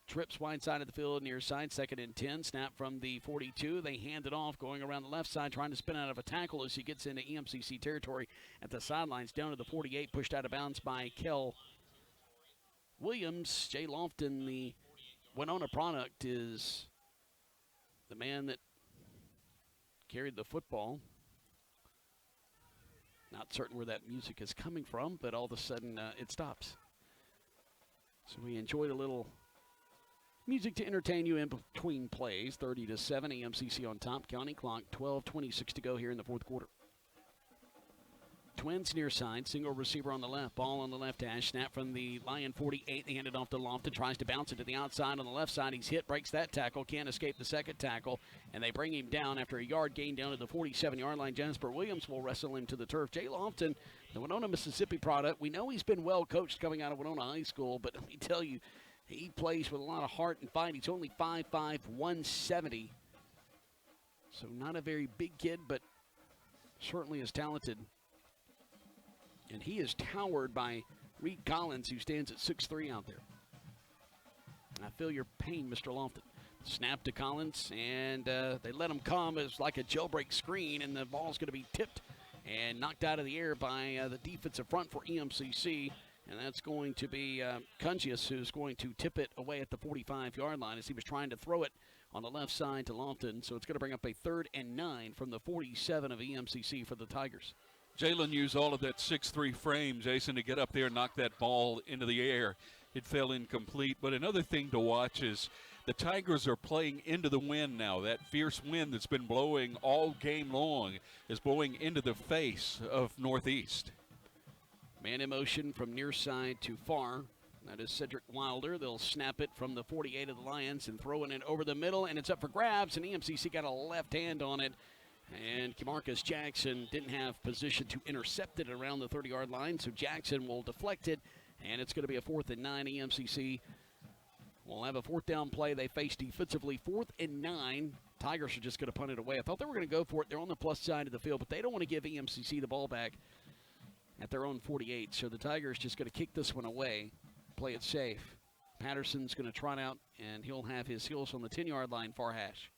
trips wide side of the field, near side, 2nd and 10. Snap from the 42. They hand it off, going around the left side, trying to spin out of a tackle as he gets into EMCC territory at the sidelines, down to the 48, pushed out of bounds by Kel Williams. Jay Lofton, the Winona product, is the man that carried the football. Not certain where that music is coming from, but all of a sudden it stops. So we enjoyed a little music to entertain you in between plays. 30-7, EMCC on top. County clock, 12:26 to go here in the fourth quarter. Twins near side, single receiver on the left, ball on the left hash. Snap from the Lion 48. They hand it off to Lofton, tries to bounce it to the outside on the left side. He's hit, breaks that tackle, can't escape the second tackle, and they bring him down after a yard gain down to the 47-yard line. Jasper Williams will wrestle him to the turf. Jay Lofton, the Winona, Mississippi product, we know he's been well coached coming out of Winona High School, but let me tell you, he plays with a lot of heart and fight. He's only 5'5", 170, so not a very big kid, but certainly is talented. And he is towered by Reed Collins, who stands at 6'3" out there. I feel your pain, Mr. Lofton. Snap to Collins, and they let him come. It's like a jailbreak screen, and the ball's going to be tipped and knocked out of the air by the defensive front for EMCC. And that's going to be Cungius, who's going to tip it away at the 45-yard line as he was trying to throw it on the left side to Lofton. So it's going to bring up a 3rd and 9 from the 47 of EMCC for the Tigers. Jalen used all of that 6'3" frame, Jason, to get up there and knock that ball into the air. It fell incomplete. But another thing to watch is the Tigers are playing into the wind now. That fierce wind that's been blowing all game long is blowing into the face of Northeast. Man in motion from near side to far. That is Cedric Wilder. They'll snap it from the 48 of the Lions and throwing it over the middle, and it's up for grabs, and EMCC got a left hand on it. And Marcus Jackson didn't have position to intercept it around the 30-yard line, so Jackson will deflect it, and it's going to be a 4th and 9. EMCC will have a 4th down play. They face defensively, 4th and 9. Tigers are just going to punt it away. I thought they were going to go for it. They're on the plus side of the field, but they don't want to give EMCC the ball back at their own 48, so the Tigers just going to kick this one away, play it safe. Patterson's going to trot out, and he'll have his heels on the 10-yard line, far hash.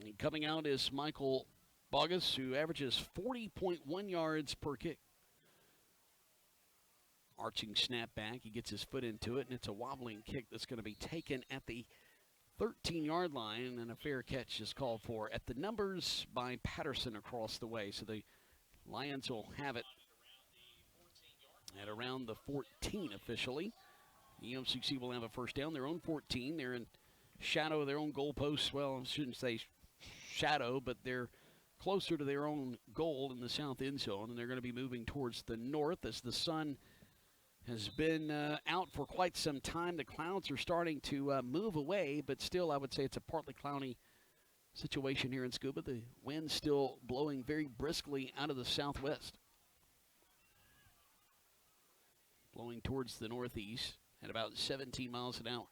And coming out is Michael Bogus, who averages 40.1 yards per kick. Arching snap back. He gets his foot into it, and it's a wobbling kick that's going to be taken at the 13-yard line, and a fair catch is called for at the numbers by Patterson across the way. So the Lions will have it at around the 14 officially. EMCC will have a first down, their own 14. They're in shadow of their own goalposts. Well, I shouldn't say shadow, but they're closer to their own goal in the south end zone, and they're going to be moving towards the north as the sun has been out for quite some time. The clouds are starting to move away, but still I would say it's a partly cloudy situation here in Scuba. The wind's still blowing very briskly out of the southwest, blowing towards the northeast at about 17 miles an hour.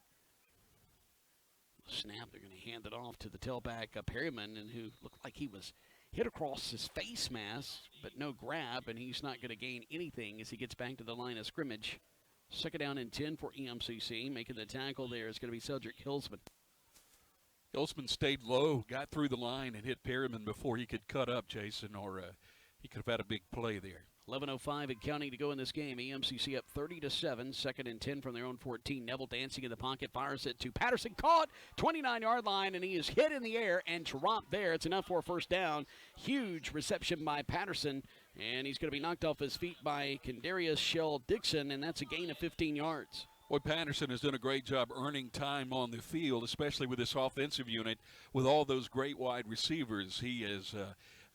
Snap, they're going to hand it off to the tailback, Perryman, and who looked like he was hit across his face mask, but no grab, and he's not going to gain anything as he gets back to the line of scrimmage. 2nd down and 10 for EMCC. Making the tackle there is going to be Cedric Hilsman. Hilsman stayed low, got through the line, and hit Perryman before he could cut up, Jason, or he could have had a big play there. 11:05 and counting to go in this game. EMCC up 30-7. 2nd and 10 from their own 14. Neville dancing in the pocket, fires it to Patterson. Caught, 29-yard line, and he is hit in the air and dropped there. It's enough for a first down. Huge reception by Patterson, and he's going to be knocked off his feet by Kendarius Shell Dixon, and that's a gain of 15 yards. Boy, Patterson has done a great job earning time on the field, especially with this offensive unit, with all those great wide receivers. He is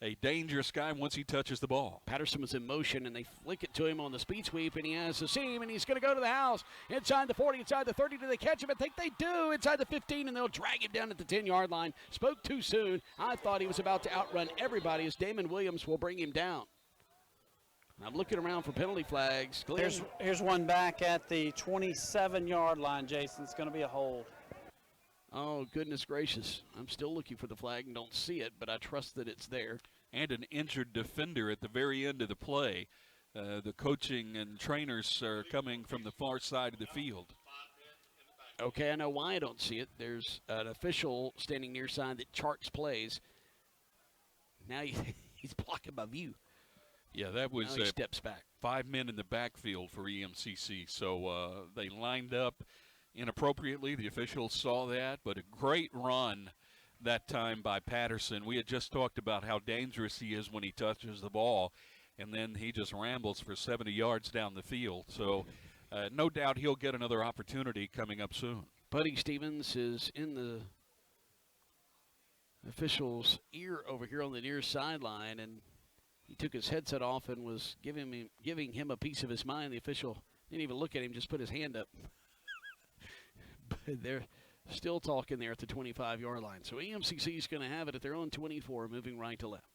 a dangerous guy once he touches the ball. Patterson was in motion, and they flick it to him on the speed sweep, and he has the seam, and he's going to go to the house. Inside the 40, inside the 30. Do they catch him? I think they do. Inside the 15, and they'll drag him down at the 10-yard line. Spoke too soon. I thought he was about to outrun everybody as Damon Williams will bring him down. I'm looking around for penalty flags. Here's one back at the 27-yard line, Jason. It's going to be a hold. Oh, goodness gracious. I'm still looking for the flag and don't see it, but I trust that it's there. And an injured defender at the very end of the play. The coaching and trainers are coming from the far side of the field. Okay, I know why I don't see it. There's an official standing near side that charts plays. Now he's blocking my view. Yeah, that was Now he steps back. 5 men in the backfield for EMCC. So they lined up inappropriately. The officials saw that, but a great run that time by Patterson. We had just talked about how dangerous he is when he touches the ball, and then he just rambles for 70 yards down the field. So no doubt he'll get another opportunity coming up soon. Buddy Stevens is in the official's ear over here on the near sideline, and he took his headset off and was giving him a piece of his mind. The official didn't even look at him, just put his hand up. But they're still talking there at the 25-yard line. So EMCC is going to have it at their own 24, moving right to left.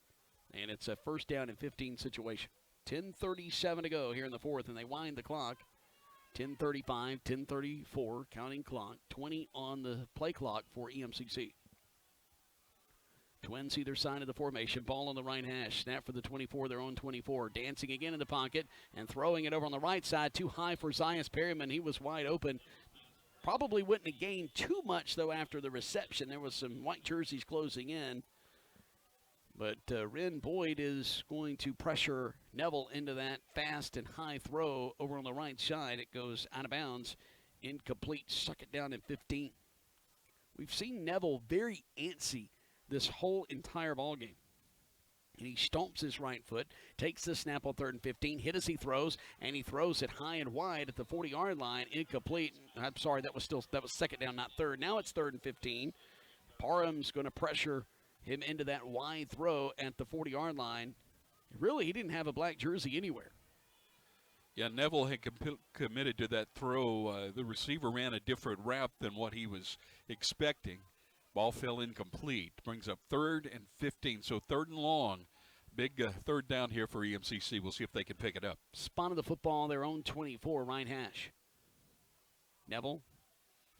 And it's a first down and 15 situation. 10:37 to go here in the fourth, and they wind the clock. 10:35, 10:34, counting clock. 20 on the play clock for EMCC. Twins either side of the formation. Ball on the right hash. Snap for the 24, their own 24. Dancing again in the pocket and throwing it over on the right side. Too high for Zias Perryman. He was wide open. Probably wouldn't have gained too much, though, after the reception. There was some white jerseys closing in. But Ren Boyd is going to pressure Neville into that fast and high throw over on the right side. It goes out of bounds. Incomplete. Suck it down in 15. We've seen Neville very antsy this whole entire ball game. And he stomps his right foot, takes the snap on 3rd and 15, hit as he throws, and he throws it high and wide at the 40-yard line, incomplete. I'm sorry, that was second down, not third. Now it's 3rd and 15. Parham's going to pressure him into that wide throw at the 40-yard line. Really, he didn't have a black jersey anywhere. Yeah, Neville had committed to that throw. The receiver ran a different route than what he was expecting. Ball fell incomplete. Brings up 3rd and 15, so 3rd and long. Big third down here for EMCC. We'll see if they can pick it up. Spotted the football on their own 24, right hash. Neville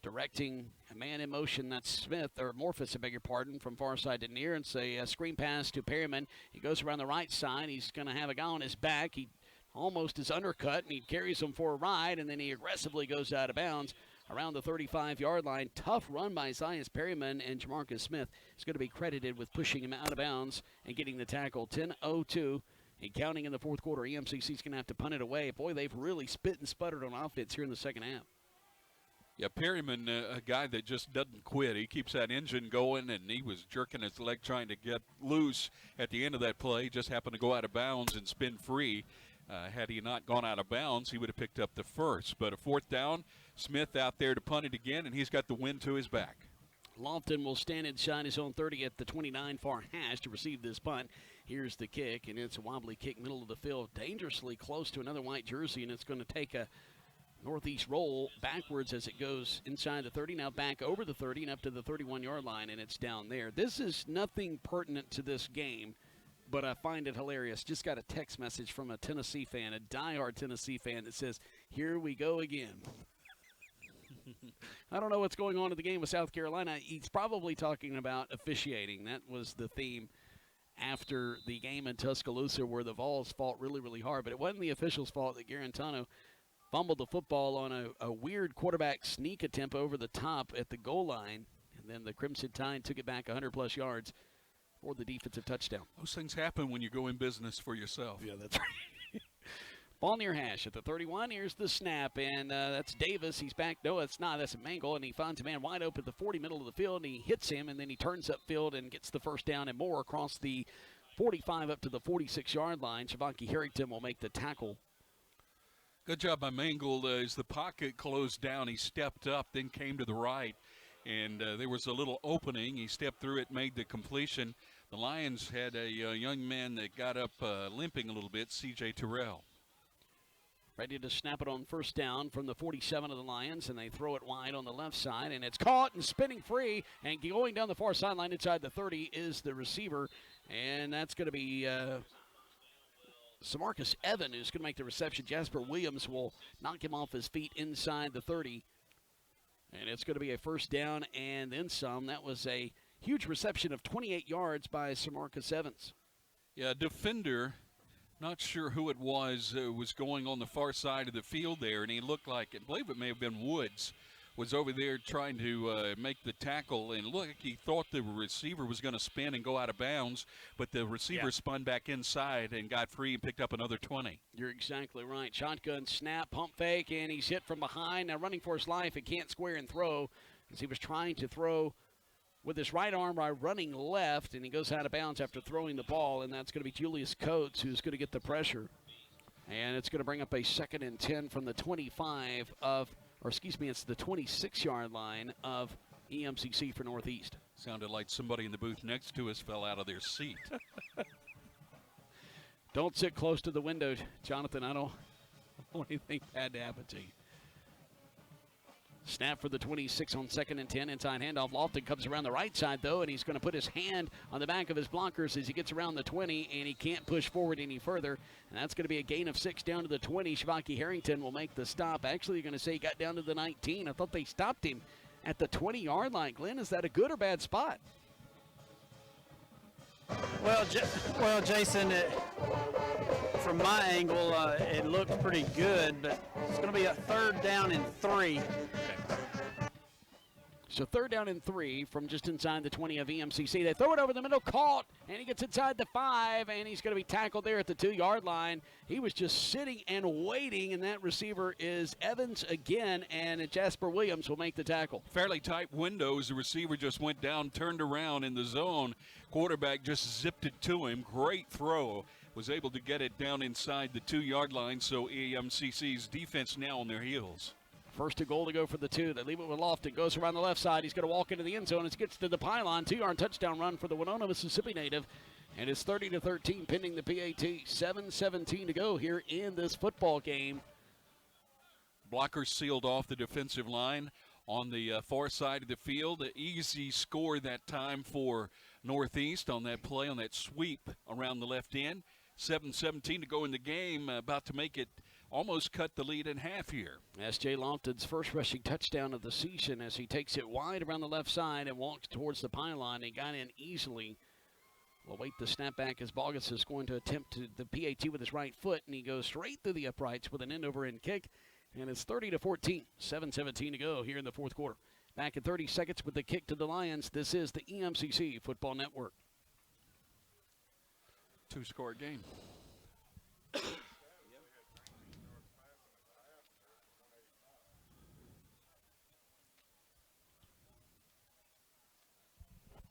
directing a man in motion. That's Smith, or Morphus, I beg your pardon, from far side to near. And say a screen pass to Perryman. He goes around the right side. He's going to have a guy on his back. He almost is undercut, and he carries him for a ride, and then he aggressively goes out of bounds around the 35-yard line. Tough run by Zias Perryman, and Jamarcus Smith is going to be credited with pushing him out of bounds and getting the tackle. 10:02 and counting in the fourth quarter. EMCC is going to have to punt it away. Boy, they've really spit and sputtered on offense here in the second half. Yeah, Perryman, a guy that just doesn't quit. He keeps that engine going, and he was jerking his leg trying to get loose at the end of that play. Just happened to go out of bounds and spin free. Had he not gone out of bounds, he would have picked up the first. But a fourth down, Smith out there to punt it again, and he's got the wind to his back. Lofton will stand inside his own 30 at the 29 far hash to receive this punt. Here's the kick, and it's a wobbly kick middle of the field, dangerously close to another white jersey, and it's going to take a northeast roll backwards as it goes inside the 30, now back over the 30 and up to the 31-yard line, and it's down there. This is nothing pertinent to this game, but I find it hilarious. Just got a text message from a Tennessee fan, a diehard Tennessee fan, that says, "Here we go again." I don't know what's going on in the game with South Carolina. He's probably talking about officiating. That was the theme after the game in Tuscaloosa, where the Vols fought really, really hard. But it wasn't the officials' fault that Garantano fumbled the football on a weird quarterback sneak attempt over the top at the goal line. And then the Crimson Tide took it back 100-plus yards for the defensive touchdown. Those things happen when you go in business for yourself. Yeah, that's right. Ball near hash at the 31. Here's the snap, and that's Davis. He's back. No, it's not. That's a Mangle, and he finds a man wide open at the 40, middle of the field, and he hits him, and then he turns upfield and gets the first down and more across the 45 up to the 46-yard line. Shavonki Harrington will make the tackle. Good job by Mangle. As the pocket closed down, he stepped up, then came to the right, and there was a little opening. He stepped through it, made the completion. The Lions had a young man that got up limping a little bit, C.J. Terrell. Ready to snap it on first down from the 47 of the Lions, and they throw it wide on the left side, and it's caught and spinning free, and going down the far sideline inside the 30 is the receiver, and that's going to be Samarcus Evan, who's going to make the reception. Jasper Williams will knock him off his feet inside the 30, and it's going to be a first down and then some. That was a huge reception of 28 yards by Samarcus Evans. Yeah, defender. Not sure who it was going on the far side of the field there, and he looked like, I believe it may have been Woods was over there trying to make the tackle, and look, he thought the receiver was going to spin and go out of bounds, but the receiver spun back inside and got free and picked up another 20. You're exactly right. Shotgun snap, pump fake, and he's hit from behind. Now running for his life, and can't square and throw as he was trying to throw with his right arm by running left, and he goes out of bounds after throwing the ball, and that's going to be Julius Coates who's going to get the pressure. And it's going to bring up a 2nd and 10 from the 25 of, or excuse me, it's the 26-yard line of EMCC for Northeast. Sounded like somebody in the booth next to us fell out of their seat. Don't sit close to the window, Jonathan. I don't want anything bad to happen to you. Snap for the 26 on 2nd and 10. Inside handoff. Lofton comes around the right side, though, and he's going to put his hand on the back of his blockers as he gets around the 20, and he can't push forward any further. And that's going to be a gain of 6 down to the 20. Shavaki Harrington will make the stop. Actually, you're going to say he got down to the 19. I thought they stopped him at the 20-yard line. Glenn, is that a good or bad spot? Well, Jason, from my angle, it looked pretty good, but it's going to be a 3rd down and 3. So 3rd down and 3 from just inside the 20 of EMCC. They throw it over the middle, caught, and he gets inside the 5, and he's going to be tackled there at the 2-yard line. He was just sitting and waiting, and that receiver is Evans again, and Jasper Williams will make the tackle. Fairly tight windows. The receiver just went down, turned around in the zone. Quarterback just zipped it to him. Great throw. Was able to get it down inside the 2-yard line, so EMCC's defense now on their heels. 1st and goal to go for the 2. They leave it with Lofton. Goes around the left side. He's going to walk into the end zone as he gets to the pylon. 2-yard touchdown run for the Winona, Mississippi native. And it's 30-13 pending the PAT. 7:17 to go here in this football game. Blockers sealed off the defensive line on the far side of the field. An easy score that time for Northeast on that play, on that sweep around the left end. 7:17 to go in the game. About to make it almost cut the lead in half here. S.J. Lofton's first rushing touchdown of the season as he takes it wide around the left side and walks towards the pylon. He got in easily. We'll wait the snap back as Bogus is going to attempt the PAT with his right foot, and he goes straight through the uprights with an end-over-end kick, and it's 30-14. 7:17 to go here in the 4th quarter. Back in 30 seconds with the kick to the Lions. This is the EMCC Football Network. 2-score game.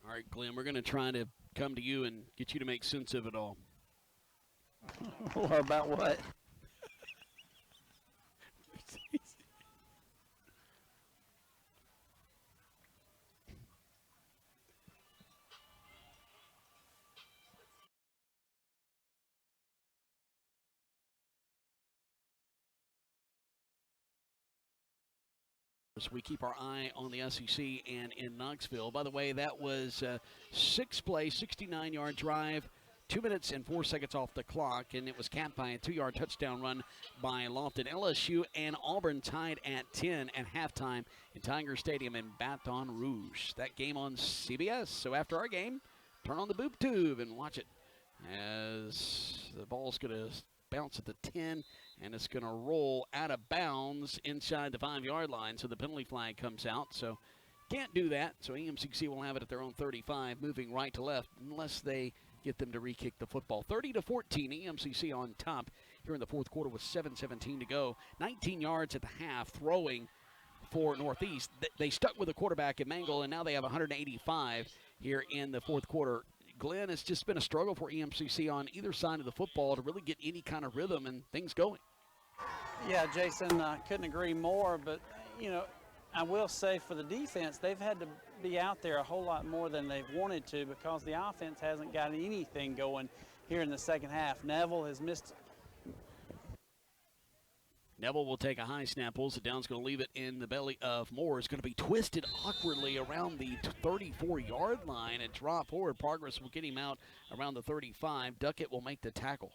All right, Glenn, we're going to try to come to you and get you to make sense of it all. About what? We keep our eye on the SEC and in Knoxville. By the way, that was a 6-play, 69-yard drive, 2 minutes and 4 seconds off the clock, and it was capped by a 2-yard touchdown run by Lofton. LSU and Auburn tied at 10 at halftime in Tiger Stadium in Baton Rouge. That game on CBS. So after our game, turn on the boob tube and watch it as the ball's going to bounce at the 10, and it's going to roll out of bounds inside the 5-yard line, so the penalty flag comes out. So can't do that, so EMCC will have it at their own 35, moving right to left, unless they get them to re-kick the football. 30-14, EMCC on top here in the 4th quarter with 7:17 to go. 19 yards at the half, throwing for Northeast. They stuck with the quarterback in Mangle, and now they have 185 here in the 4th quarter. Glenn, it's just been a struggle for EMCC on either side of the football to really get any kind of rhythm and things going. Yeah, Jason, I couldn't agree more, but, you know, I will say for the defense, they've had to be out there a whole lot more than they've wanted to because the offense hasn't got anything going here in the second half. Neville has missed. Neville will take a high snap, pulls it down, is going to leave it in the belly of Moore. It's going to be twisted awkwardly around the 34-yard line and drop forward. Progress will get him out around the 35. Duckett will make the tackle.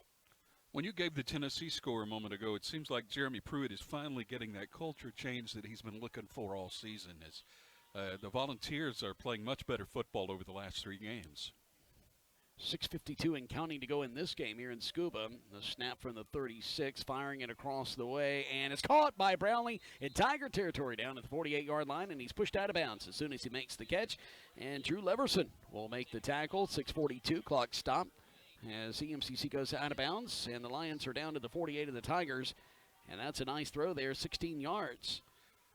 When you gave the Tennessee score a moment ago, it seems like Jeremy Pruitt is finally getting that culture change that he's been looking for all season. As the Volunteers are playing much better football over the last 3 games. 6:52 and counting to go in this game here in Scuba. The snap from the 36, firing it across the way, and it's caught by Brownlee in Tiger territory down at the 48-yard line, and he's pushed out of bounds as soon as he makes the catch. And Drew Leverson will make the tackle. 6:42 clock stop as EMCC goes out of bounds, and the Lions are down to the 48 of the Tigers, and that's a nice throw there, 16 yards.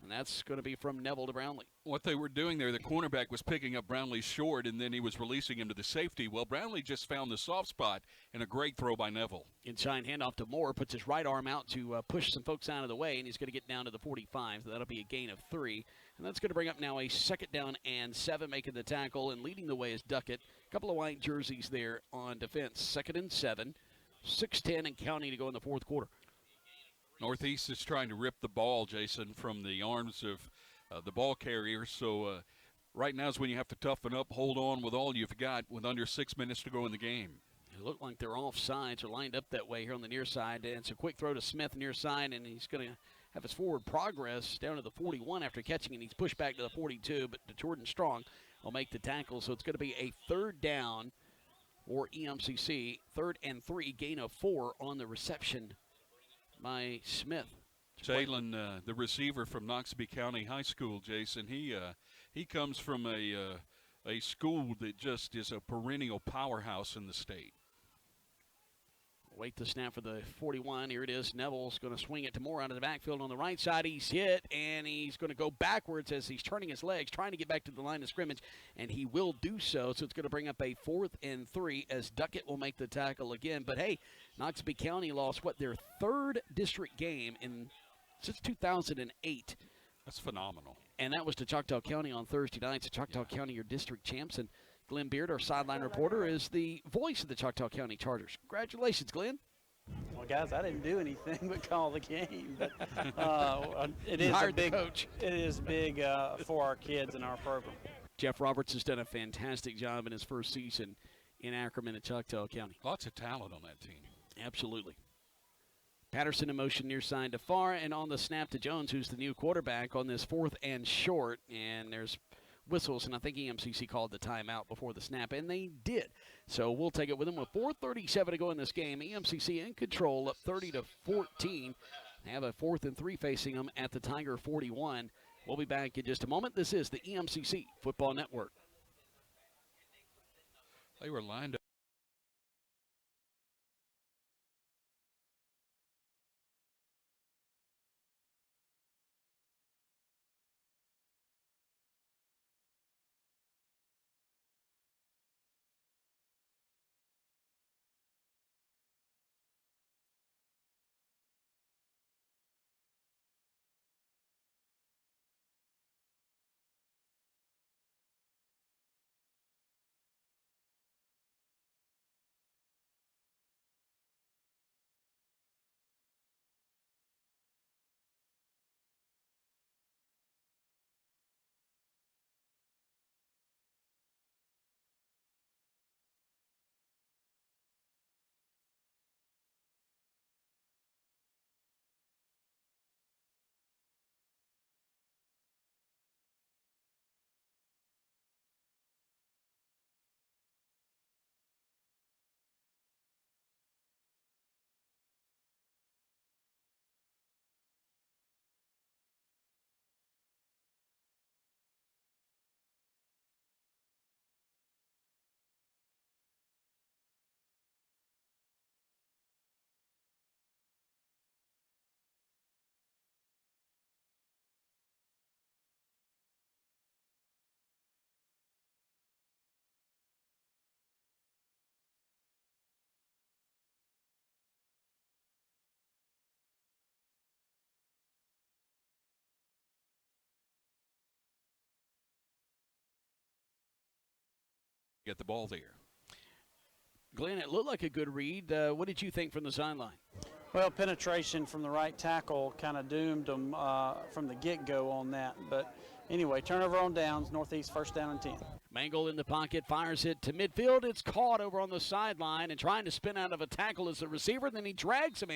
And that's going to be from Neville to Brownlee. What they were doing there, the cornerback was picking up Brownlee short, and then he was releasing him to the safety. Well, Brownlee just found the soft spot, and a great throw by Neville. Inside handoff to Moore, puts his right arm out to push some folks out of the way, and he's going to get down to the 45. So that'll be a gain of 3. And that's going to bring up now a 2nd down and 7, making the tackle, and leading the way is Duckett. A couple of white jerseys there on defense. 2nd and 7, 6:10 and counting to go in the 4th quarter. Northeast is trying to rip the ball, Jason, from the arms of the ball carrier. So right now is when you have to toughen up, hold on with all you've got with under 6 minutes to go in the game. It looked like they're off sides or lined up that way here on the near side. And it's a quick throw to Smith near side, and he's going to have his forward progress down to the 41 after catching, and he's pushed back to the 42. But Jordan Strong will make the tackle. So it's going to be a 3rd down for EMCC. 3rd and 3, gain of 4 on the reception by Smith. Jalen, the receiver from Noxubee County High School, Jason, he comes from a school that just is a perennial powerhouse in the state. Wait the snap for the 41. Here it is. Neville's going to swing it to Moore out of the backfield on the right side. He's hit, and he's going to go backwards as he's turning his legs, trying to get back to the line of scrimmage, and he will do so. So it's going to bring up a 4th and 3 as Duckett will make the tackle again. But, hey, Noxubee County lost, their 3rd district game since 2008. That's phenomenal. And that was to Choctaw County on Thursday night. So Choctaw County, your district champs, and Glenn Beard, our sideline reporter, is the voice of the Choctaw County Chargers. Congratulations, Glenn. Well, guys, I didn't do anything but call the game. But it is a big coach. It is big for our kids and our program. Jeff Roberts has done a fantastic job in his first season in Ackerman and Choctaw County. Lots of talent on that team. Absolutely. Patterson in motion near side to far, and on the snap to Jones, who's the new quarterback on this 4th and short. And there's whistles, and I think EMCC called the timeout before the snap, and they did. So we'll take it with them with 4:37 to go in this game. EMCC in control, up 30-14. They have a 4th and 3 facing them at the Tiger 41. We'll be back in just a moment. This is the EMCC Football Network. They were lined up. Get the ball there. Glenn, it looked like a good read. What did you think from the sideline? Well, penetration from the right tackle kind of doomed them from the get-go on that. But anyway, turnover on downs, Northeast 1st down and 10. Mangle in the pocket, fires it to midfield. It's caught over on the sideline and trying to spin out of a tackle as a receiver. Then he drags him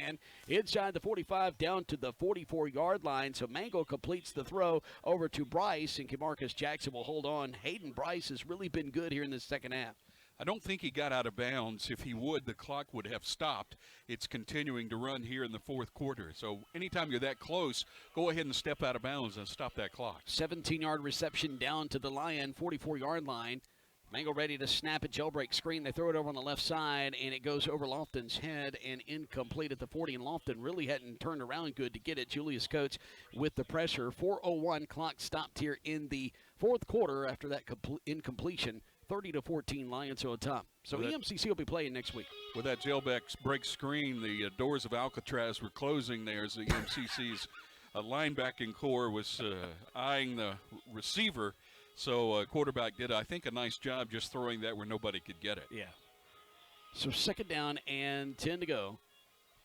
inside the 45 down to the 44-yard line. So Mangle completes the throw over to Bryce, and Marcus Jackson will hold on. Hayden Bryce has really been good here in the second half. I don't think he got out of bounds. If he would, the clock would have stopped. It's continuing to run here in the fourth quarter. So anytime you're that close, go ahead and step out of bounds and stop that clock. 17-yard reception down to the Lion, 44-yard line. Mangle ready to snap a jailbreak screen. They throw it over on the left side, and it goes over Lofton's head and incomplete at the 40. And Lofton really hadn't turned around good to get it. Julius Coates with the pressure. 4:01 clock stopped here in the fourth quarter after that incompletion. 30-14 Lions on top. So EMCC will be playing next week. With that jailbreak screen, the doors of Alcatraz were closing there as the EMCC's linebacking core was eyeing the receiver. So quarterback did, I think, a nice job just throwing that where nobody could get it. Yeah. So second down and 10 to go.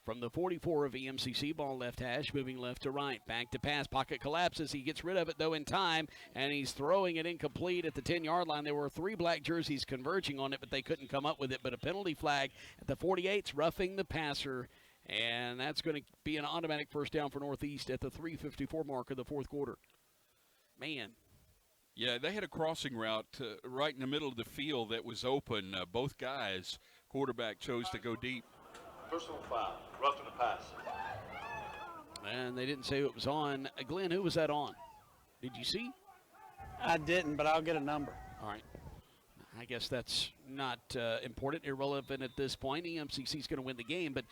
From the 44 of EMCC, ball left hash, moving left to right. Back to pass, pocket collapses. He gets rid of it, though, in time, and he's throwing it incomplete at the 10-yard line. There were 3 black jerseys converging on it, but they couldn't come up with it. But a penalty flag at the 48's roughing the passer, and that's going to be an automatic first down for Northeast at the 3:54 mark of the fourth quarter. Man. Yeah, they had a crossing route right in the middle of the field that was open. Both guys, quarterback chose to go deep. Personal foul, roughing the pass. And they didn't say who it was on. Glenn, who was that on? Did you see? I didn't, but I'll get a number. All right. I guess that's not important, irrelevant at this point. EMCC is going to win the game, but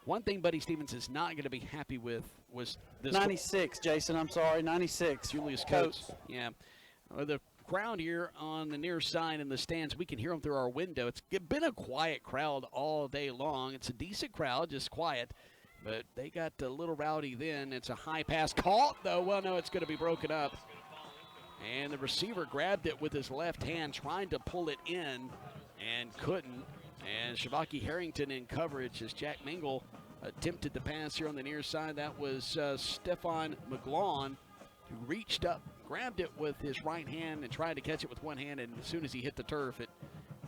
one thing Buddy Stevens is not going to be happy with was this. 96, Jason, I'm sorry, 96. Julius Coates. Yeah. The crowd here on the near side in the stands, we can hear them through our window. It's been a quiet crowd all day long. It's a decent crowd, just quiet, but they got a little rowdy then. It's a high pass caught, though. Well, no, it's going to be broken up. And the receiver grabbed it with his left hand, trying to pull it in, and couldn't. And Shabaki Harrington in coverage as Jack Mingle attempted the pass here on the near side. That was Stefan McGlawn, who reached up, grabbed it with his right hand and tried to catch it with one hand, and as soon as he hit the turf, it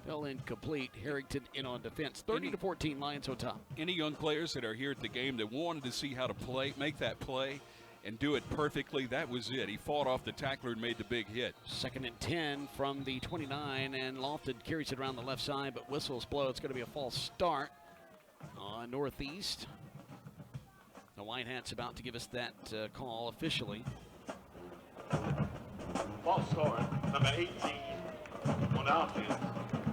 fell incomplete. Harrington in on defense. 30-14 Lions on top. Any young players that are here at the game that wanted to see how to play, make that play, and do it perfectly, that was it. He fought off the tackler and made the big hit. 2nd and 10 from the 29, and Lofton carries it around the left side, but whistles blow. It's going to be a false start on Northeast. The White Hat's about to give us that call officially. False start, number 18 on offense,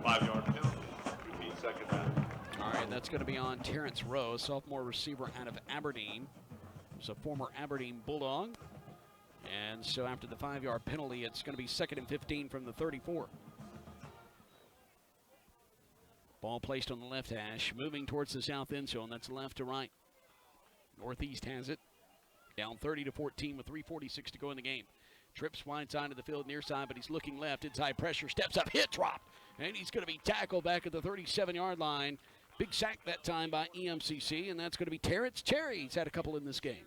5-yard penalty, repeat second down. All right, that's going to be on Terrence Rowe, sophomore receiver out of Aberdeen. He's a former Aberdeen Bulldog. And so after the 5-yard penalty, it's going to be 2nd and 15 from the 34. Ball placed on the left hash, moving towards the south end zone. That's left to right. Northeast has it. Down 30-14 with 3:46 to go in the game. Trips wide side of the field, near side, but he's looking left. Inside pressure, steps up, hit, dropped. And he's going to be tackled back at the 37-yard line. Big sack that time by EMCC, and that's going to be Terrence Cherry. He's had a couple in this game.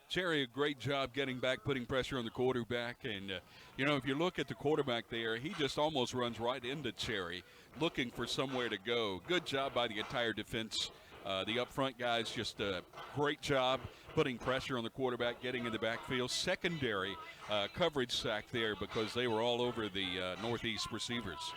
Cherry, a great job getting back, putting pressure on the quarterback. And, if you look at the quarterback there, he just almost runs right into Cherry, looking for somewhere to go. Good job by the entire defense. The up front guys, just a great job putting pressure on the quarterback, getting in the backfield. Secondary coverage sack there because they were all over the Northeast receivers.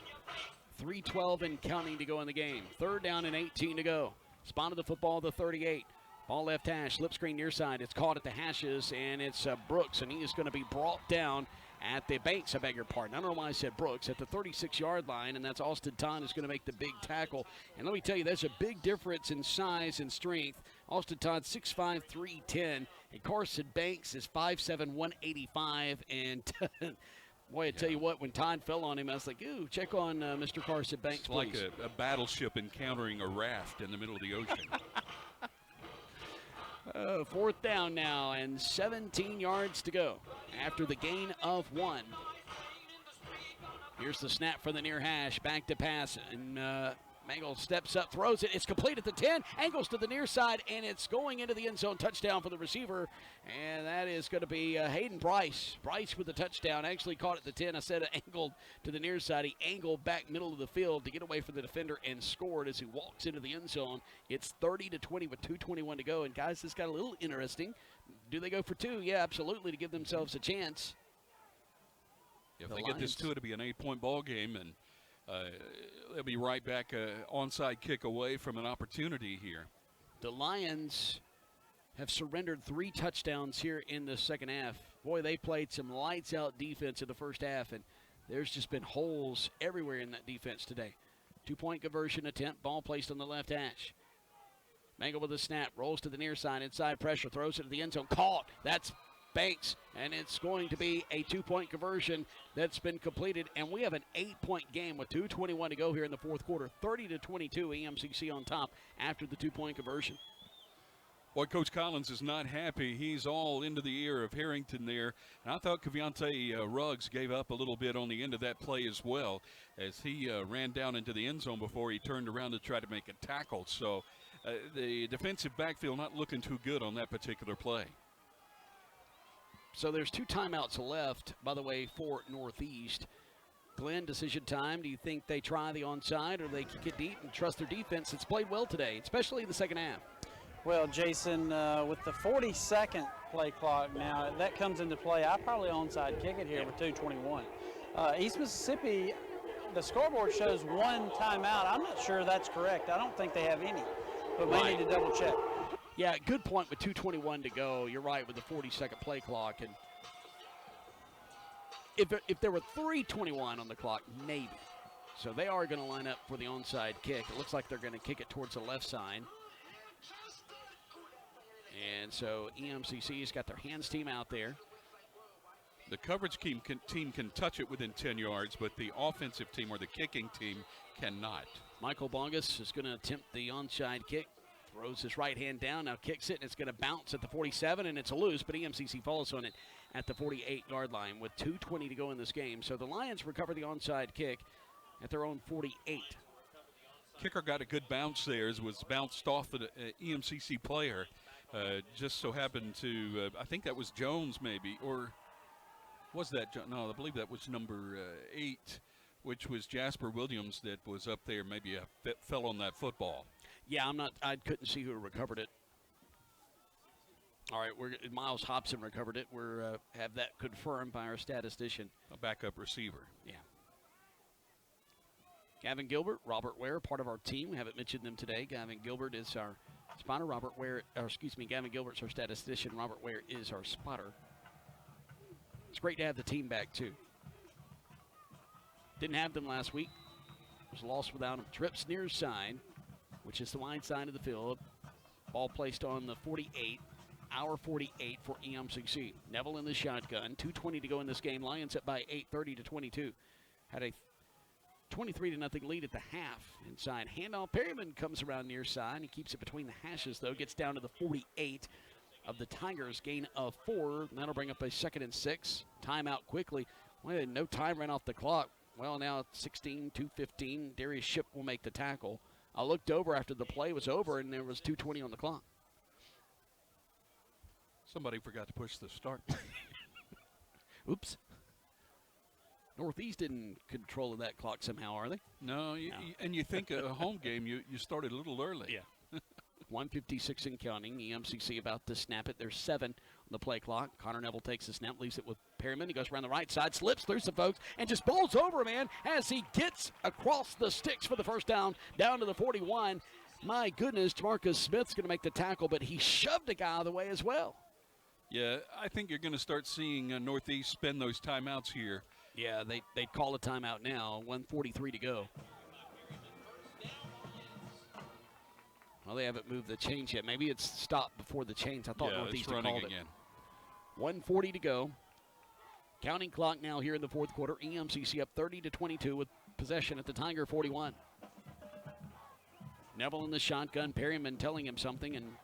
3:12 and counting to go in the game. 3rd down and 18 to go. Spotted the football, the 38. Ball left hash, slip screen near side. It's caught at the hashes, and it's Brooks, and he is going to be brought down at the Banks, I beg your pardon. I don't know why I said Brooks, at the 36-yard line, and that's Austin Todd is going to make the big tackle. And let me tell you, there's a big difference in size and strength. Austin Todd, 6'5", 310, and Carson Banks is 5'7", 185, and boy, I tell you what, when Todd fell on him, I was like, ooh, check on Mr. Carson Banks, it's please. like a battleship encountering a raft in the middle of the ocean. 4th down now and 17 yards to go after the gain of 1. Here's the snap for the near hash, back to pass, and Mangle steps up, throws it. It's complete at the 10, angles to the near side, and it's going into the end zone. Touchdown for the receiver, and that is going to be Hayden Bryce. Bryce with the touchdown, actually caught at the 10. I said it angled to the near side. He angled back middle of the field to get away from the defender and scored as he walks into the end zone. It's 30-20 with 2:21 to go, and guys, this got a little interesting. Do they go for 2? Yeah, absolutely, to give themselves a chance. If they get this to it, it'll be an 8-point ball game, and they'll be right back onside kick away from an opportunity here. The Lions have surrendered 3 touchdowns here in the second half. Boy, they played some lights-out defense in the first half, and there's just been holes everywhere in that defense today. 2-point conversion attempt, ball placed on the left hash. Mangle with a snap, rolls to the near side, inside pressure, throws it to the end zone, caught. That's Banks, and it's going to be a 2-point conversion that's been completed, and we have an 8-point game with 2:21 to go here in the fourth quarter. 30-22, EMCC on top after the 2-point conversion. Boy, Coach Collins is not happy. He's all into the ear of Harrington there. And I thought Keviante Ruggs gave up a little bit on the end of that play as well, as he ran down into the end zone before he turned around to try to make a tackle. So the defensive backfield not looking too good on that particular play. So there's 2 timeouts left, by the way, for Northeast. Glenn, decision time. Do you think they try the onside or they kick it deep and trust their defense? It's played well today, especially in the second half. Well, Jason, with the 40-second play clock now, that comes into play. I probably onside kick it here with 2:21. East Mississippi, the scoreboard shows 1 timeout. I'm not sure that's correct. I don't think they have any, but we need to double check. Yeah, good point with 2:21 to go. You're right with the 40-second play clock. And if there were 3:21 on the clock, maybe. So they are going to line up for the onside kick. It looks like they're going to kick it towards the left side. And so EMCC's got their hands team out there. The coverage team can touch it within 10 yards, but the offensive team or the kicking team cannot. Michael Bongus is going to attempt the onside kick. Throws his right hand down, now kicks it, and it's going to bounce at the 47, and it's loose, but EMCC follows on it at the 48-yard line with 2:20 to go in this game. So the Lions recover the onside kick at their own 48. Kicker got a good bounce there. It was bounced off the EMCC player. Just so happened to, I think that was Jones maybe, or was that, no, I believe that was number 8, which was Jasper Williams that was up there, maybe fell on that football. Yeah, I couldn't see who recovered it. All right, Miles Hobson recovered it. We're have that confirmed by our statistician. A backup receiver. Yeah. Gavin Gilbert, Robert Ware, part of our team. We haven't mentioned them today. Gavin Gilbert is our spotter. Gavin Gilbert's our statistician. Robert Ware is our spotter. It's great to have the team back, too. Didn't have them last week. Was lost without them. Trips near side, which is the wide side of the field. Ball placed on the 48, our 48 for EMCC. Neville in the shotgun. 2:20 to go in this game. Lions up by 8, 30-22. Had a 23-0 lead at the half. Inside handoff. Perryman comes around near side. He keeps it between the hashes, though. Gets down to the 48 of the Tigers. Gain of 4. That'll bring up a 2nd and 6. Timeout quickly. Well, no time ran off the clock. Well, now 16-2:15. Darius Shipp will make the tackle. I looked over after the play was over, and there was 2:20 on the clock. Somebody forgot to push the start. Oops. Northeast didn't control of that clock somehow, are they? No, and you think a home game, you started a little early. Yeah. 1:56 and counting. EMCC about to snap it. There's 7 on the play clock. Connor Neville takes the snap, leaves it with Perryman. He goes around the right side, slips through some folks, and just bowls over, man, as he gets across the sticks for the first down to the 41. My goodness, Jamarcus Smith's going to make the tackle, but he shoved a guy out of the way as well. Yeah, I think you're going to start seeing Northeast spend those timeouts here. Yeah, they'd call a timeout now. 1:43 to go. Well, they haven't moved the chains yet. Maybe it's stopped before the chains. I thought Northeast had called again. It. 1:40 to go. Counting clock now here in the fourth quarter. EMCC up 30-22 with possession at the Tiger 41. Neville in the shotgun. Perryman telling him something, and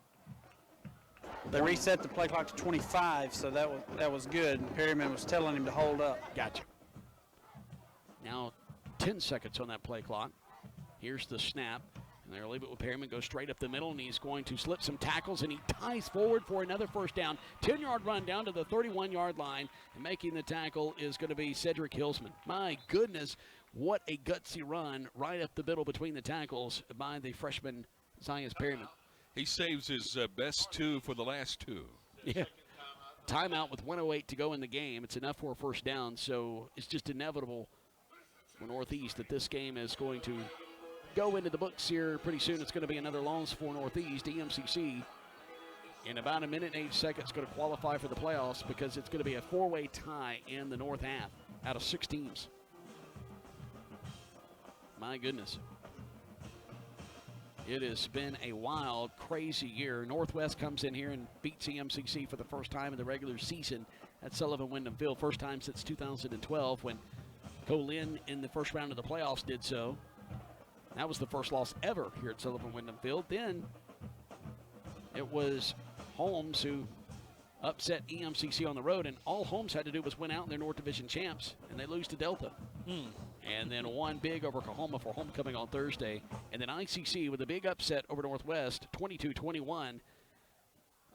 they reset the play clock to 25, so that was good. And Perryman was telling him to hold up. Gotcha. Now 10 seconds on that play clock. Here's the snap. And they'll leave it with Perryman, goes straight up the middle, and he's going to slip some tackles, and he dives forward for another first down. 10-yard run down to the 31-yard line, and making the tackle is going to be Cedric Hilsman. My goodness, what a gutsy run right up the middle between the tackles by the freshman Zias Perryman. He saves his best 2 for the last 2. Yeah. Timeout with 1:08 to go in the game. It's enough for a first down, so it's just inevitable for Northeast that this game is going to go into the books here pretty soon. It's going to be another loss for Northeast. EMCC in about a minute and 8 seconds going to qualify for the playoffs because it's going to be a four-way tie in the North half out of 6 teams. My goodness. It has been a wild, crazy year. Northwest comes in here and beats EMCC for the first time in the regular season at Sullivan Wyndham Field. First time since 2012 when Colin in the first round of the playoffs did so. That was the first loss ever here at Sullivan Wyndham Field. Then it was Holmes who upset EMCC on the road, and all Holmes had to do was win out in their North Division champs, and they lose to Delta. And then won big over Kahoma for homecoming on Thursday. And then ICC with a big upset over Northwest, 22-21,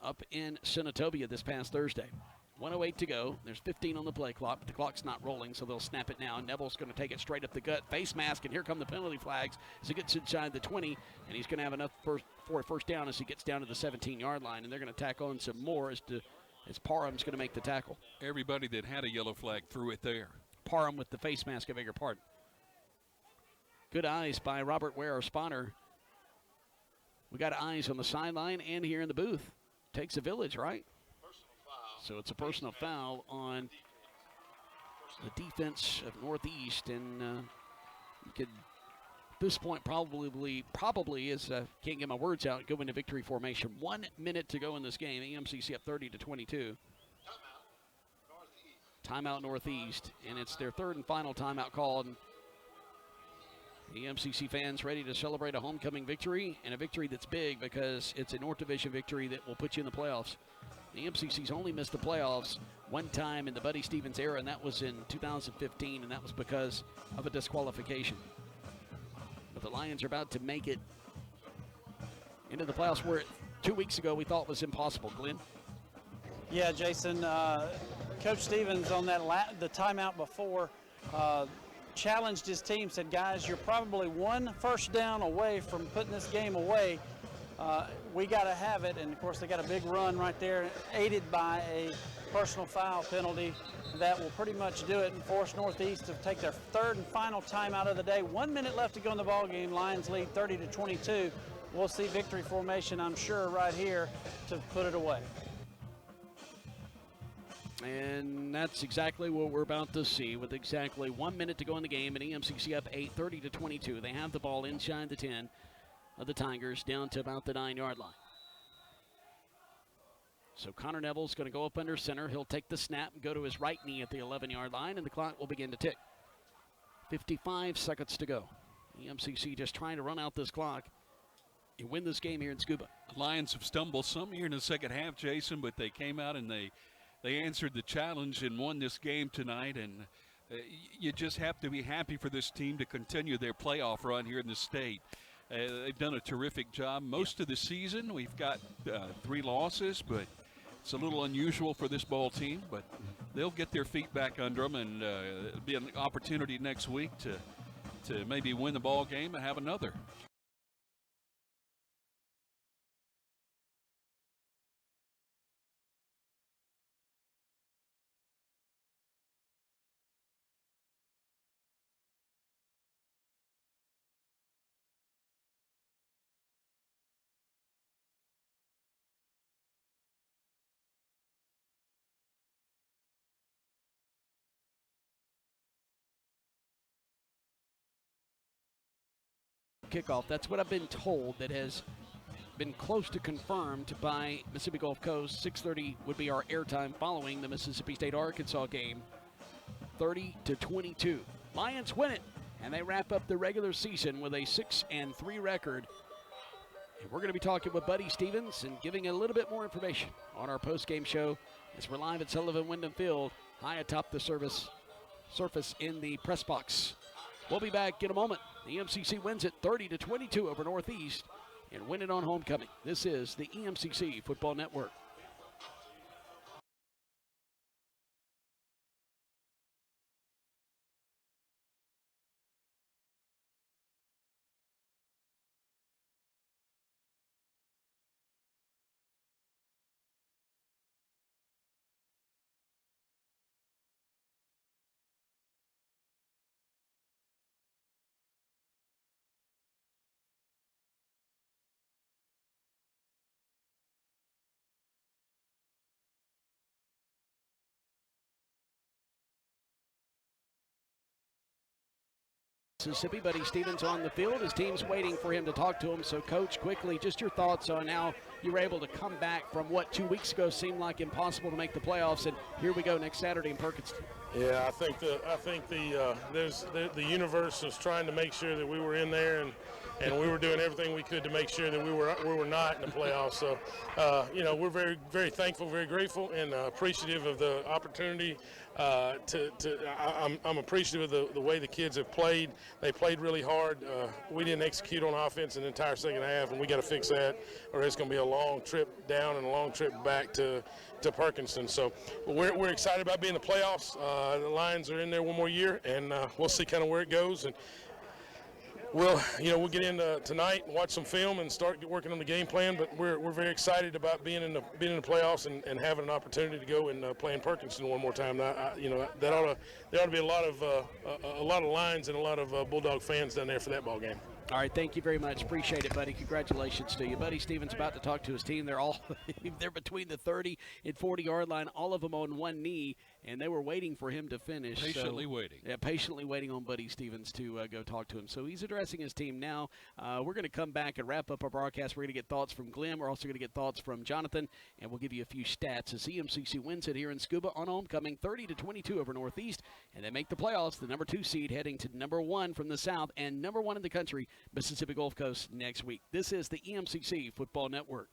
up in Senatobia this past Thursday. 1:08 to go. There's 15 on the play clock, but the clock's not rolling, so they'll snap it now. Neville's going to take it straight up the gut. Face mask, and here come the penalty flags as he gets inside the 20, and he's going to have enough for a first down as he gets down to the 17-yard line, and they're going to tack on some more as Parham's going to make the tackle. Everybody that had a yellow flag threw it there. Parham with the face mask, I beg your pardon. Good eyes by Robert Ware, our spawner. We got eyes on the sideline and here in the booth. Takes a village, right? So it's a personal foul on the defense of Northeast, and you could, at this point, probably is can't get my words out, go into victory formation. 1 minute to go in this game. EMCC up 30-22. Timeout Northeast, and it's their third and final timeout called. EMCC fans ready to celebrate a homecoming victory, and a victory that's big because it's a North Division victory that will put you in the playoffs. EMCC's only missed the playoffs one time in the Buddy Stevens era, and that was in 2015, and that was because of a disqualification. But the Lions are about to make it into the playoffs where 2 weeks ago we thought was impossible. Glenn? Yeah, Jason, Coach Stevens on that the timeout before challenged his team, said, guys, you're probably one first down away from putting this game away. We got to have it, and of course they got a big run right there, aided by a personal foul penalty that will pretty much do it and force Northeast to take their third and final timeout of the day. 1 minute left to go in the ball game. Lions lead 30-22. We'll see victory formation, I'm sure, right here to put it away. And that's exactly what we're about to see with exactly 1 minute to go in the game, and EMCC up 8, 30-22. They have the ball inside the 10 of the Tigers down to about the 9-yard line. So Connor Neville's going to go up under center. He'll take the snap and go to his right knee at the 11-yard line, and the clock will begin to tick. 55 seconds to go. EMCC just trying to run out this clock. You win this game here in Scuba. The Lions have stumbled some here in the second half, Jason, but they came out and they answered the challenge and won this game tonight, and you just have to be happy for this team to continue their playoff run here in the state. They've done a terrific job. Most of the season, we've got 3 losses, but it's a little unusual for this ball team, but they'll get their feet back under them, and it'll be an opportunity next week to maybe win the ball game and have another. Kickoff. That's what I've been told. That has been close to confirmed by Mississippi Gulf Coast. 6:30 would be our airtime following the Mississippi State-Arkansas game. 30-22. Lions win it, and they wrap up the regular season with a 6-3 record. And we're going to be talking with Buddy Stevens and giving a little bit more information on our post-game show as we're live at Sullivan Wyndham Field, high atop the surface in the press box. We'll be back in a moment. The EMCC wins it 30-22 over Northeast and win it on homecoming. This is the EMCC Football Network. Mississippi. Buddy Stevens on the field. His team's waiting for him to talk to him. So, Coach, quickly, just your thoughts on how you were able to come back from what 2 weeks ago seemed like impossible to make the playoffs, and here we go next Saturday in Perkinston. Yeah, I think the universe was trying to make sure that we were in there, and we were doing everything we could to make sure that we were not in the playoffs. So, we're very, very thankful, very grateful, and appreciative of the opportunity. I'm appreciative of the way the kids have played. They played really hard. We didn't execute on offense in the entire second half, and we got to fix that, or it's going to be a long trip down and a long trip back to Perkinston. So we're excited about being in the playoffs. The Lions are in there one more year, and we'll see kind of where it goes. And we'll get in tonight and watch some film and start working on the game plan. But we're very excited about being in the playoffs and having an opportunity to go and play in Perkinston one more time. There ought to be a lot of Lions and a lot of Bulldog fans down there for that ball game. All right, thank you very much. Appreciate it, buddy. Congratulations to you. Buddy Stevens about to talk to his team. They're between the 30 and 40-yard line, all of them on one knee, and they were waiting for him to finish. Patiently waiting. Yeah, patiently waiting on Buddy Stevens to go talk to him. So he's addressing his team now. We're going to come back and wrap up our broadcast. We're going to get thoughts from Glenn. We're also going to get thoughts from Jonathan, and we'll give you a few stats as EMCC wins it here in Scuba on homecoming, 30-22 over Northeast, and they make the playoffs, the number 2 seed heading to number 1 from the South and number 1 in the country, Mississippi Gulf Coast, next week. This is the EMCC Football Network.